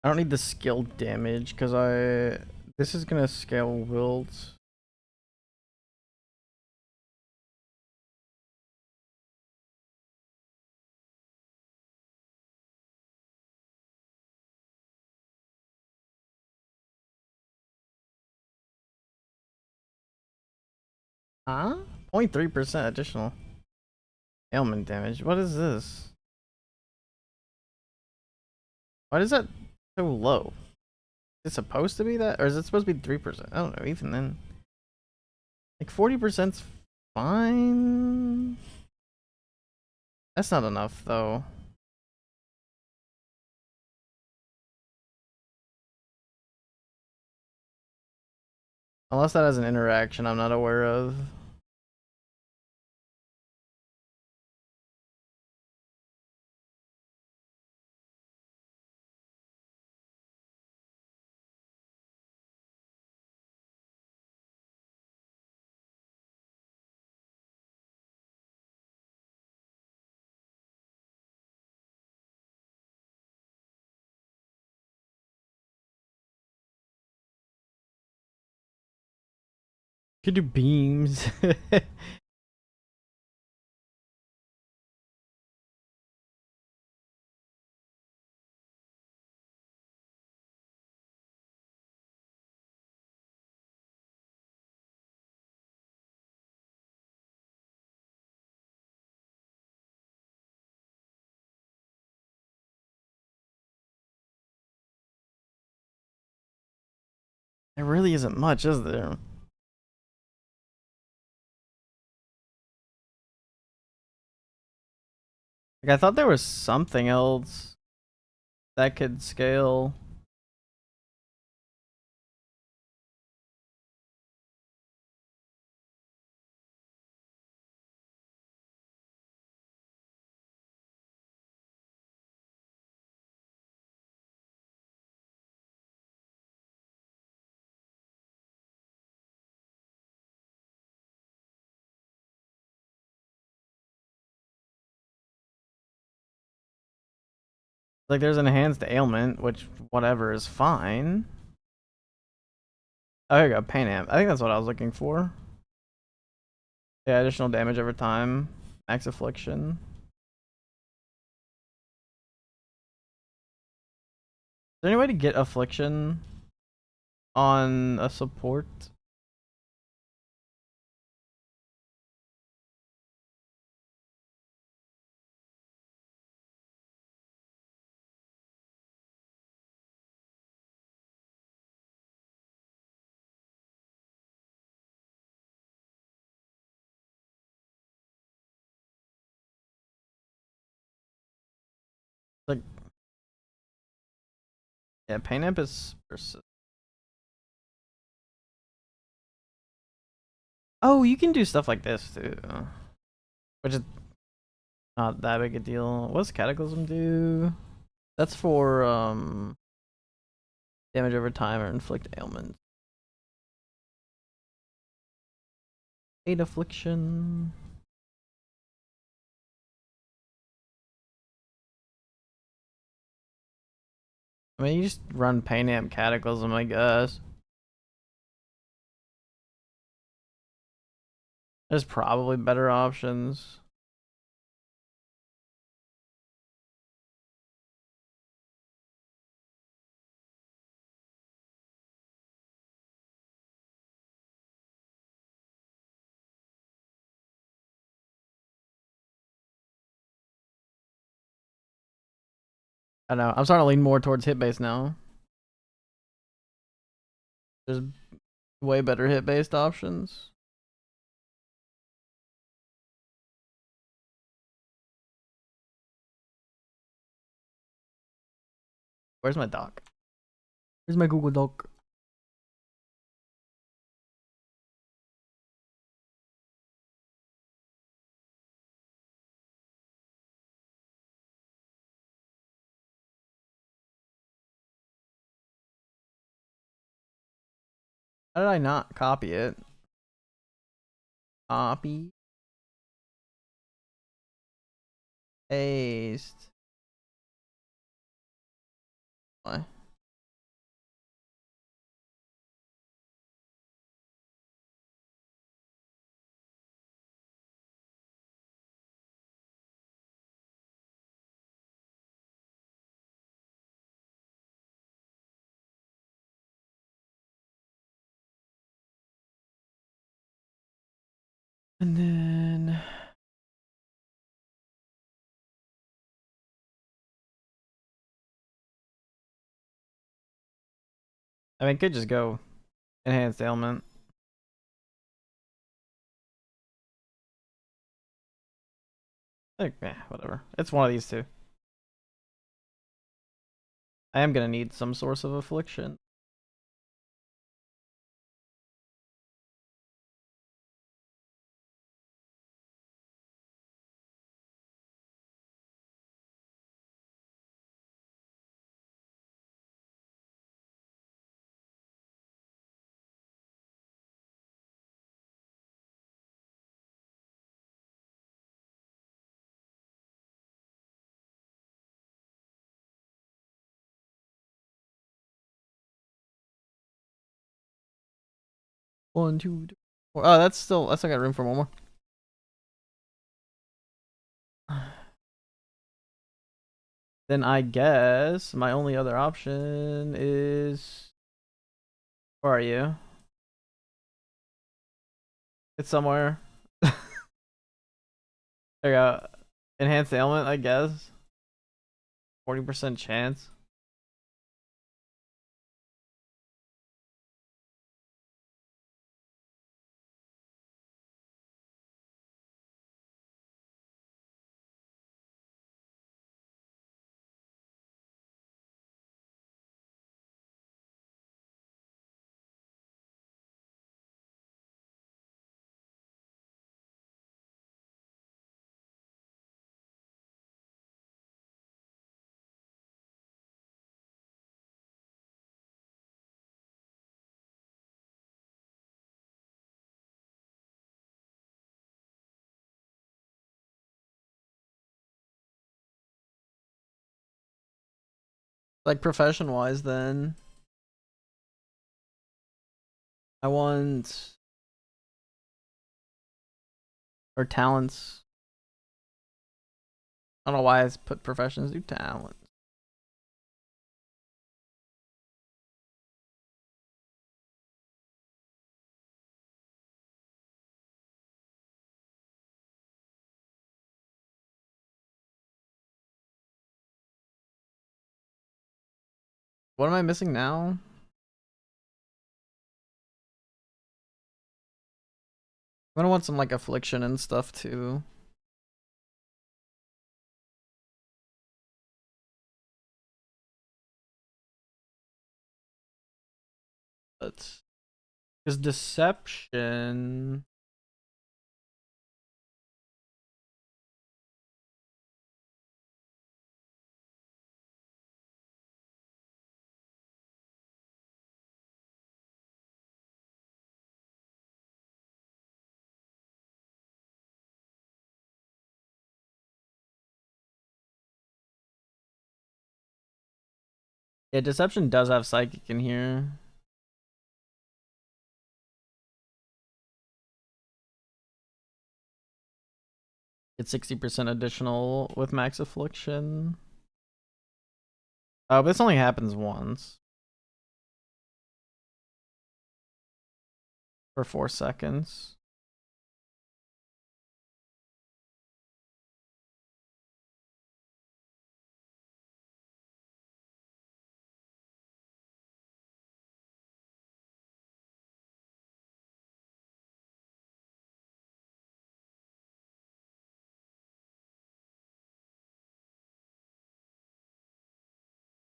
I don't need the skill damage because this is gonna scale wilt. Huh? 0.3% additional ailment damage. What is this? Why is that so low? Is it supposed to be that, or is it supposed to be 3%? I don't know. Even then, like 40%'s fine. That's not enough though. Unless that has an interaction I'm not aware of. Could do beams. There really isn't much, is there? Like, I thought there was something else that could scale. Like, there's an enhanced ailment, which, whatever, is fine. Oh, here you go, Pain Amp. I think that's what I was looking for. Yeah, additional damage over time. Max Affliction. Is there any way to get Affliction on a support? Like, yeah, Pain Amp is oh, you can do stuff like this too, which is not that big a deal. What's Cataclysm do? That's for damage over time or inflict ailments. 8 affliction. I mean, you just run Pain Amp Cataclysm, I guess. There's probably better options. I know. I'm starting to lean more towards hit base now. There's way better hit based options. Where's my doc? Where's my Google Doc? How did I not copy it? Copy. Paste. Why? And then I mean, could just go enhanced ailment. Like, whatever. It's one of these two. I am gonna need some source of affliction. One, two, three, four. Oh, that's still got room for one more. Then I guess my only other option is, where are you? It's somewhere. There you go. Enhanced ailment, I guess. 40% chance. Like profession wise, then I want or talents. I don't know why I put professions. Do talent. What am I missing now? I'm gonna want some like affliction and stuff too. But because deception. Yeah, deception does have psychic in here. It's 60% additional with max affliction. Oh, but this only happens once. For 4 seconds.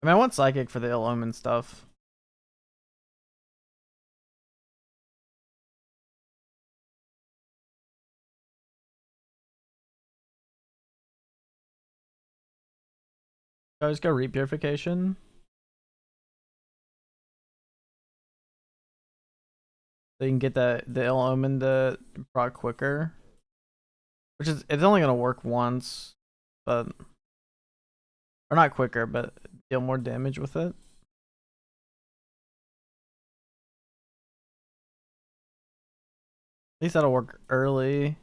I mean, I want psychic for the ill omen stuff. I just go repurification. So you can get the ill omen to proc quicker. Which is, it's only gonna work once, but or not quicker, but deal more damage with it. At least that'll work early.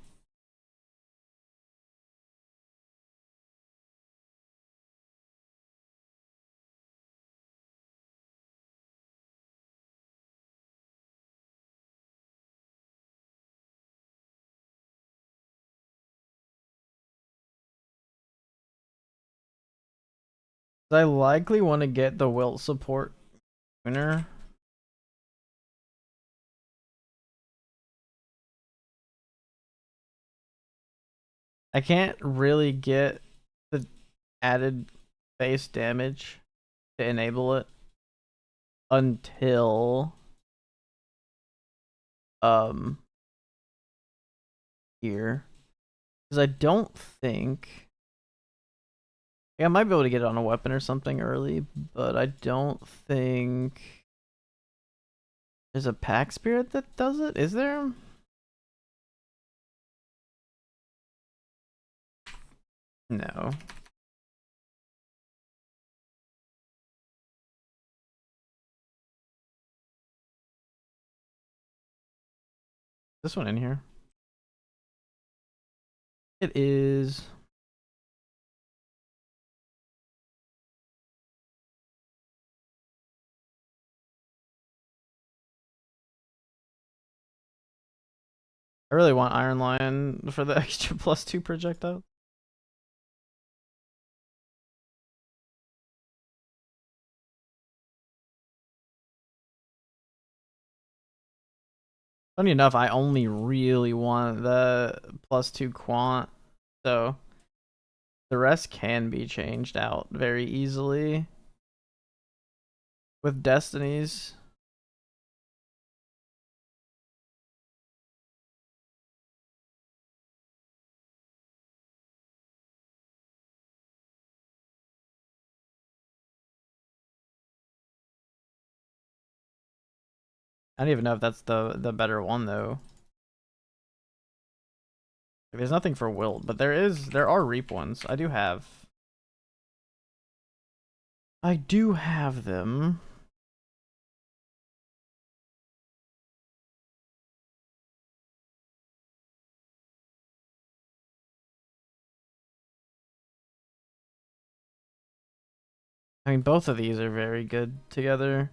I likely want to get the wilt support sooner. I can't really get the added base damage to enable it until here, because I don't think, yeah, I might be able to get it on a weapon or something early, but I don't think there's a pack spirit that does it. Is there? No. This one in here. It is. I really want Iron Lion for the extra +2 projectile. Funny enough, I only really want the +2 quant, so the rest can be changed out very easily with destinies. I don't even know if that's the better one though. There's nothing for wilt, but there are reap ones. I do have. I do have them. I mean, both of these are very good together.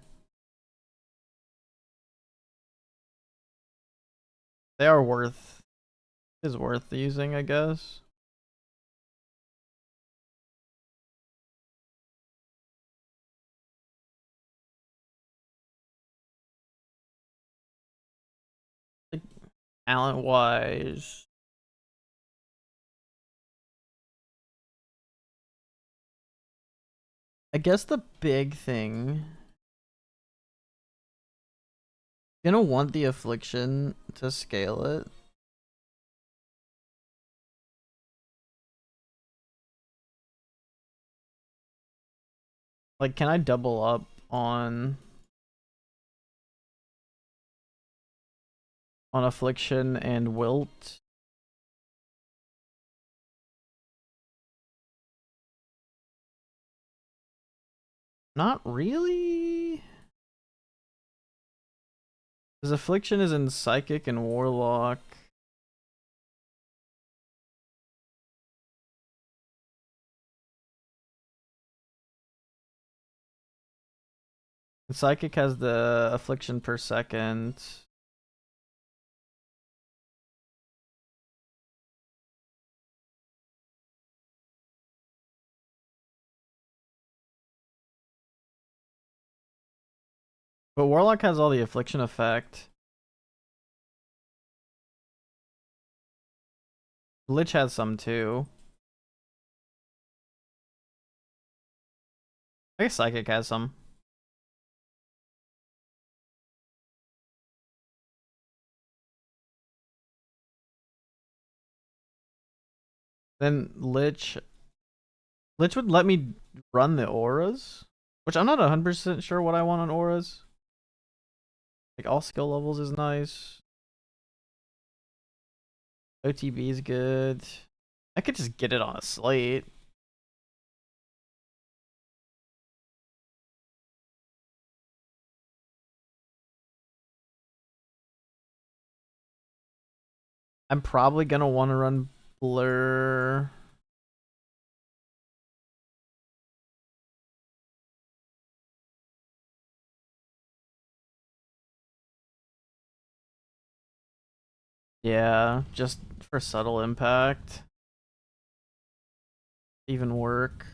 They are worth, is worth using, I guess. Like, talent wise. I guess the big thing, gonna want the affliction to scale it. Like, can I double up on affliction and wilt? Not really. Because affliction is in psychic and warlock. Psychic has the affliction per second. But warlock has all the affliction effect. Lich has some too. I guess psychic has some. Then Lich would let me run the auras, which I'm not 100% sure what I want on auras. Like, all skill levels is nice. OTB is good. I could just get it on a slate. I'm probably gonna want to run blur. Yeah, just for subtle impact. Even work.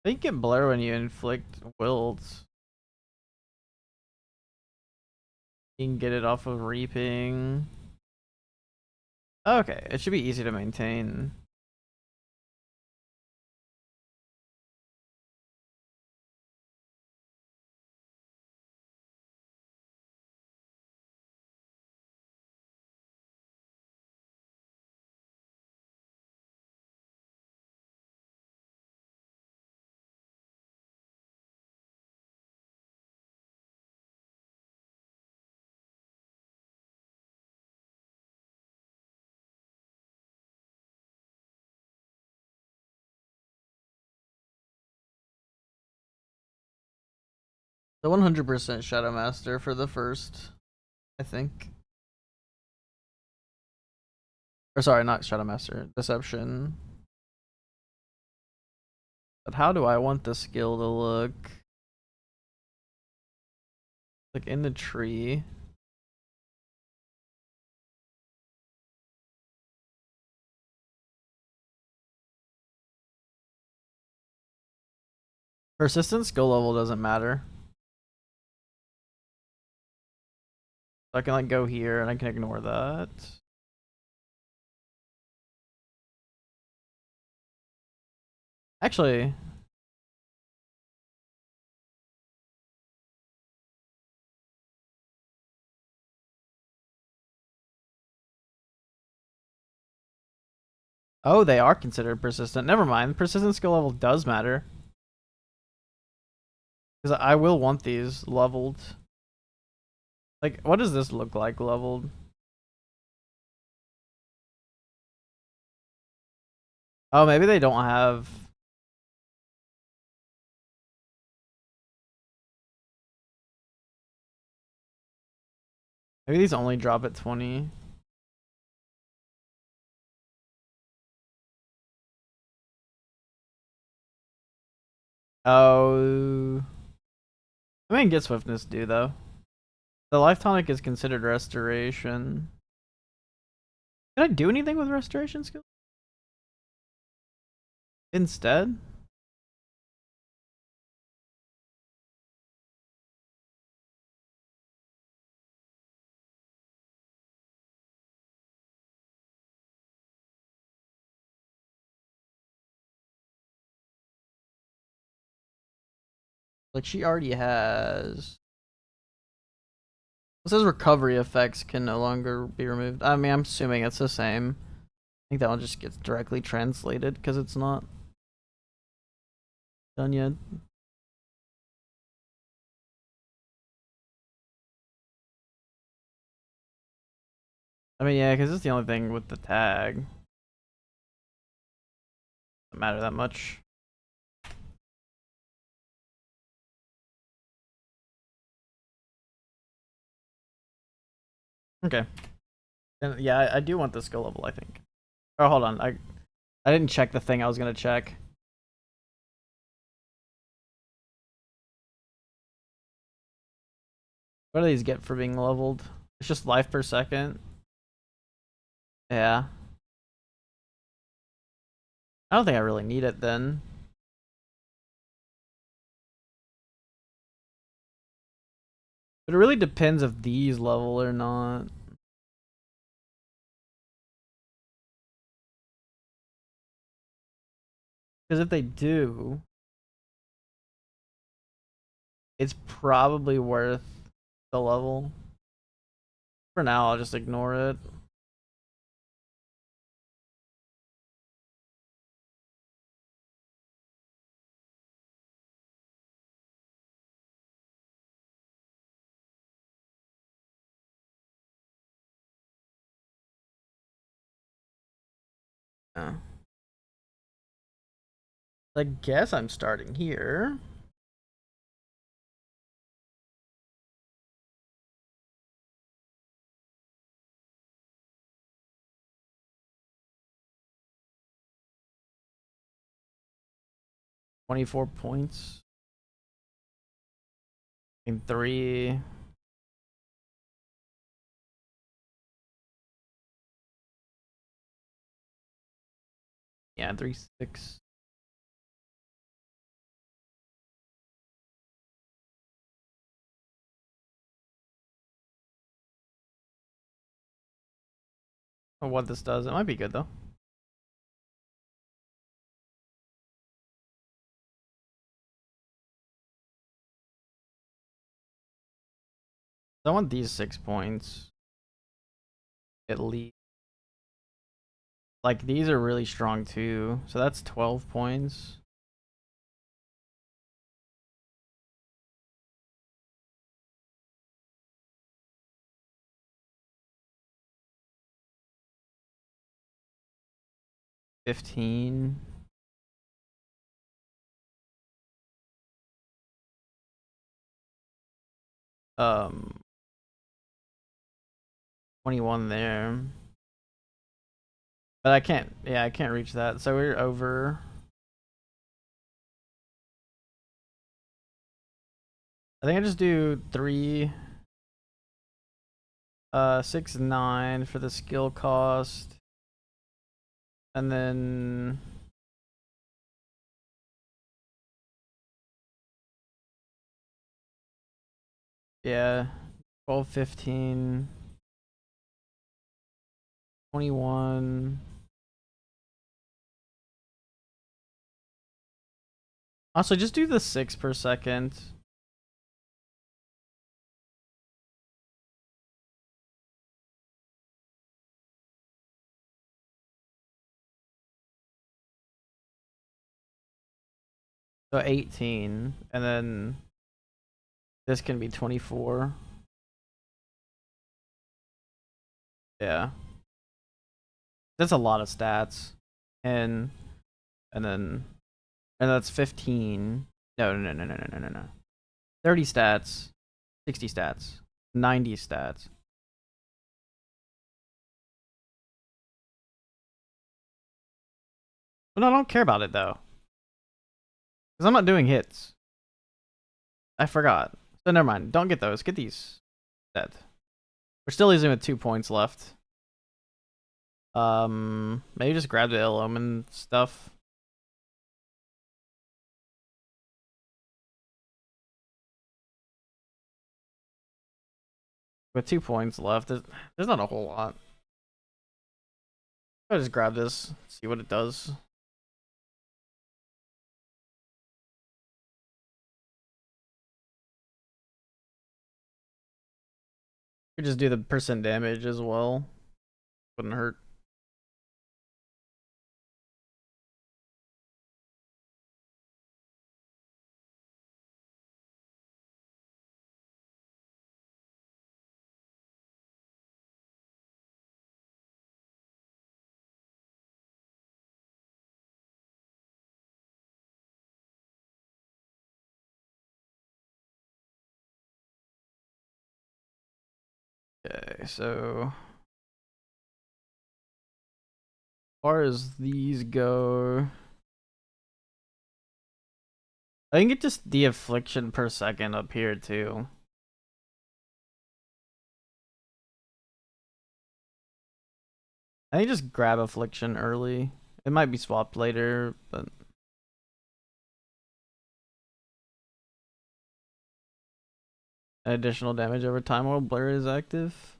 I think get blur when you inflict wilts. You can get it off of reaping. Okay, it should be easy to maintain. The 100% Shadow Master for the first, I think. Or sorry, not Shadow Master, Deception. But how do I want the skill to look? Like in the tree. Persistent skill level doesn't matter. So I can like go here and I can ignore that. Actually, oh, they are considered persistent. Never mind. Persistent skill level does matter. Because I will want these leveled. Like, what does this look like leveled? Oh, maybe they don't have. Maybe these only drop at 20. Oh. I mean, get swiftness do though. The life tonic is considered restoration. Did I do anything with restoration skill? Instead? Like she already has. It says recovery effects can no longer be removed. I mean, I'm assuming it's the same. I think that one just gets directly translated because it's not done yet. I mean, yeah, because it's the only thing with the tag. Doesn't matter that much. Okay. And yeah, I do want the skill level, I think. Oh, hold on. I didn't check the thing I was gonna check. What do these get for being leveled? It's just life per second. Yeah. I don't think I really need it then. But it really depends if these level or not. Because if they do, it's probably worth the level. For now, I'll just ignore it. Yeah. I guess I'm starting here. $24 points. In 3. Yeah, 3, 6. Or what this does. It might be good though. I want these 6 points. At least. Like, these are really strong too. So that's 12 points. $15. Um, 21 there. But I can't, yeah, I can't reach that. So we're over. I think I just do 3, 6, 9 for the skill cost. And then yeah, 12, 15, 21. Also, just do the 6 per second. So 18, and then this can be 24. Yeah. That's a lot of stats. And and that's 15. No. 30 stats, 60 stats, 90 stats. But no, I don't care about it though, because I'm not doing hits. I forgot. So never mind. Don't get those. Get these instead. We're still losing with 2 points left. Maybe just grab the ill omen stuff. With 2 points left, there's not a whole lot. I'll just grab this, see what it does. Could just do the percent damage as well. Wouldn't hurt. Okay, so as far as these go, I can get just the affliction per second up here too. I think just grab affliction early. It might be swapped later, but additional damage over time while blur is active.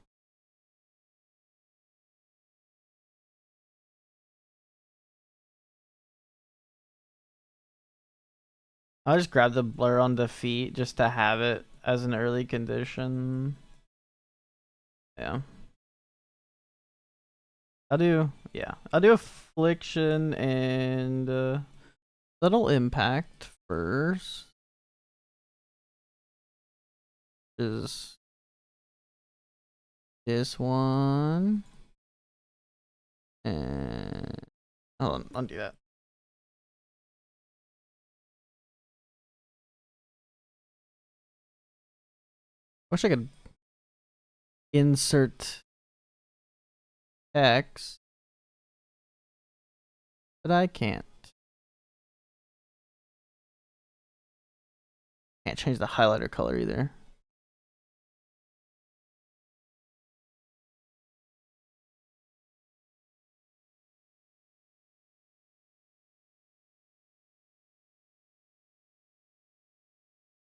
I'll just grab the blur on defeat just to have it as an early condition. Yeah. I'll do affliction and little impact first. Is this one. And hold on, undo that. Wish I could insert text, but I can't. Can't change the highlighter color either.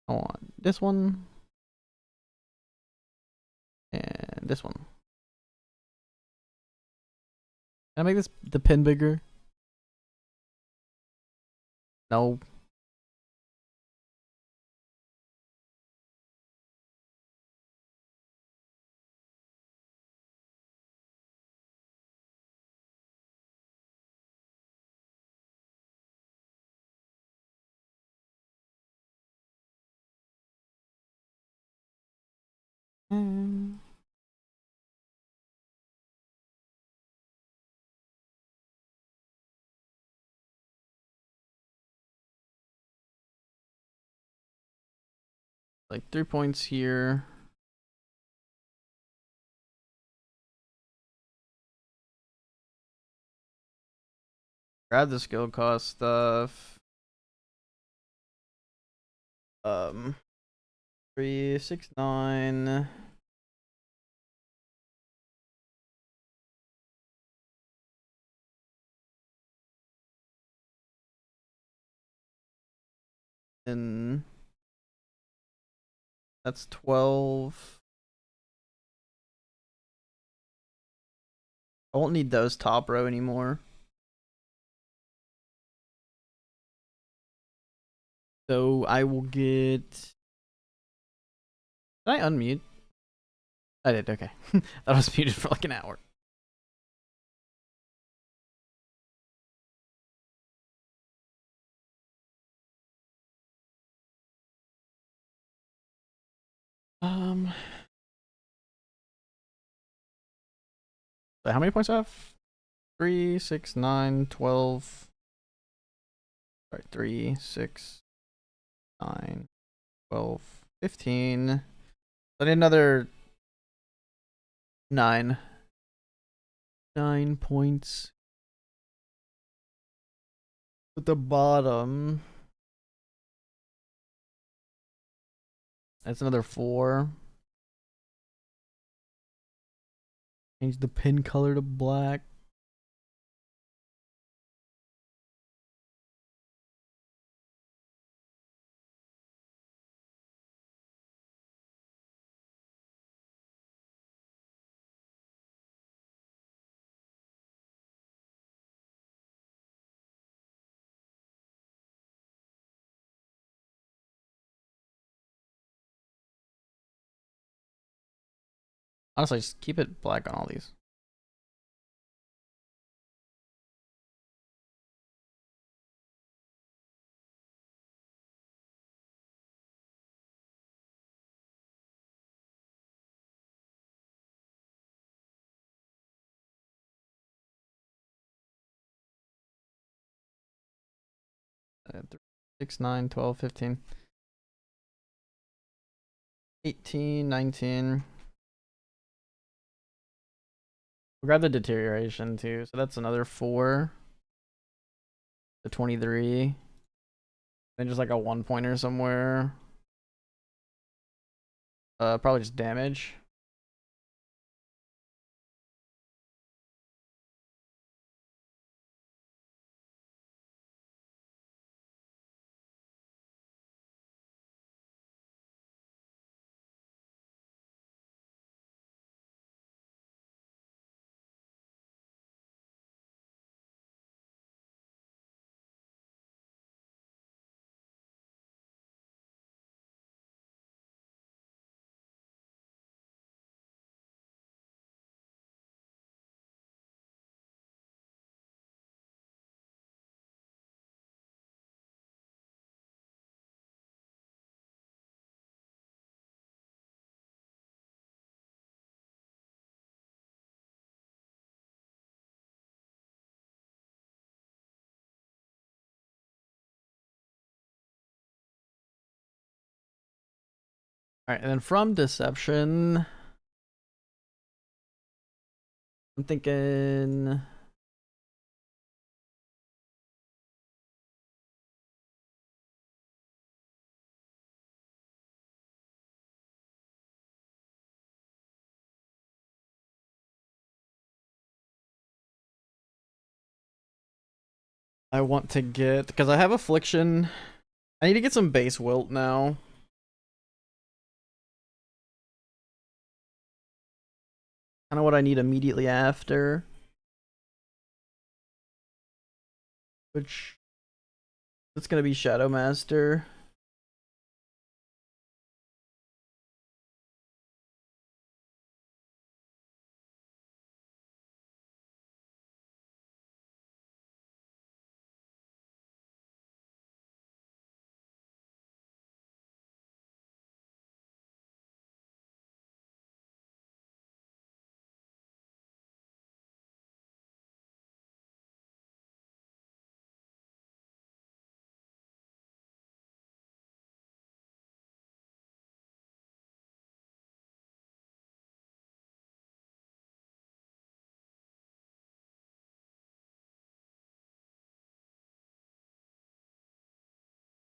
I want this one and this one. Can I make this the pen bigger? No. Mm. Like 3 points here. Grab the skill cost stuff. 3, 6, 9. And that's 12. I won't need those top row anymore. So I will get. Did I unmute? I did, okay. I was muted for like an hour. So how many points do I have? 3, 6, 9, 12. Alright, 3, 6, 9, 12, 15. I need another 9. 9 points. At the bottom. That's another 4. Change the pin color to black. Honestly, just keep it black on all these. Uh, 3, 6, 9, 12, 15. 18, 19. We'll grab the deterioration too, so that's another 4. The 23. Then just like a 1 pointer somewhere. Probably just damage. Alright, and then from deception, I'm thinking I want to get, because I have affliction. I need to get some base wilt now. Kind of what I need immediately after. Which, it's gonna be Shadow Master.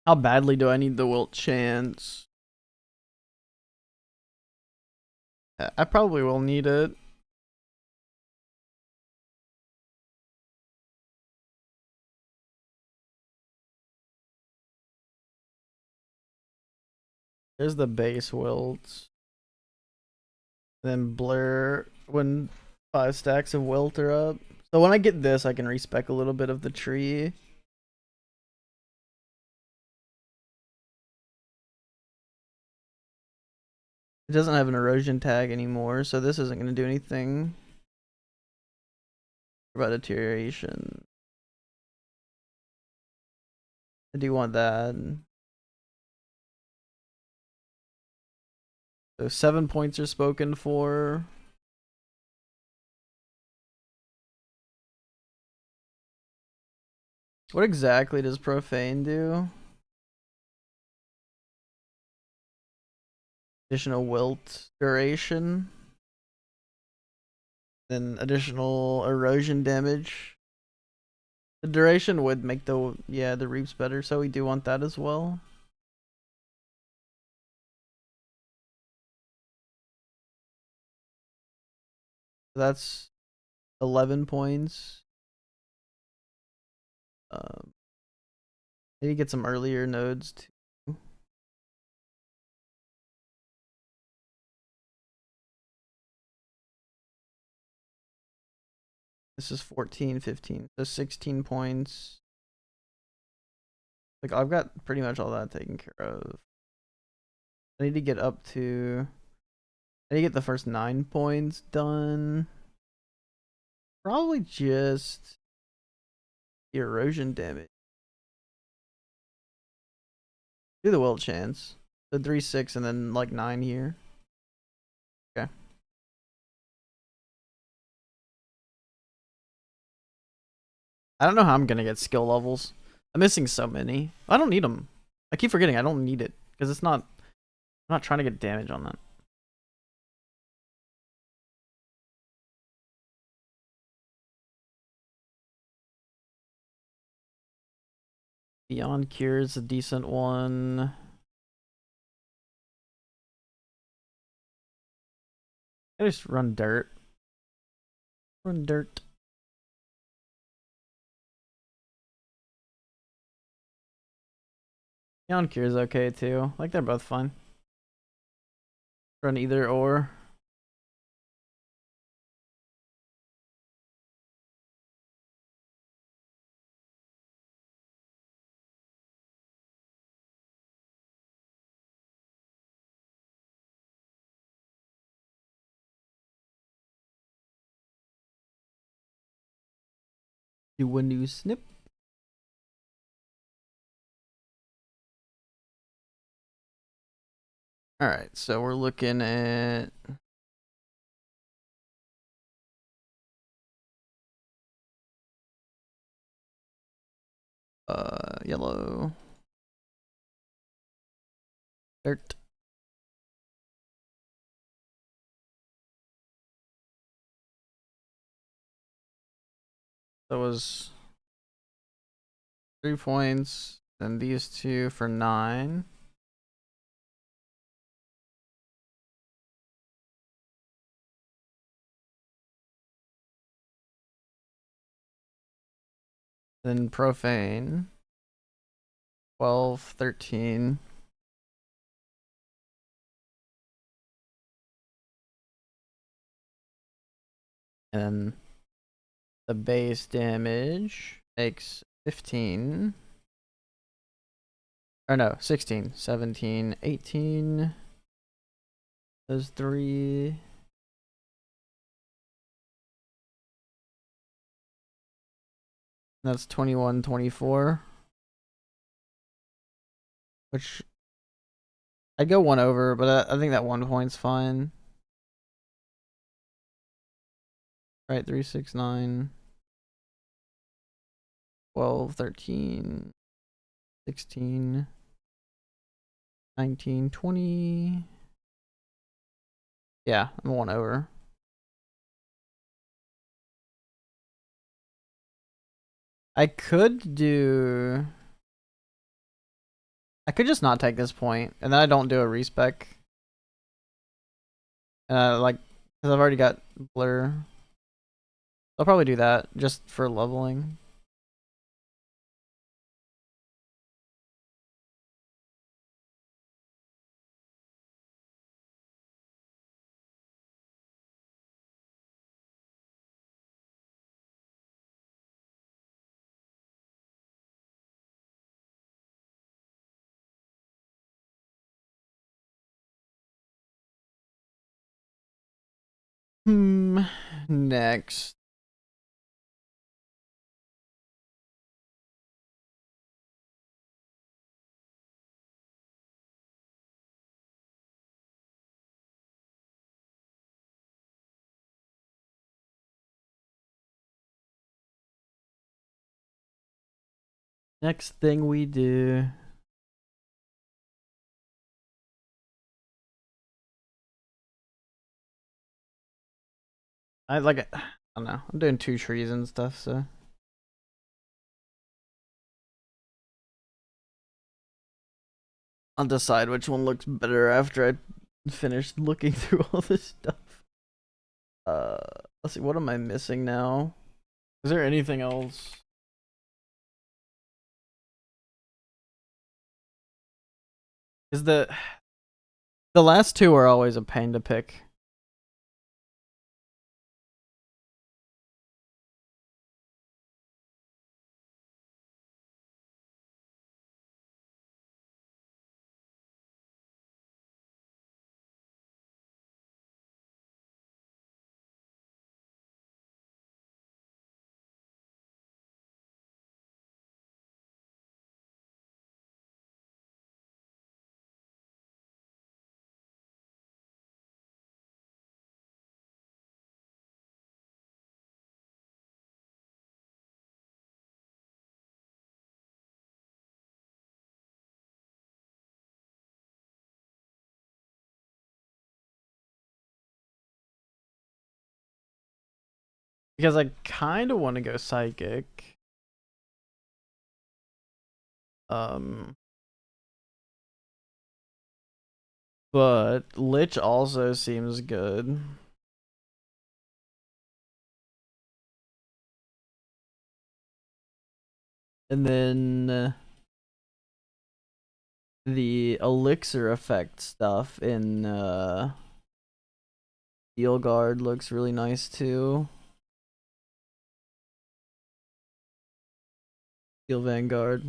How badly do I need the wilt chance? I probably will need it. There's the base wilt. Then blur when 5 stacks of wilt are up. So when I get this, I can respec a little bit of the tree. It doesn't have an erosion tag anymore, so this isn't going to do anything. What about deterioration? I do want that. So 7 points are spoken for. What exactly does Profane do? Additional wilt duration. Then additional erosion damage. The duration would make the reaps better, so we do want that as well. That's 11 points. I need to get some earlier nodes too. This is 14, 15, so 16 points. Like, I've got pretty much all that taken care of. I need to get up to... I need to get the first 9 points done. Probably just the erosion damage. Do the will chance. The 3, 6, and then like 9 here. Okay. I don't know how I'm gonna get skill levels. I'm missing so many. I don't need them. I keep forgetting I don't need it because it's not. I'm not trying to get damage on that. Beyond Cure is a decent one. I just run dirt. Run dirt. Beyond Cure is okay too. Like they're both fine. Run either or. Do a new snip. Alright, so we're looking at yellow. Dirt. That was 3 points. Then these two for 9. Then Profane. 12, 13. And the base damage makes 15. Or no, 16, 17, 18. Those 3. That's 21, 24. Which I'd go 1 over, but I think that 1 point's fine. Right, 3, 6, 9. 12, 13, 16, 19, 20. Yeah, I'm 1 over. I could just not take this point, and then I don't do a respec. Like, because I've already got blur. I'll probably do that just for leveling. Next. Next thing we do. I don't know. I'm doing 2 trees and stuff, so. I'll decide which one looks better after I finish looking through all this stuff. Let's see, what am I missing now? Is there anything else? Is the last 2 are always a pain to pick. Because I kind of want to go psychic. But Lich also seems good. And then the elixir effect stuff in Steel Guard looks really nice too. Steel Vanguard.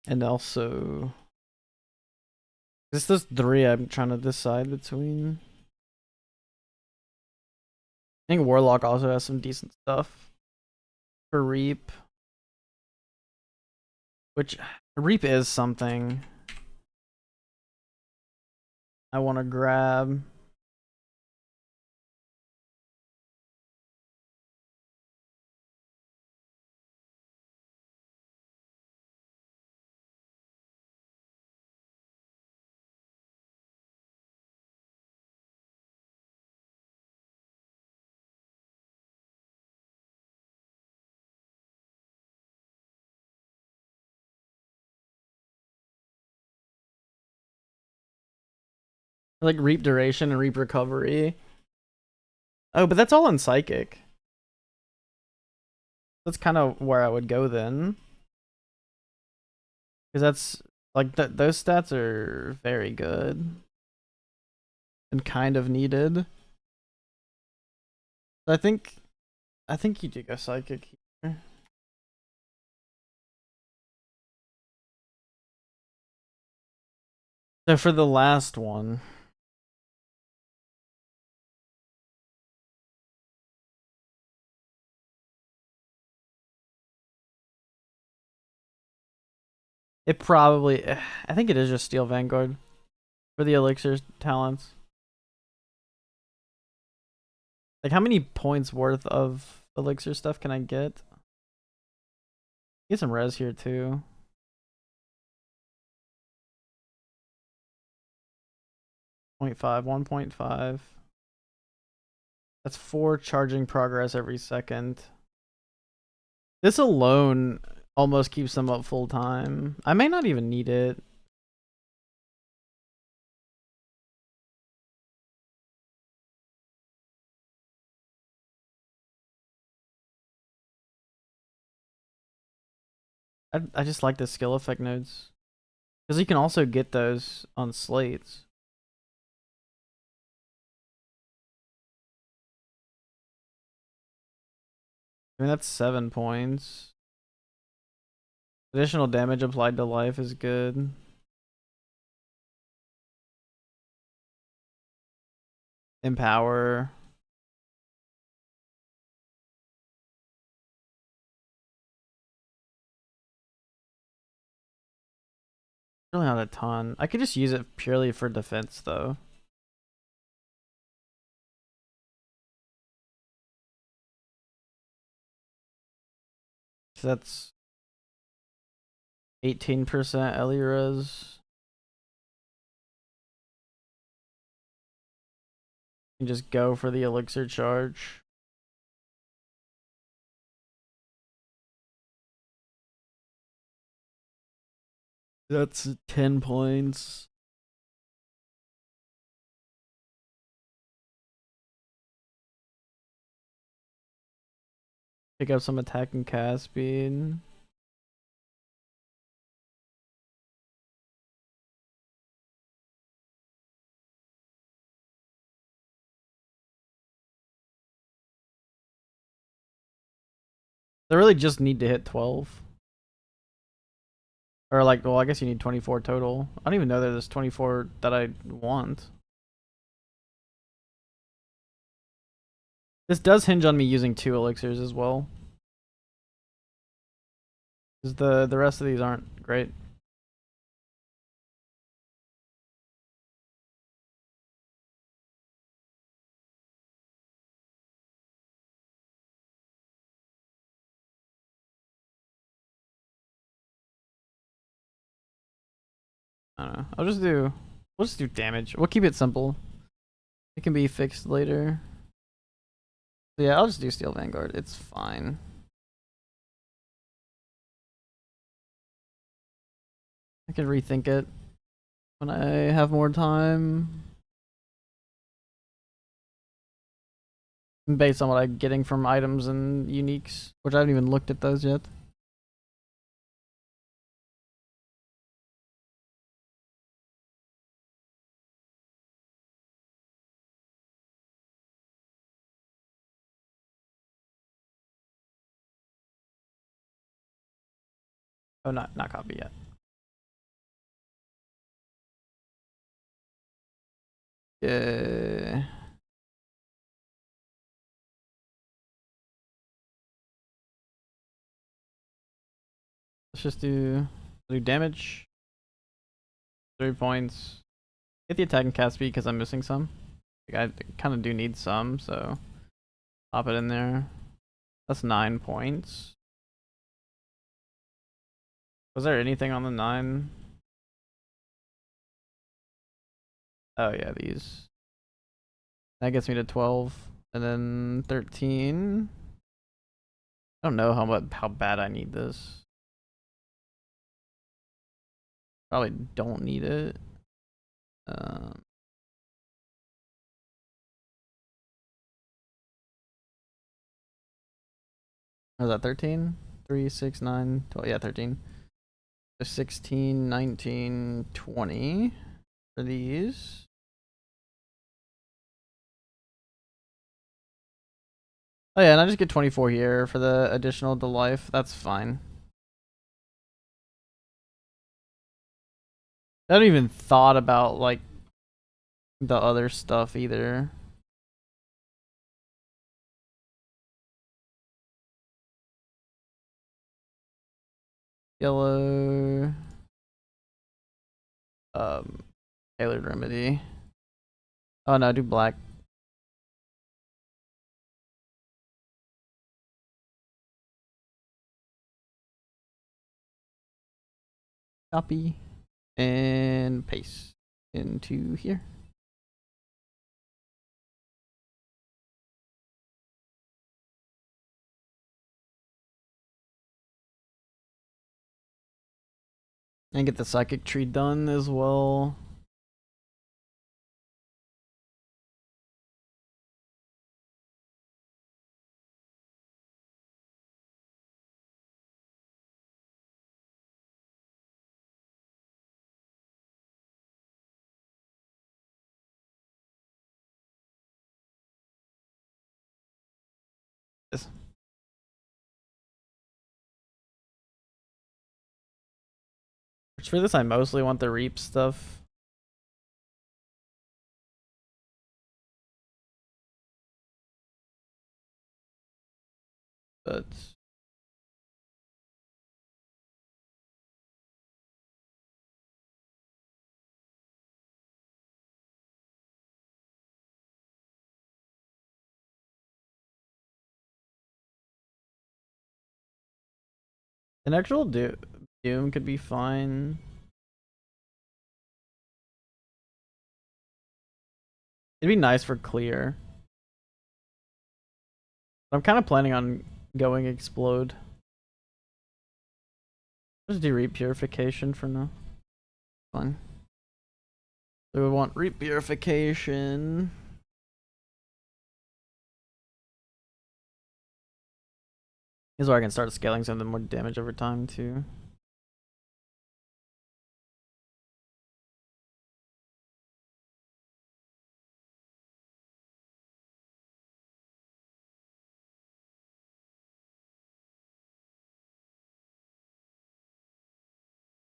And also, is this 3 I'm trying to decide between? I think Warlock also has some decent stuff for Reap. Which, Reap is something I want to grab. Like Reap Duration and Reap Recovery. Oh, but that's all in Psychic. That's kind of where I would go then. Because that's, like, those stats are very good. And kind of needed. I think you do go Psychic here. So for the last one, it probably, I think it is just Steel Vanguard for the Elixir talents. Like, how many points worth of Elixir stuff can I get? Get some res here too. 0.5, 1.5. That's 4 charging progress every second. This alone almost keeps them up full time. I may not even need it. I just like the skill effect nodes. Because you can also get those on slates. I mean, that's 7 points. Additional damage applied to life is good. Empower. Really not a ton. I could just use it purely for defense though. So that's 18% Eliras. And just go for the elixir charge. That's 10 points. Pick up some attack and cast speed. They really just need to hit 12. Or like, well, I guess you need 24 total. I don't even know there's 24 that I want. This does hinge on me using 2 elixirs as well. Because the rest of these aren't great. I don't know. We'll just do damage. We'll keep it simple. It can be fixed later. So yeah, I'll just do Steel Vanguard. It's fine. I can rethink it when I have more time. Based on what I'm getting from items and uniques, which I haven't even looked at those yet. Oh, not copy yet. Yeah. Let's just do damage. 3 points. Get the attack and cast speed because I'm missing some. Like, I kind of do need some, so pop it in there. That's 9 points. Was there anything on the 9? Oh yeah, these. That gets me to 12, and then 13. I don't know how bad I need this. Probably don't need it. Was that 13? 3, 6, 9, 12. Yeah, 13. So 16, 19, 20 for these. Oh yeah, and I just get 24 here for the additional to life. That's fine. I haven't even thought about like the other stuff either. Yellow. Tailored remedy. Oh no, do black. Copy and paste into here. And get the psychic tree done as well. Yes. Which for this I mostly want the reap stuff. But an actual Doom could be fine. It'd be nice for clear. I'm kind of planning on going explode. Just do reap purification for now. Fine. So we want reap purification. Here's where I can start scaling some of the more damage over time too.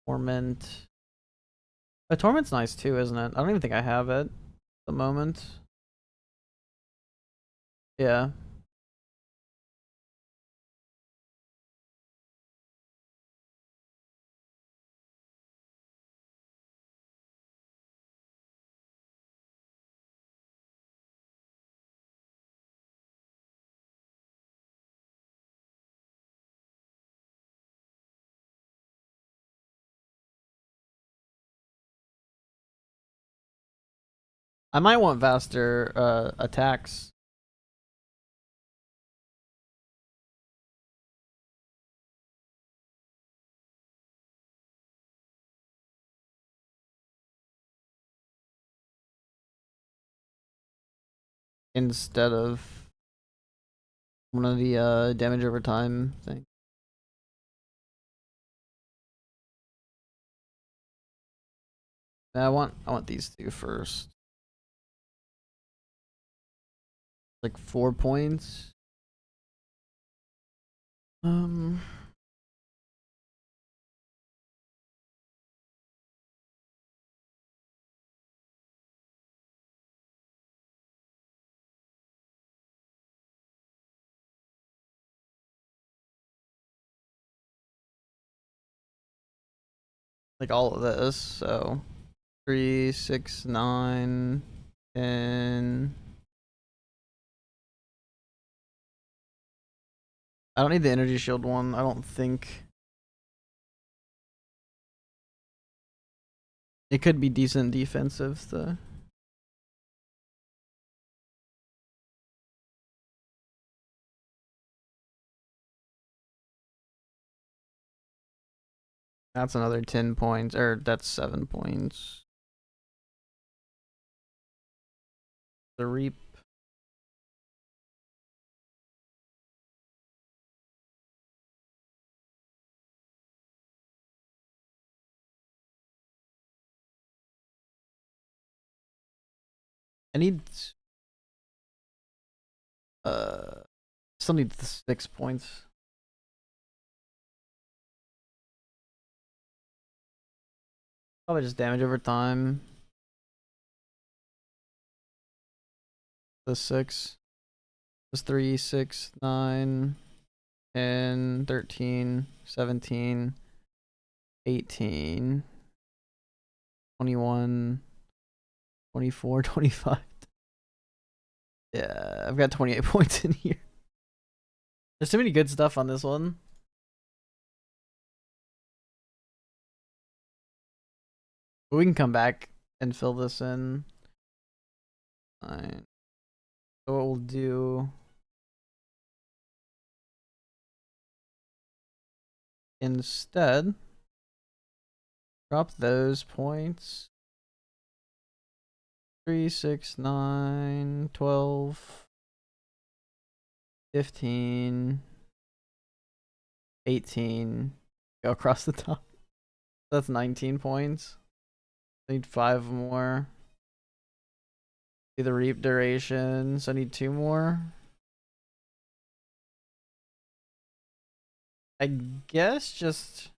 Torment. A torment's nice too, isn't it? I don't even think I have it at the moment. Yeah. I might want faster attacks. Instead of one of the damage over time thing. I want these two first. Like 4 points. Like all of this, so 3, 6, 9, 10. I don't need the energy shield one, I don't think. It could be decent defensive though. That's another 10 points, or that's 7 points. The reap. I need still need the 6 points. Probably just damage over time. The 6. It's 3, 6, 9, 10, 13, 17, 18, 21, 24, 25. Yeah, I've got 28 points in here. There's too many good stuff on this one. But we can come back and fill this in. Fine. So what we'll do instead, drop those points. 3, 6, 9, 12, 15, 18. Go across the top. That's 19 points. I need 5 more. Do the reap duration, so I need 2 more. I guess just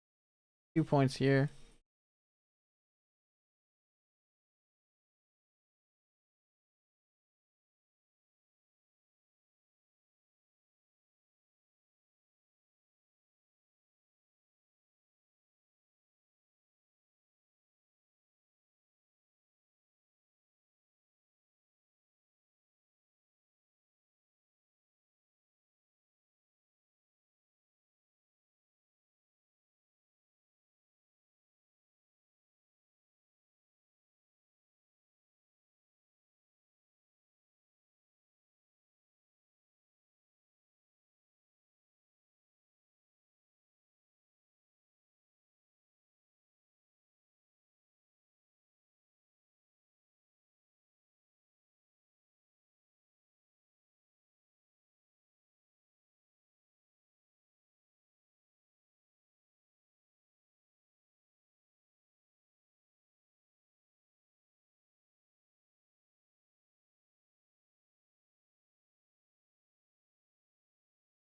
2 points here.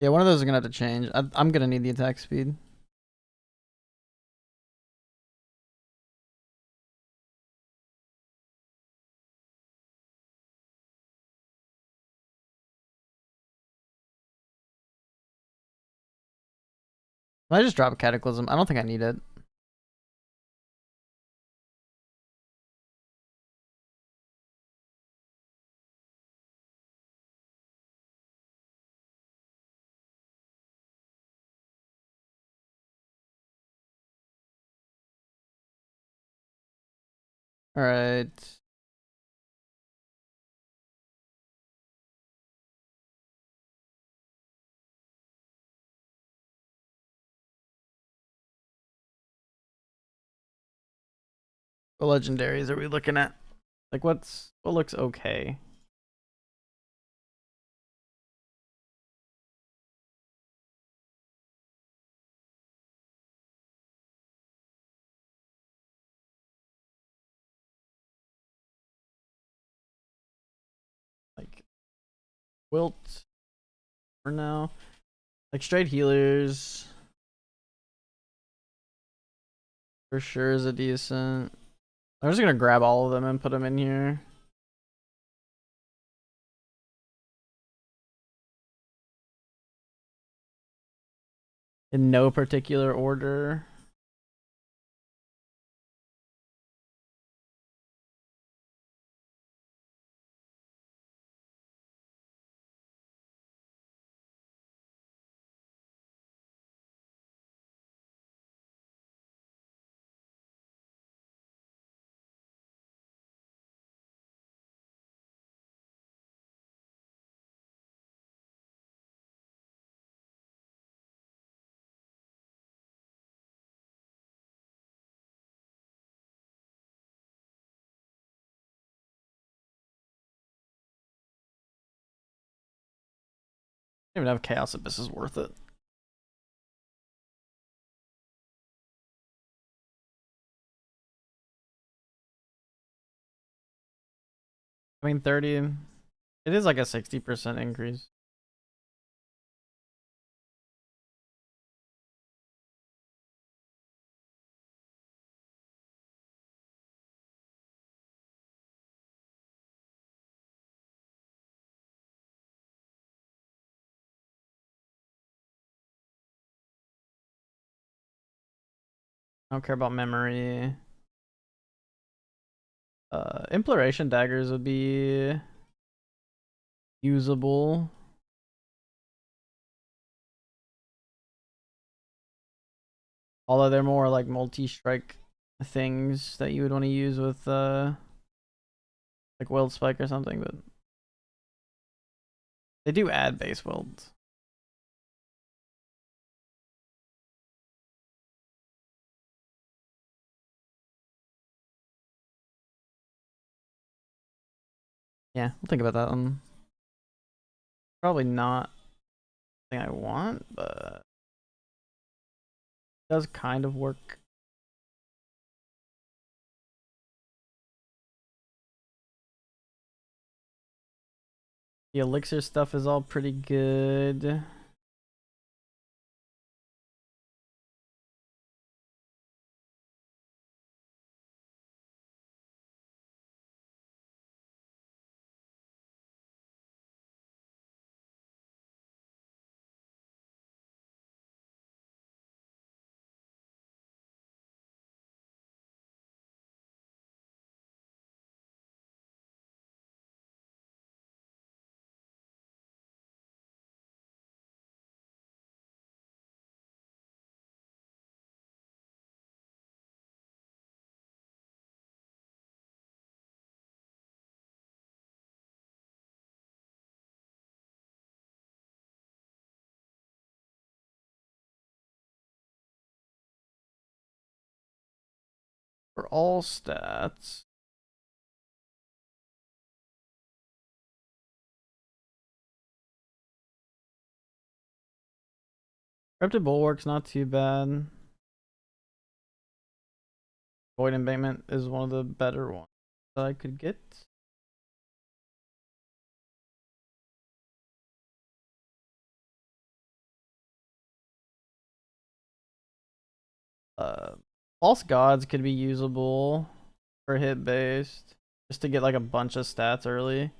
Yeah, one of those is gonna have to change. I'm gonna need the attack speed. I just drop a Cataclysm. I don't think I need it. All right. What legendaries are we looking at? Like what looks okay? Like Wilt for now. Like straight healers for sure is a decent. I'm just gonna grab all of them and put them in here. In no particular order. I don't even have Chaos Abyss is worth it. I mean 30. It is like a 60% increase. I don't care about memory. Imploration daggers would be usable. Although they're more like multi-strike things that you would want to use with like Wild Spike or something, but they do add base wilds. Yeah, we'll think about that one. Probably not the thing I want, but it does kind of work. The elixir stuff is all pretty good. For all stats. Corrupted Bulwark's not too bad. Void Embankment is one of the better ones that I could get. Uh, False Gods could be usable for hit based, just to get like a bunch of stats early.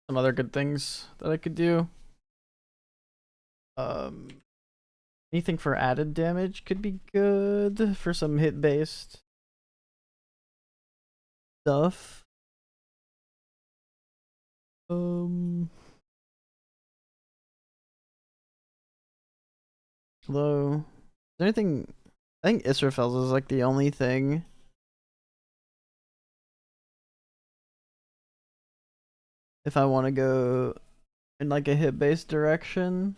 Some other good things that I could do. Um, Anything for added damage could be good for some hit based stuff. Although, is there anything? I think Israfel's is like the only thing. If I want to go in like a hit based direction.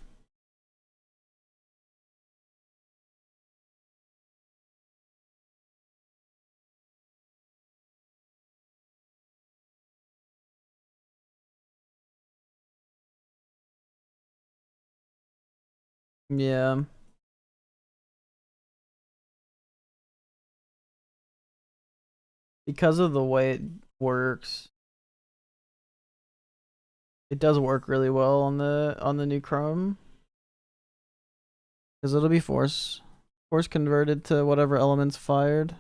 Yeah. Because of the way it works, it does work really well on the new Chrome. Because it'll be force converted to whatever element's fired.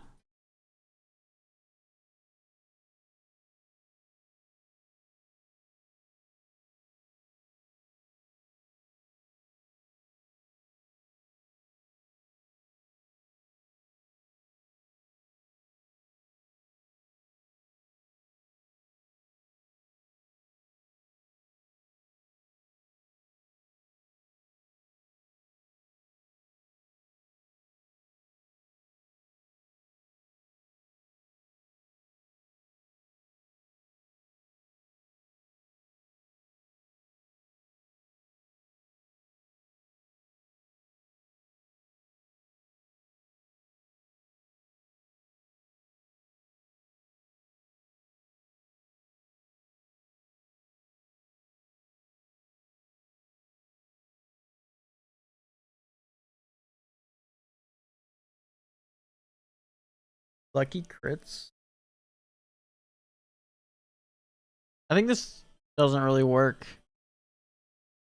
Lucky crits. I think this doesn't really work.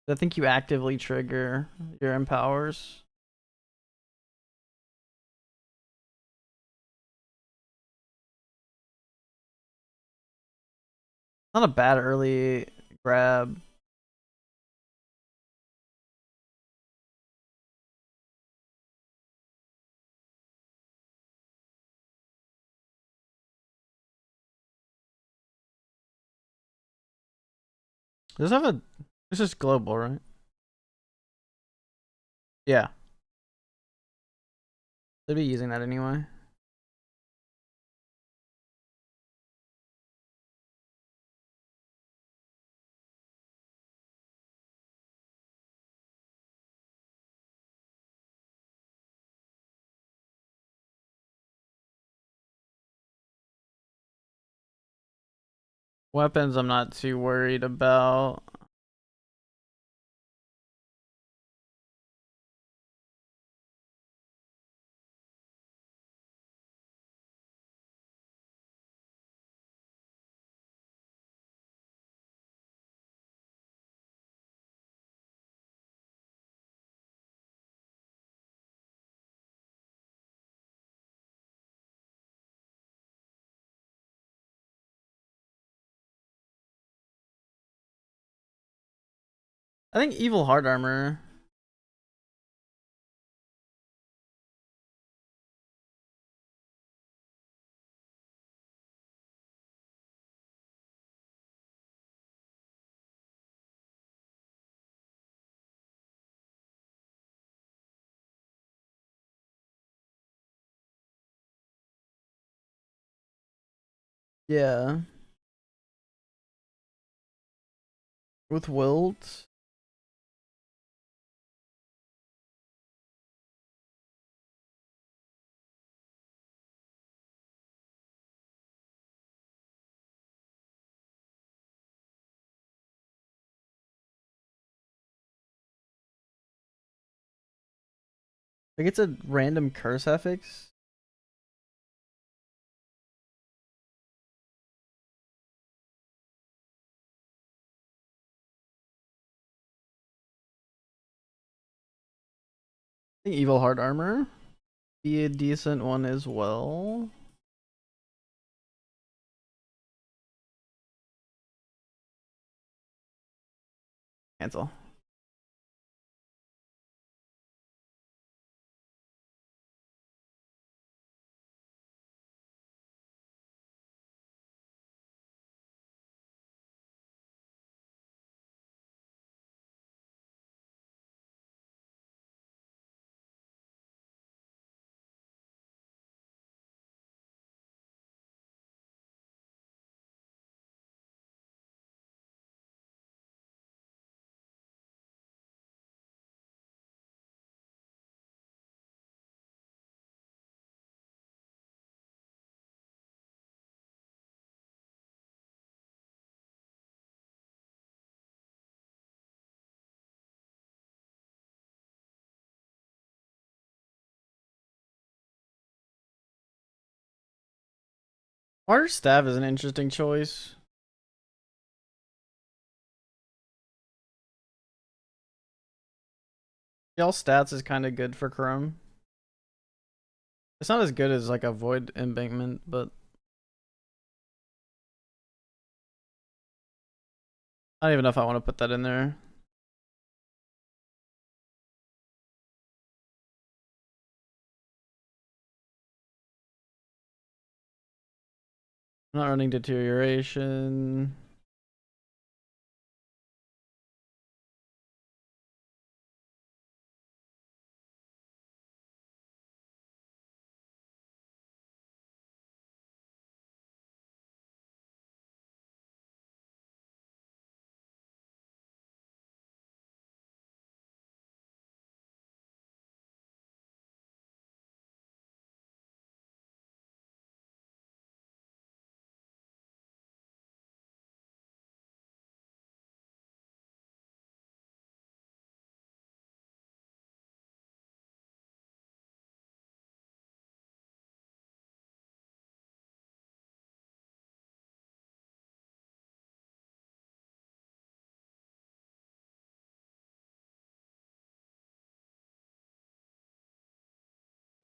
I think you actively trigger your empowers. Not a bad early grab. Does this have a? This is global, right? Yeah. They'd be using that anyway. Weapons, I'm not too worried about. I think evil hard armor. Yeah. With Wilt. Like it's a random curse affix. I think evil heart armor be a decent one as well. Cancel. Water staff is an interesting choice. Y'all stats is kind of good for Chrome. It's not as good as like a void embankment, but I don't even know if I want to put that in there. I'm not running deterioration.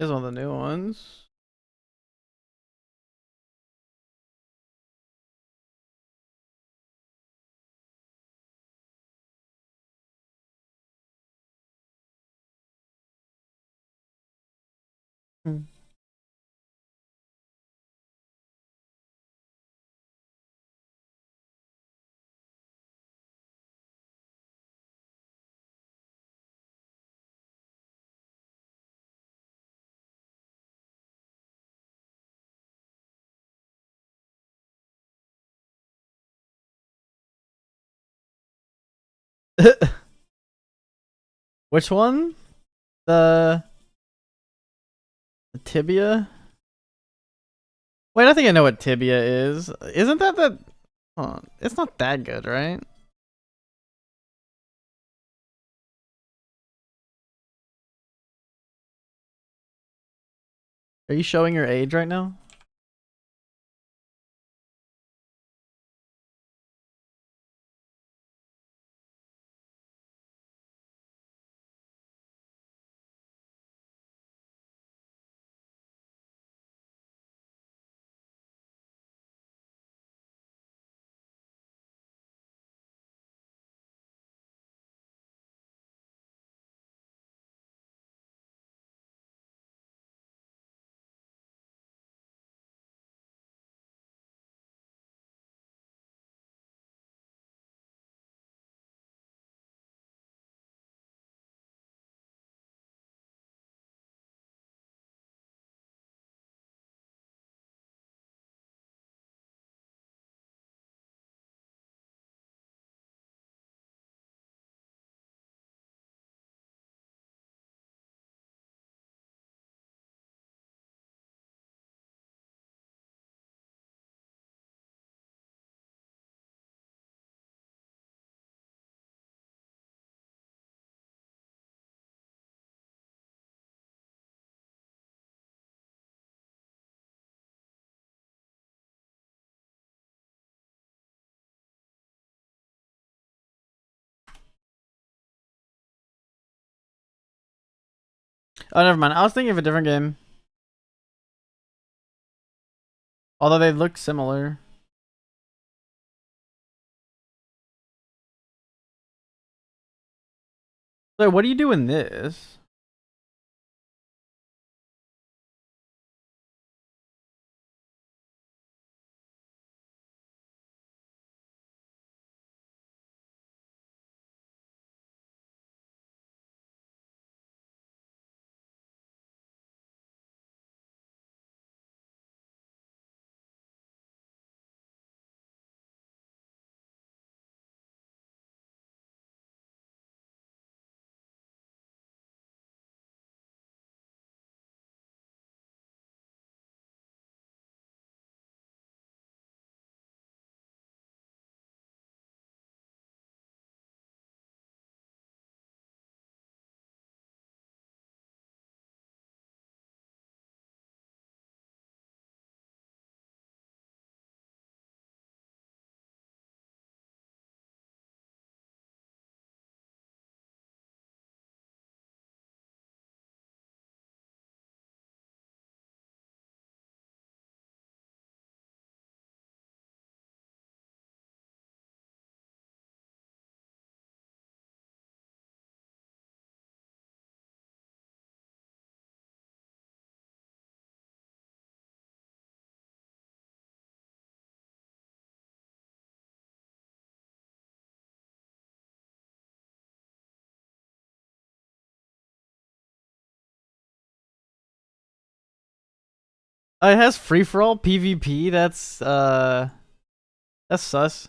Here's one of the new ones. Hmm. Which one? The tibia? Wait, I think I know what tibia is. Isn't that the? Oh, it's not that good, right? Are you showing your age right now? Oh, never mind. I was thinking of a different game. Although they look similar. So what do you do in this? It has free for all PvP. That's sus.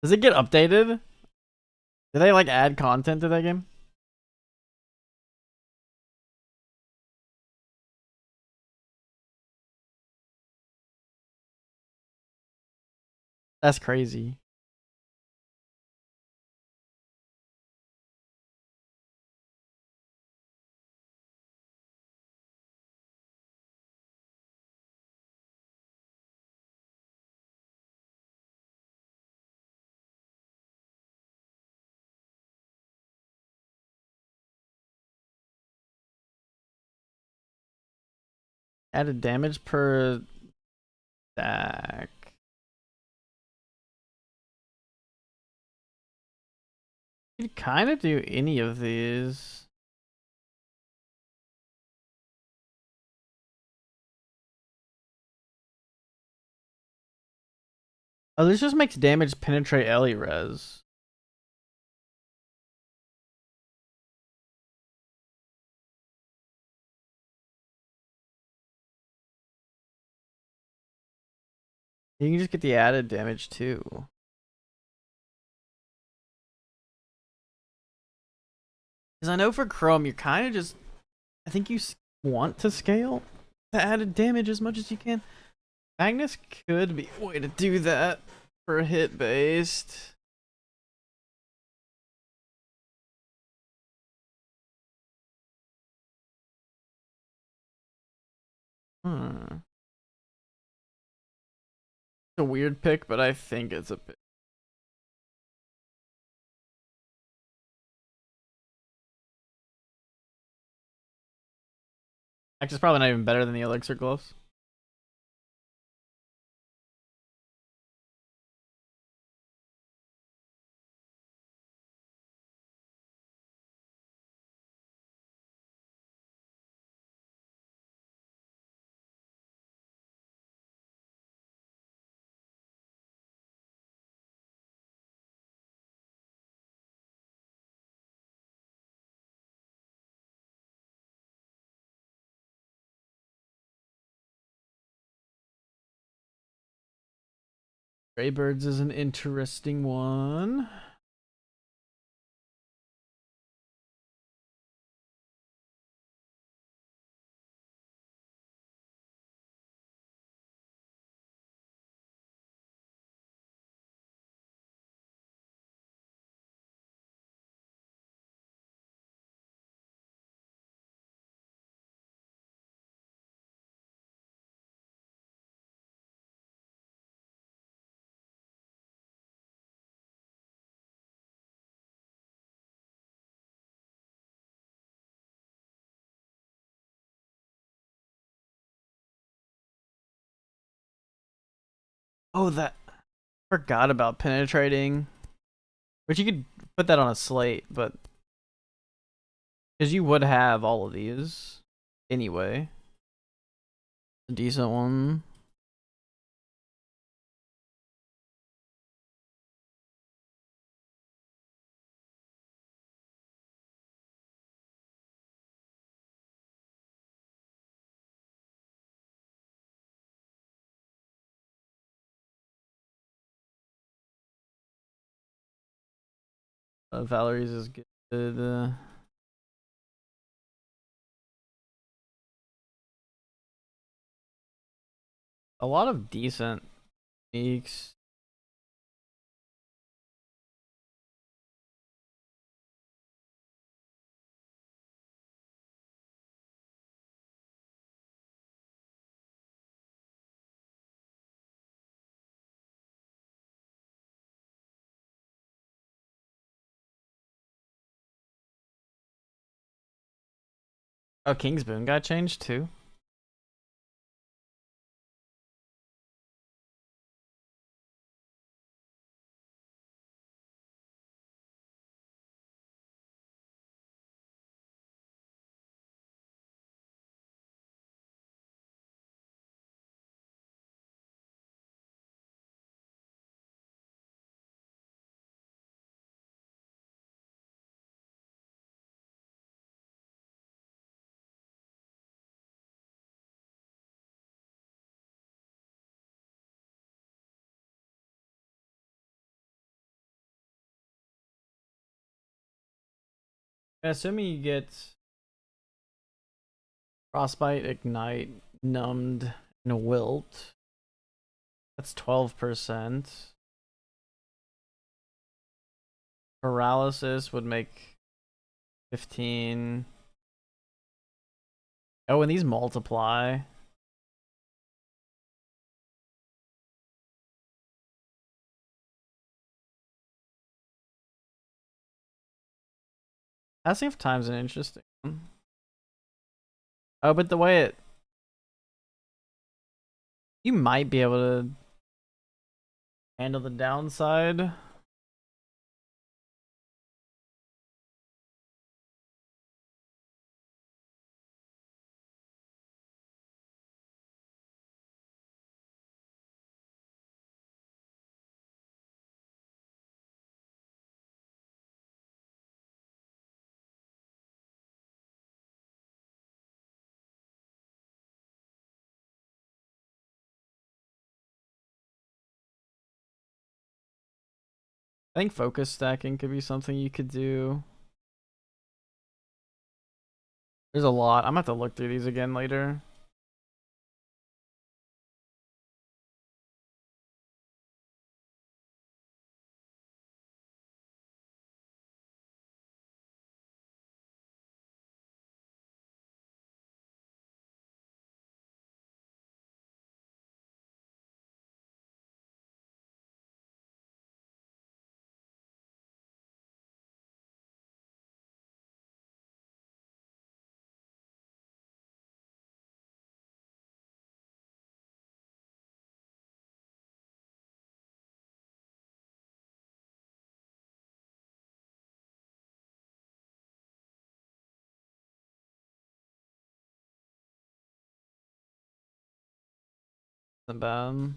Does it get updated? Do they like add content to that game? That's crazy. Added damage per stack. You could kind of do any of these. Oh, this just makes damage penetrate Ellie res. You can just get the added damage too. Because I know for Chrome, you're kind of just. I think you want to scale the added damage as much as you can. Magnus could be a way to do that for hit based. Hmm. It's a weird pick, but I think it's a pick. Actually, it's probably not even better than the Elixir gloves. Greybirds is an interesting one. Oh, that forgot about penetrating. Which you could put that on a slate, but because you would have all of these anyway. A decent one. Valerie's is good. A lot of decent sneaks. Oh, King's Boon got changed too. Assuming you get Frostbite, Ignite, Numbed, and Wilt. That's 12%. Paralysis would make 15. Oh, and these multiply. Passing of time's an interesting one. Oh, but the way it... You might be able to handle the downside. I think focus stacking could be something you could do. There's a lot. I'm gonna have to look through these again later. Isn't bad.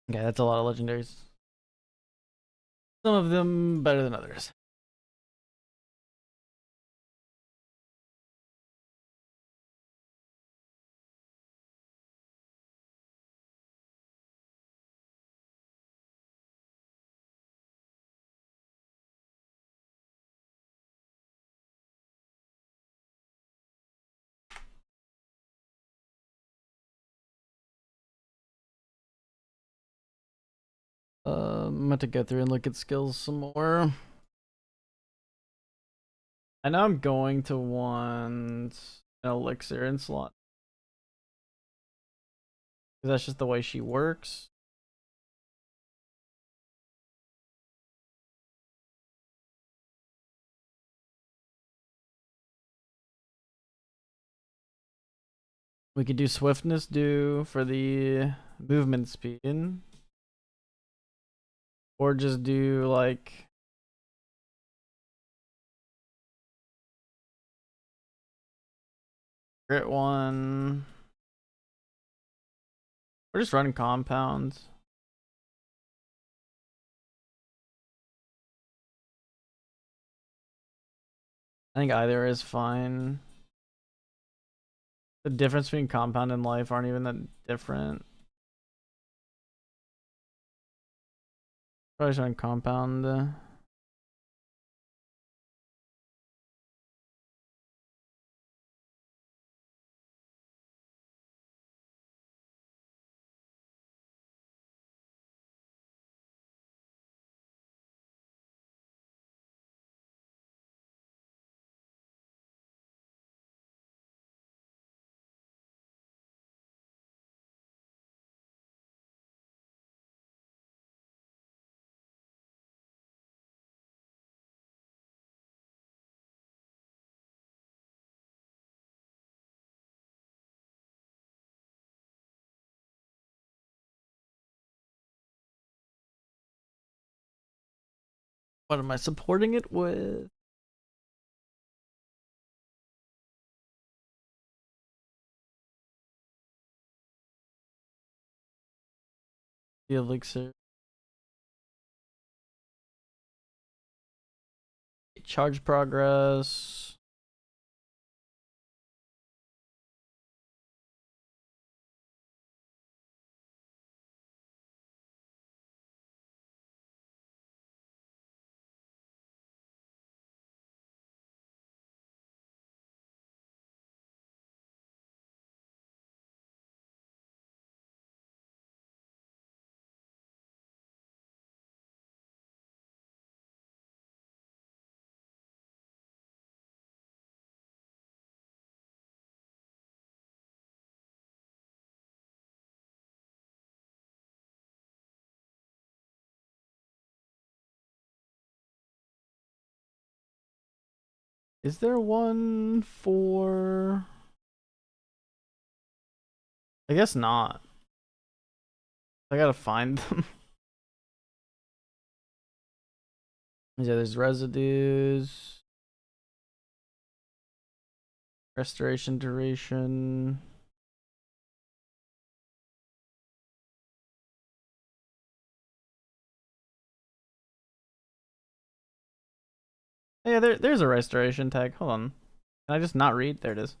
Okay, that's a lot of legendaries. Some of them better than others. I'm about to go through and look at skills some more. I know I'm going to want an elixir in slot. Because that's just the way she works. We could do swiftness do for the movement speed. Or just do like grit one. We're just running compounds. I think either is fine. The difference between compound and life aren't even that different. Probably just run compound. What am I supporting it with? The elixir. Charge progress. Is there one for... I guess not. I gotta find them. Yeah, there's residues. Restoration duration. Yeah, there's a restoration tag. Hold on. Can I just not read? There it is.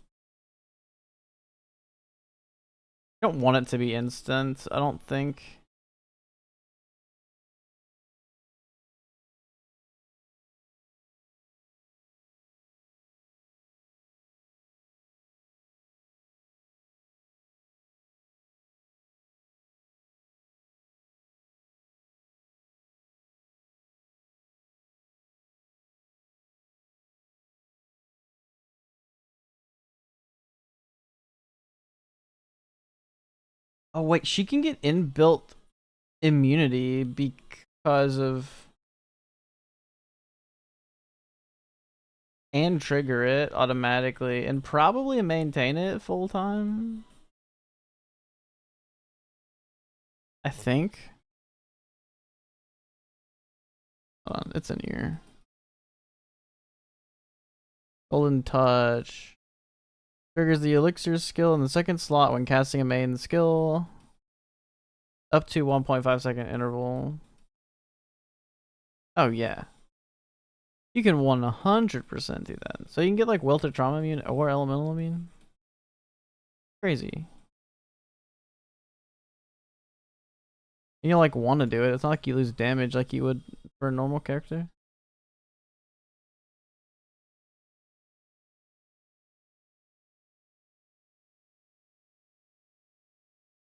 I don't want it to be instant, I don't think. Oh wait, she can get inbuilt immunity because of... And trigger it automatically and probably maintain it full time. I think. Hold on, it's in here. Golden Touch. Triggers the elixir skill in the second slot when casting a main skill. Up to 1.5-second interval. Oh yeah. You can 100% do that. So you can get like Wilt or Trauma Immune or Elemental Immune. Crazy. You like want to do it. It's not like you lose damage like you would for a normal character.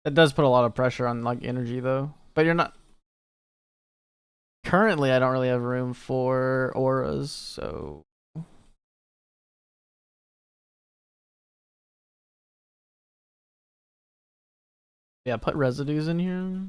It does put a lot of pressure on like energy though. But you're not currently I don't really have room for auras, so yeah, put residues in here.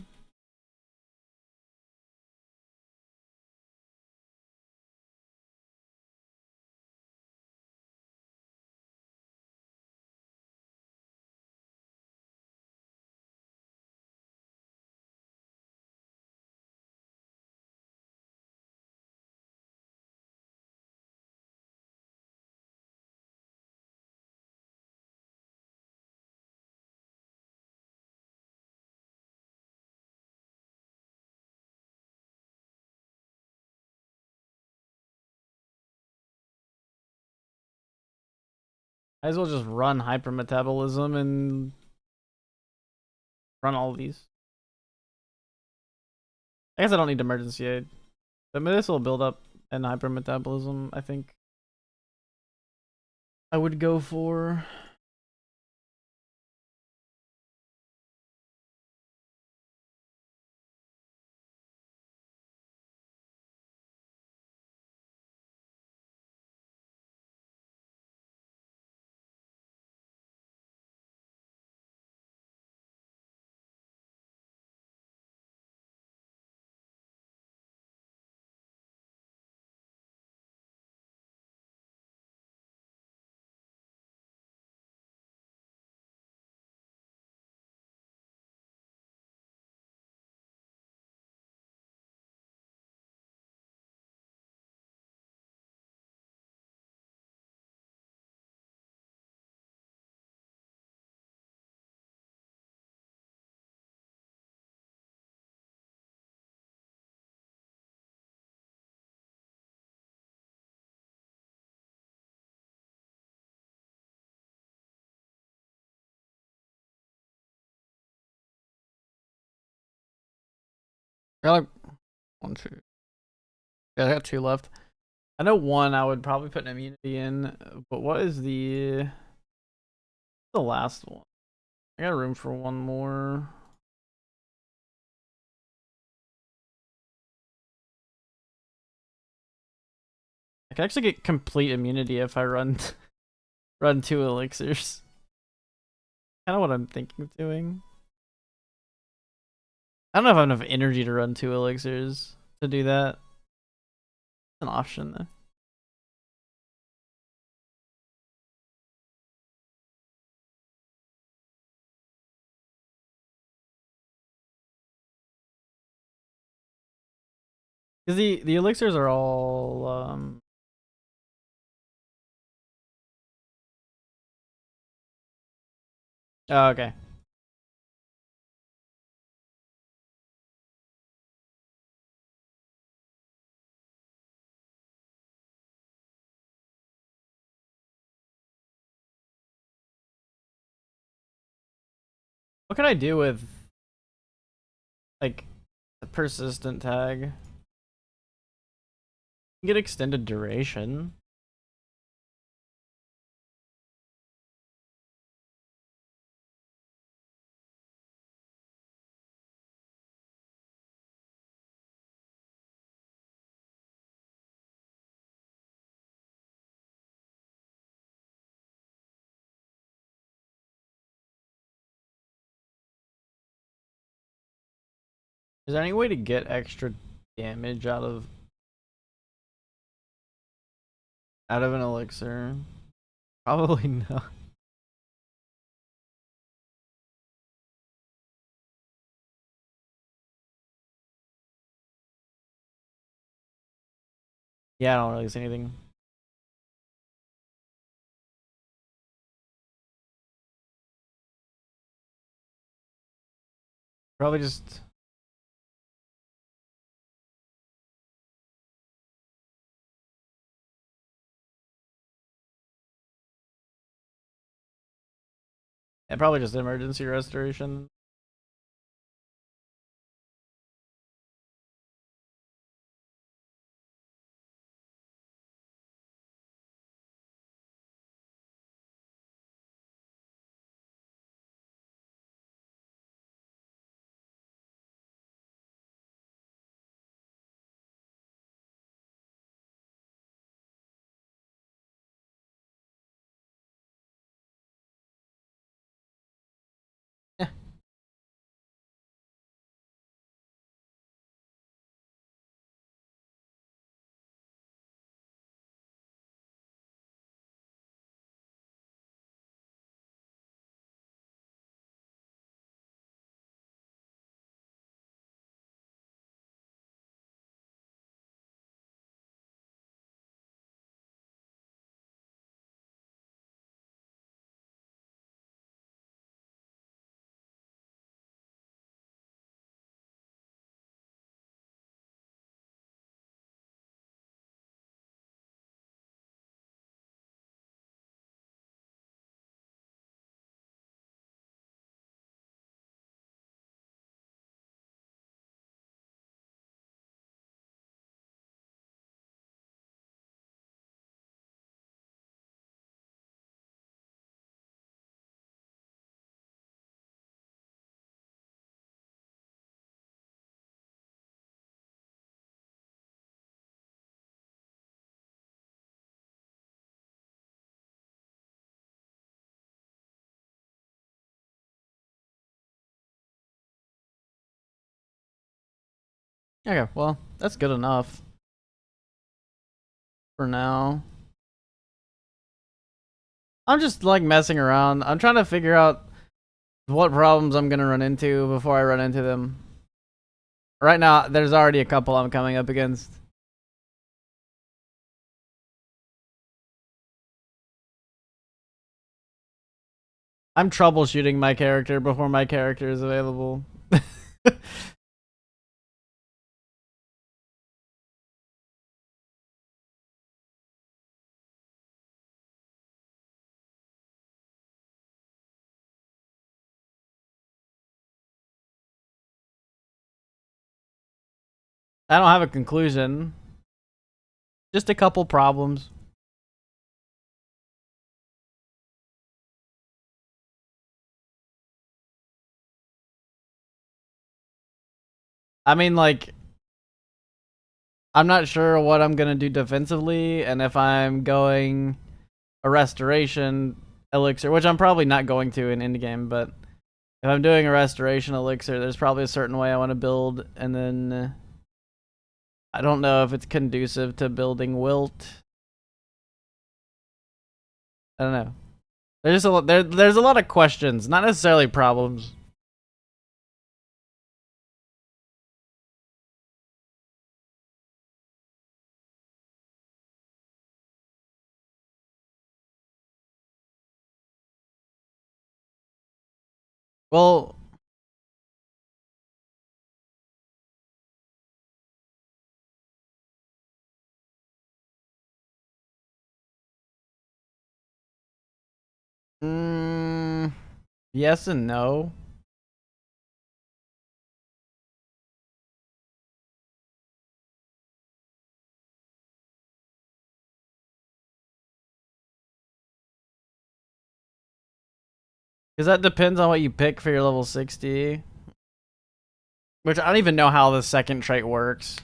Might as well just run hypermetabolism and run all of these. I guess I don't need emergency aid. But this will build up and hypermetabolism, I think I would go for. I got like one, two. Yeah, I got two left. I know one I would probably put an immunity in, but what is the last one? I got room for one more. I can actually get complete immunity if I run run two elixirs. Kind of what I'm thinking of doing. I don't know if I have enough energy to run two elixirs to do that. It's an option though. Because the elixirs are all oh, okay. What can I do with like a persistent tag? Get extended duration. Is there any way to get extra damage out of an elixir? Probably no. Yeah, I don't really see anything. Probably just. Yeah, probably just emergency restoration. Yeah. Okay, well, that's good enough for now. I'm just like messing around. I'm trying to figure out what problems I'm gonna run into before I run into them. Right now, there's already a couple I'm coming up against. I'm troubleshooting my character before my character is available. I don't have a conclusion. Just a couple problems. I mean, like, I'm not sure what I'm gonna do defensively, and if I'm going a restoration elixir, which I'm probably not going to in endgame, but if I'm doing a restoration elixir, there's probably a certain way I want to build, and then I don't know if it's conducive to building wilt. I don't know. There's a lot. There's a lot of questions, not necessarily problems. Well, mm, yes and no. Because that depends on what you pick for your level 60. Which I don't even know how the second trait works.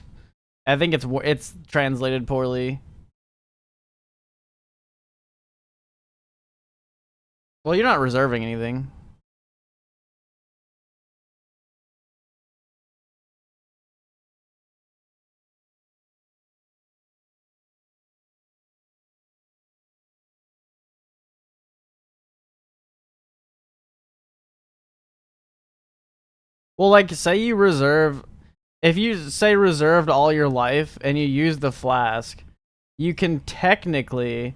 I think it's translated poorly. Well, you're not reserving anything. Well, like, say you reserve... If you, say, reserved all your life and you use the flask, you can technically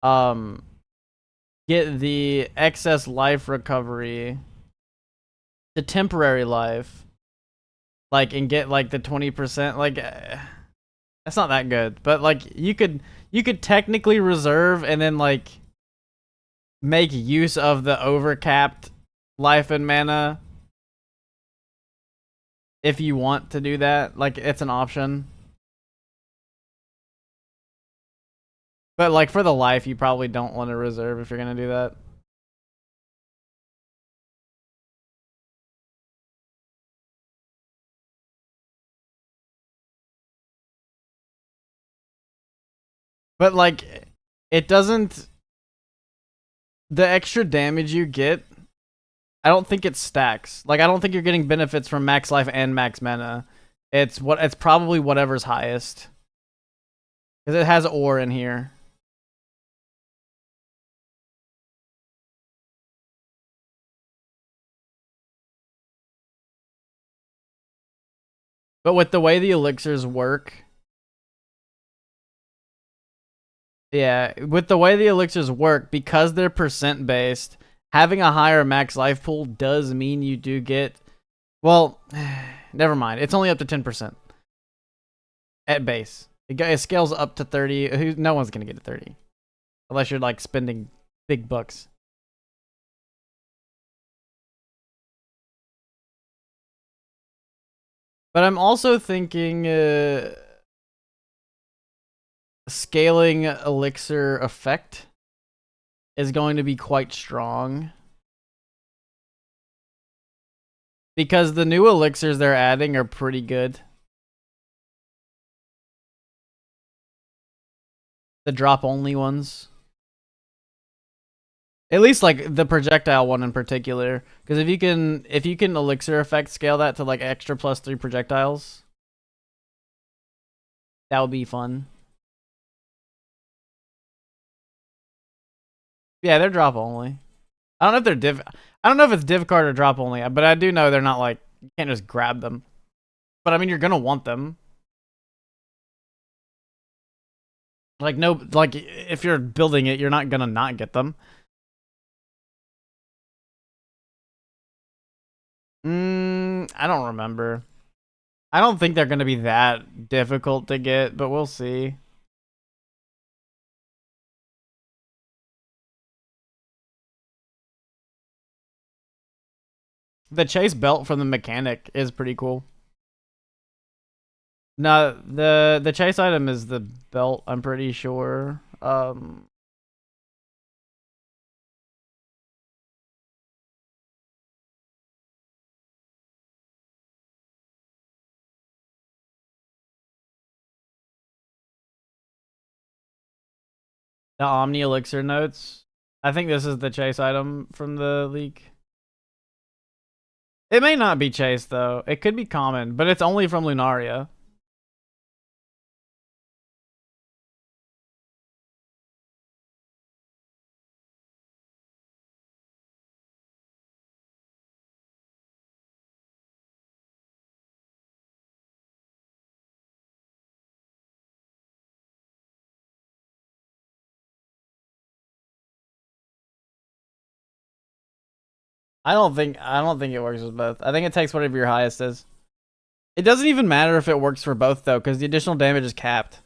get the excess life recovery the temporary life, like, and get like the 20%, like that's not that good. But like you could technically reserve and then like make use of the overcapped life and mana if you want to do that. Like, it's an option. But like for the life, you probably don't want to reserve if you're gonna do that. But like, it doesn't. The extra damage you get, I don't think it stacks. Like, I don't think you're getting benefits from max life and max mana. It's probably whatever's highest, because it has ore in here. But with the way the elixirs work, yeah, with the way the elixirs work, because they're percent based, having a higher max life pool does mean you do get. Well, never mind. It's only up to 10% at base. It scales up to 30. No one's gonna get to 30 unless you're like spending big bucks. But I'm also thinking scaling elixir effect is going to be quite strong. Because the new elixirs they're adding are pretty good. The drop only ones. At least like the projectile one in particular. Because if you can elixir effect scale that to like extra +3 projectiles, that would be fun. Yeah, they're drop only. I don't know if they're div. I don't know if it's div card or drop only, but I do know they're not like you can't just grab them. But I mean, you're gonna want them. Like no, like if you're building it, you're not gonna not get them. I don't remember. I don't think they're gonna be that difficult to get, but we'll see. The chase belt from the mechanic is pretty cool. No, the chase item is the belt, I'm pretty sure. The Omni Elixir notes. I think this is the chase item from the leak. It may not be chase though. It could be common, but it's only from Lunaria. I don't think it works with both. I think it takes whatever your highest is. It doesn't even matter if it works for both though, because the additional damage is capped.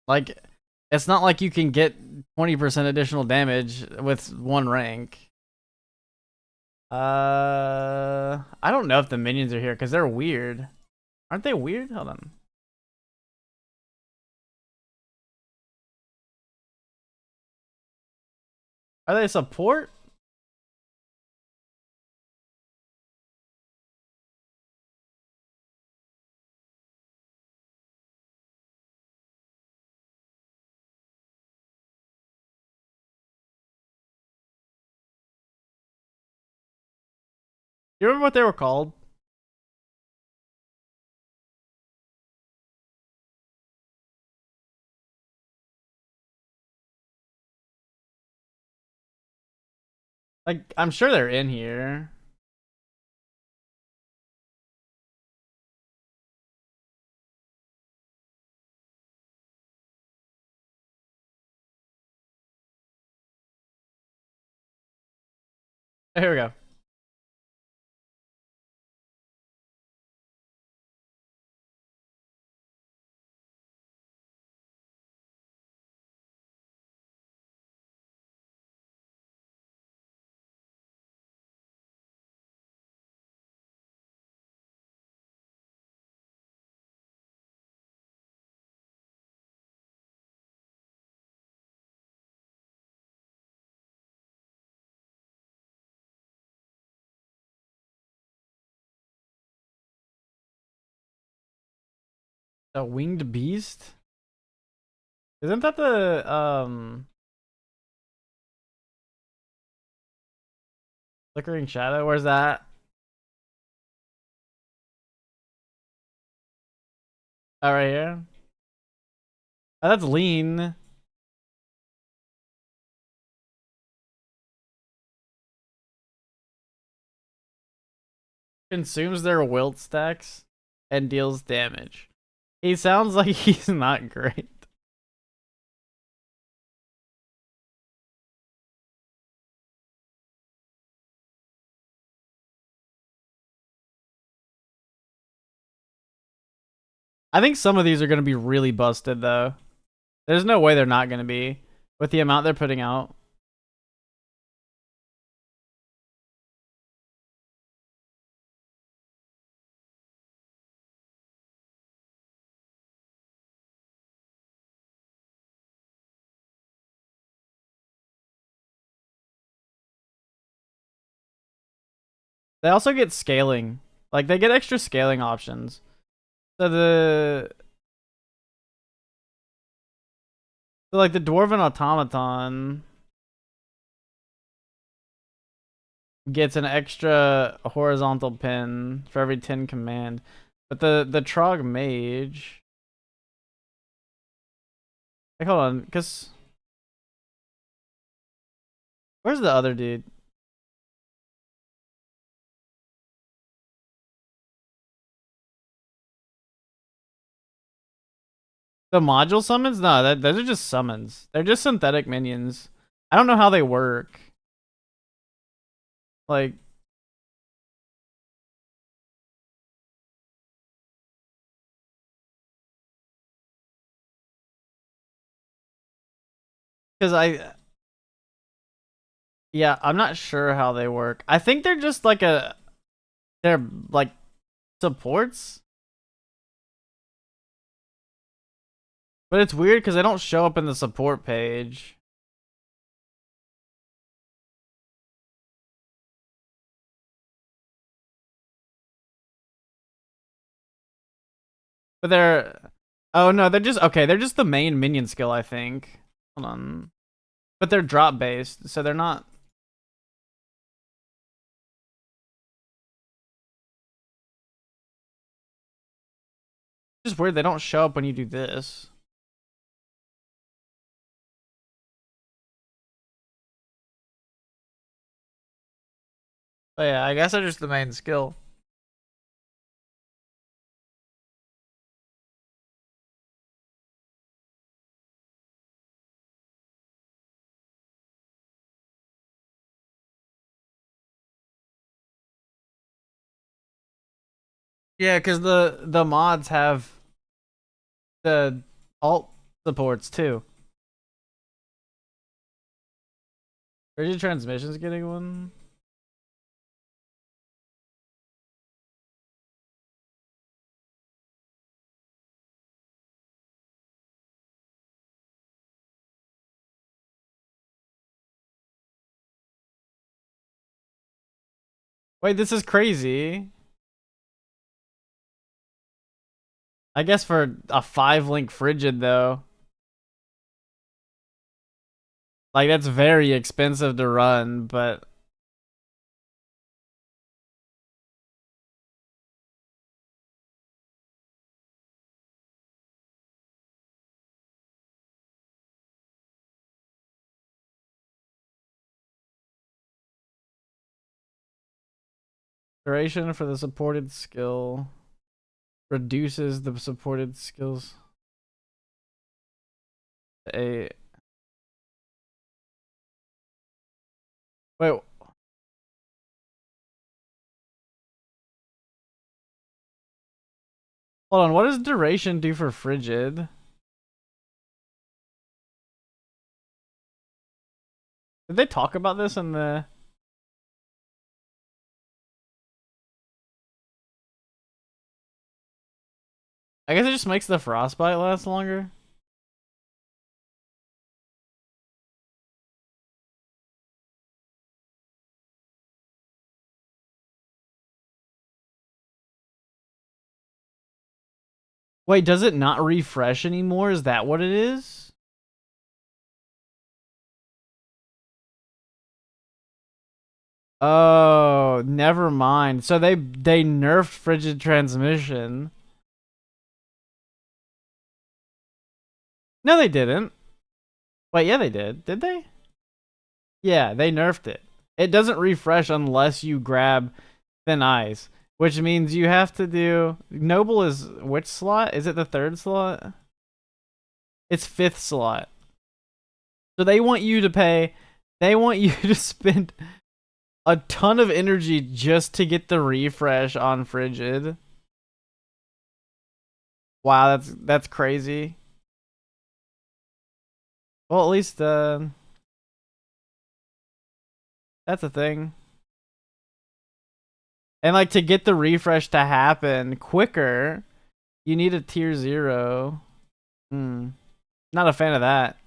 Like, it's not like you can get 20% additional damage with one rank. I don't know if the minions are here because they're weird. Aren't they weird? Hold on. Are they support? You remember what they were called? Like, I'm sure they're in here. Here we go. The winged beast? Isn't that the flickering shadow? Where's that? Oh, right here. Oh, that's lean. Consumes their wilt stacks and deals damage. He sounds like he's not great. I think some of these are going to be really busted, though. There's no way they're not going to be with the amount they're putting out. They also get scaling. Like, they get extra scaling options. So like the Dwarven Automaton gets an extra horizontal pin for every 10 command. But the Trog Mage... Like, hold on, because... Where's the other dude? The module summons? No, those are just summons. They're just synthetic minions. I don't know how they work. Like... Because Yeah, I'm not sure how they work. I think they're just like they're like supports. But it's weird because they don't show up in the support page. But they're... Oh no, they're just... Okay, they're just the main minion skill, I think. Hold on. But they're drop based, so they're not... It's just weird they don't show up when you do this. But yeah, I guess they're just the main skill. Yeah, because the mods have the alt supports too. Rigid Transmission's getting one. Wait, this is crazy. I guess for a 5-link Frigid though. Like, that's very expensive to run, but... Duration for the supported skill reduces the supported skills. A wait. Hold on. What does duration do for frigid? Did they talk about this in the? I guess it just makes the frostbite last longer. Wait, does it not refresh anymore? Is that what it is? Oh, never mind. So they nerfed frigid transmission. No, they didn't. Wait, yeah, they did. Did they? Yeah, they nerfed it. It doesn't refresh unless you grab thin ice, which means you have to do noble is which slot? Is it the third slot? It's fifth slot. So they want you to pay. They want you to spend a ton of energy just to get the refresh on frigid. Wow, that's crazy. Well, at least that's a thing. And like to get the refresh to happen quicker, you need a tier 0. Not a fan of that.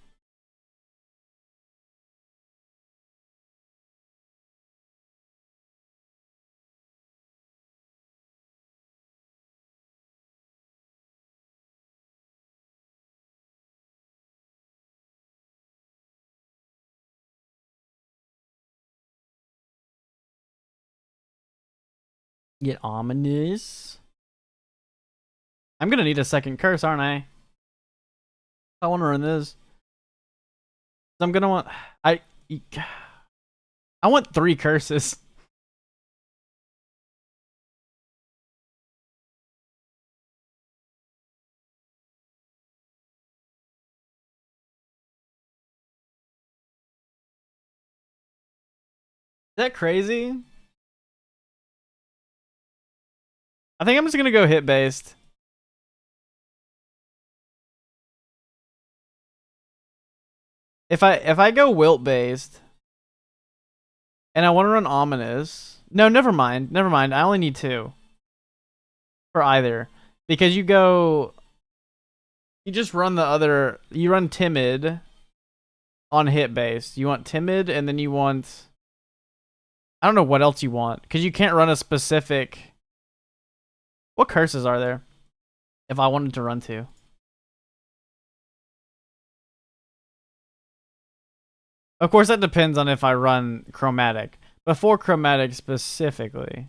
Get ominous. I'm gonna need a second curse, aren't I? I want to run this. I'm gonna want. I want 3 curses. Is that crazy? I think I'm just gonna go hit based. If I go wilt based, and I want to run ominous. No, never mind. Never mind. I only need 2 for either, because you just run the other. You run timid on hit base. You want timid, and then you want. I don't know what else you want, because you can't run a specific. What curses are there? If I wanted to run 2. Of course, that depends on if I run chromatic. Before chromatic specifically.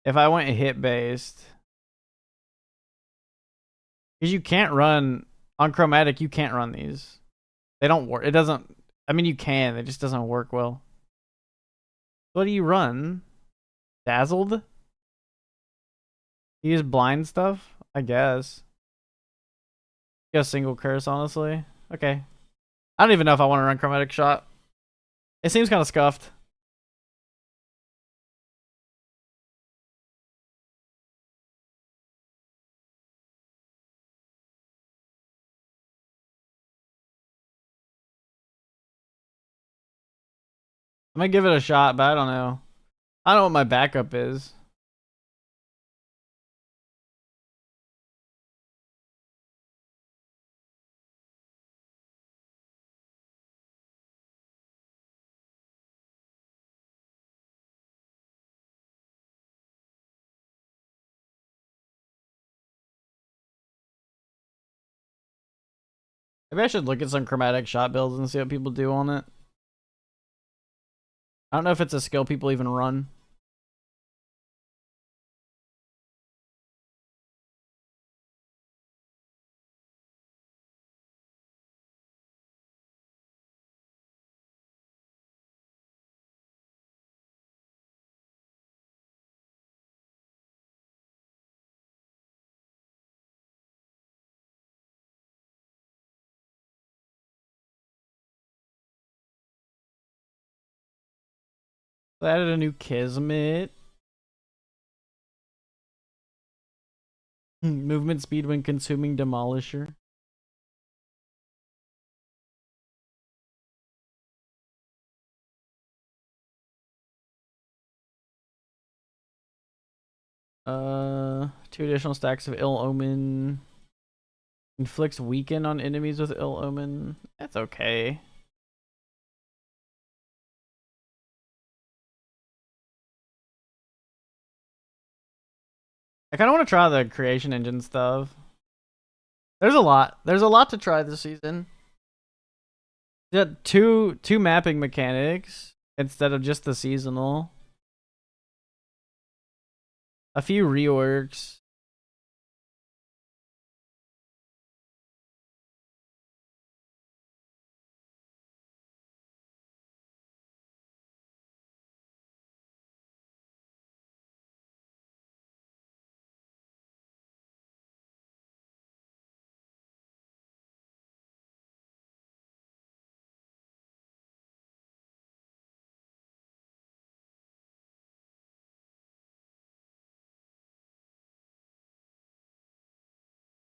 If I went hit based. Because you can't run on chromatic, you can't run these. They don't work. It doesn't. I mean, you can. It just doesn't work well. What do you run? Dazzled? You use blind stuff? I guess. Go single curse, honestly. Okay. I don't even know if I want to run chromatic shot. It seems kind of scuffed. I'm gonna give it a shot, but I don't know. I don't know what my backup is. Maybe I should look at some chromatic shot builds and see what people do on it. I don't know if it's a skill people even run. They added a new Kismet. Movement speed when consuming Demolisher. Two additional stacks of Ill Omen. Inflicts weaken on enemies with Ill Omen. That's okay. I kind of want to try the creation engine stuff. There's a lot. There's a lot to try this season. You got two mapping mechanics instead of just the seasonal. A few reworks.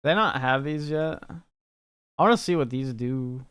They not have these yet. I want to see what these do.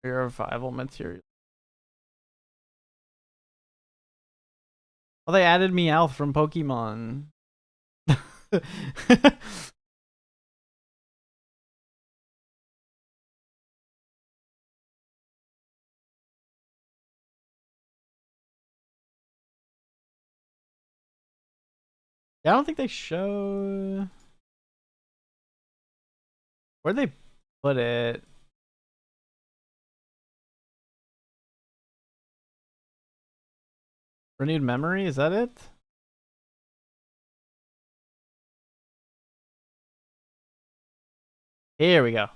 Revival material. Oh, they added Meowth from Pokemon. Yeah, I don't think they show. Where'd they put it? Renewed memory? Is that it? Here we go.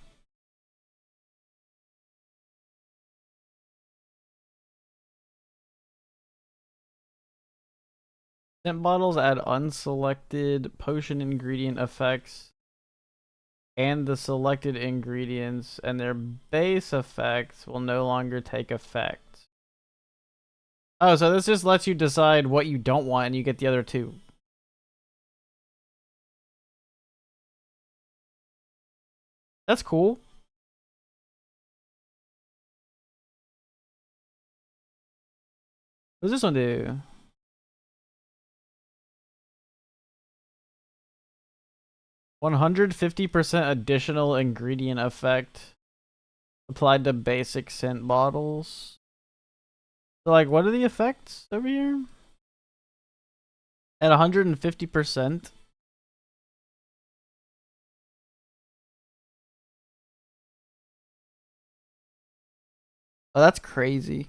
Scent bottles add unselected potion ingredient effects and the selected ingredients, and their base effects will no longer take effect. Oh, so this just lets you decide what you don't want and you get the other two. That's cool. What does this one do? %150% additional ingredient effect applied to basic scent bottles. So, like, what are the effects over here? At 150%. Oh, that's crazy.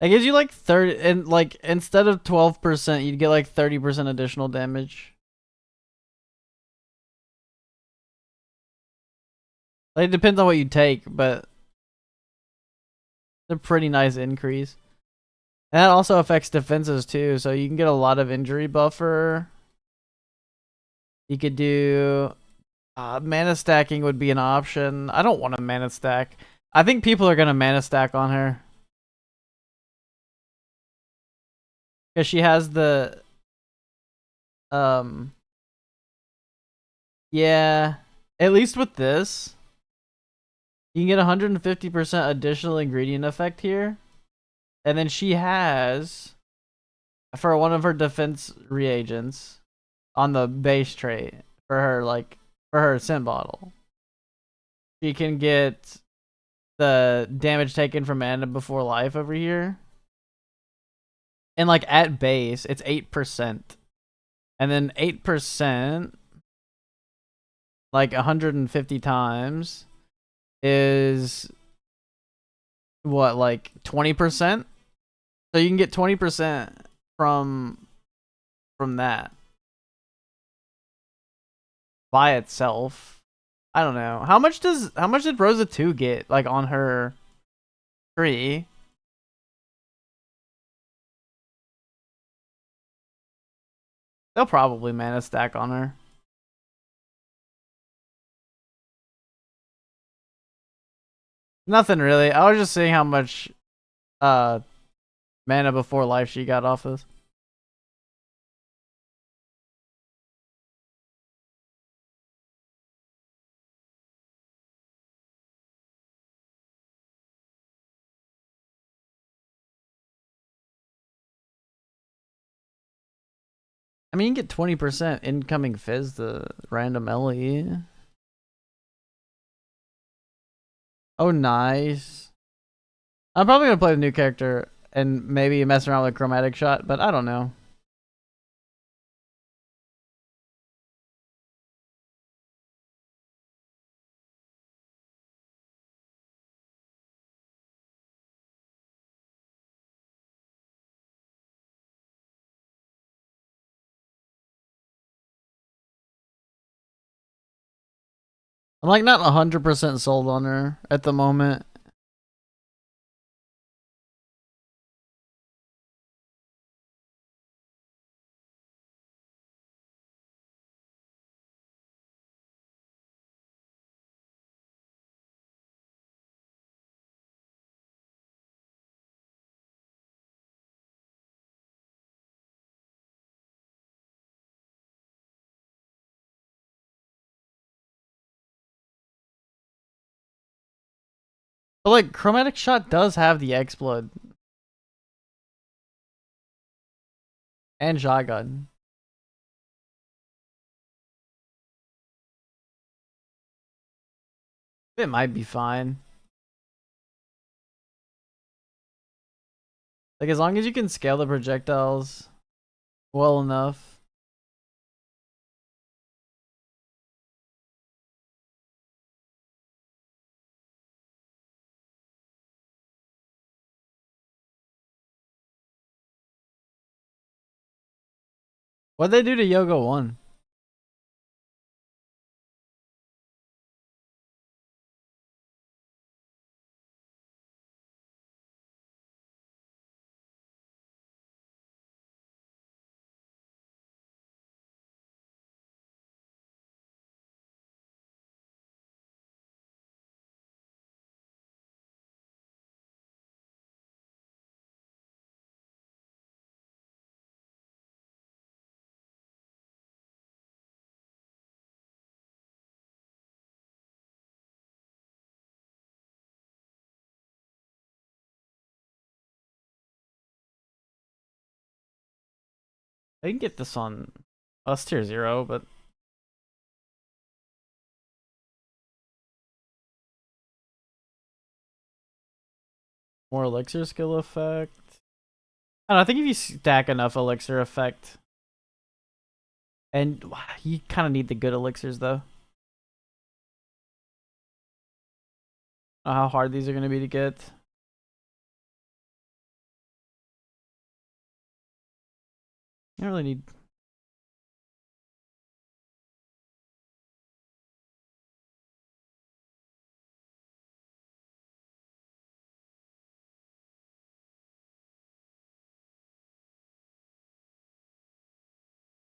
It gives you like 30, and like instead of 12%, you'd get like 30% additional damage. Like, it depends on what you take, but it's a pretty nice increase. And that also affects defenses too, so you can get a lot of injury buffer. You could do mana stacking would be an option. I don't want a mana stack. I think people are gonna mana stack on her. Because she has the yeah, at least with this you can get 150% additional ingredient effect here. And then she has, for one of her defense reagents on the base trait for her scent bottle, she can get the damage taken from mana before life over here. And like at base, it's 8%. And then 8%, like 150 times, is what, like 20%? So you can get 20% from that by itself. I don't know. How much did Rosa 2 get like on her tree? They'll probably mana stack on her. Nothing really. I was just seeing how much mana before life she got off this. I mean, you can get 20% incoming fizz to random Ellie. Oh, nice. I'm probably gonna play the new character and maybe mess around with chromatic shot, but I don't know. I'm like not 100% sold on her at the moment. But like chromatic shot does have the X-Blood and shotgun. It might be fine. Like as long as you can scale the projectiles well enough. What'd they do to Yoga 1? They can get this on us tier 0, but more elixir skill effect. I don't know, I think if you stack enough elixir effect, and you kind of need the good elixirs though. I don't know how hard these are going to be to get. You don't really need.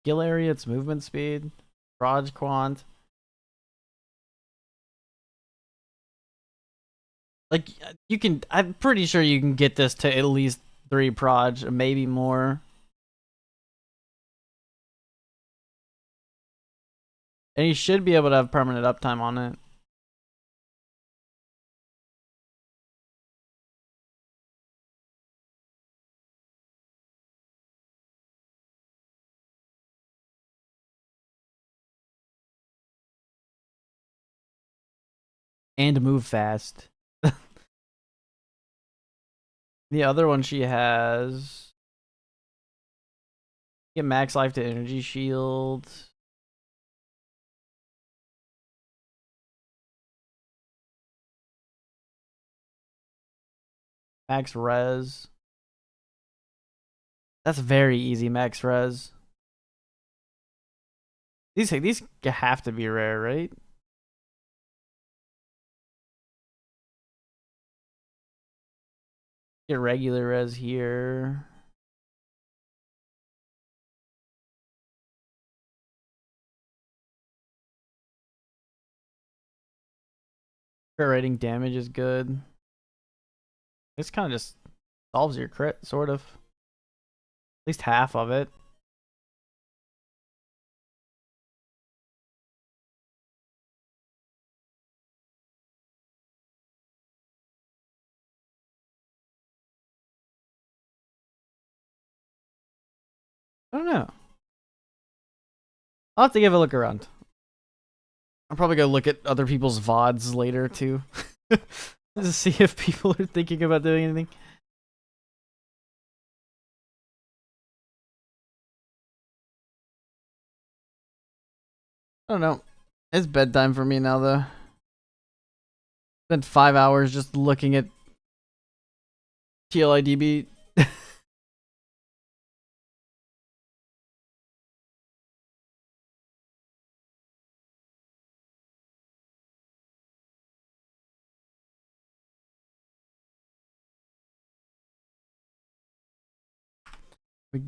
Skill area, its movement speed, proj quant. Like you can, I'm pretty sure you can get this to at least 3 proj, maybe more. And you should be able to have permanent uptime on it. And move fast. The other one she has. Get max life to energy shield. Max res. That's very easy max res. These have to be rare, right? Get regular res here. Crit rating damage is good. This kind of just solves your crit, sort of. At least half of it. I don't know. I'll have to give a look around. I'm probably gonna look at other people's VODs later too. To see if people are thinking about doing anything. I don't know. It's bedtime for me now though. Spent 5 hours just looking at TLIDB. We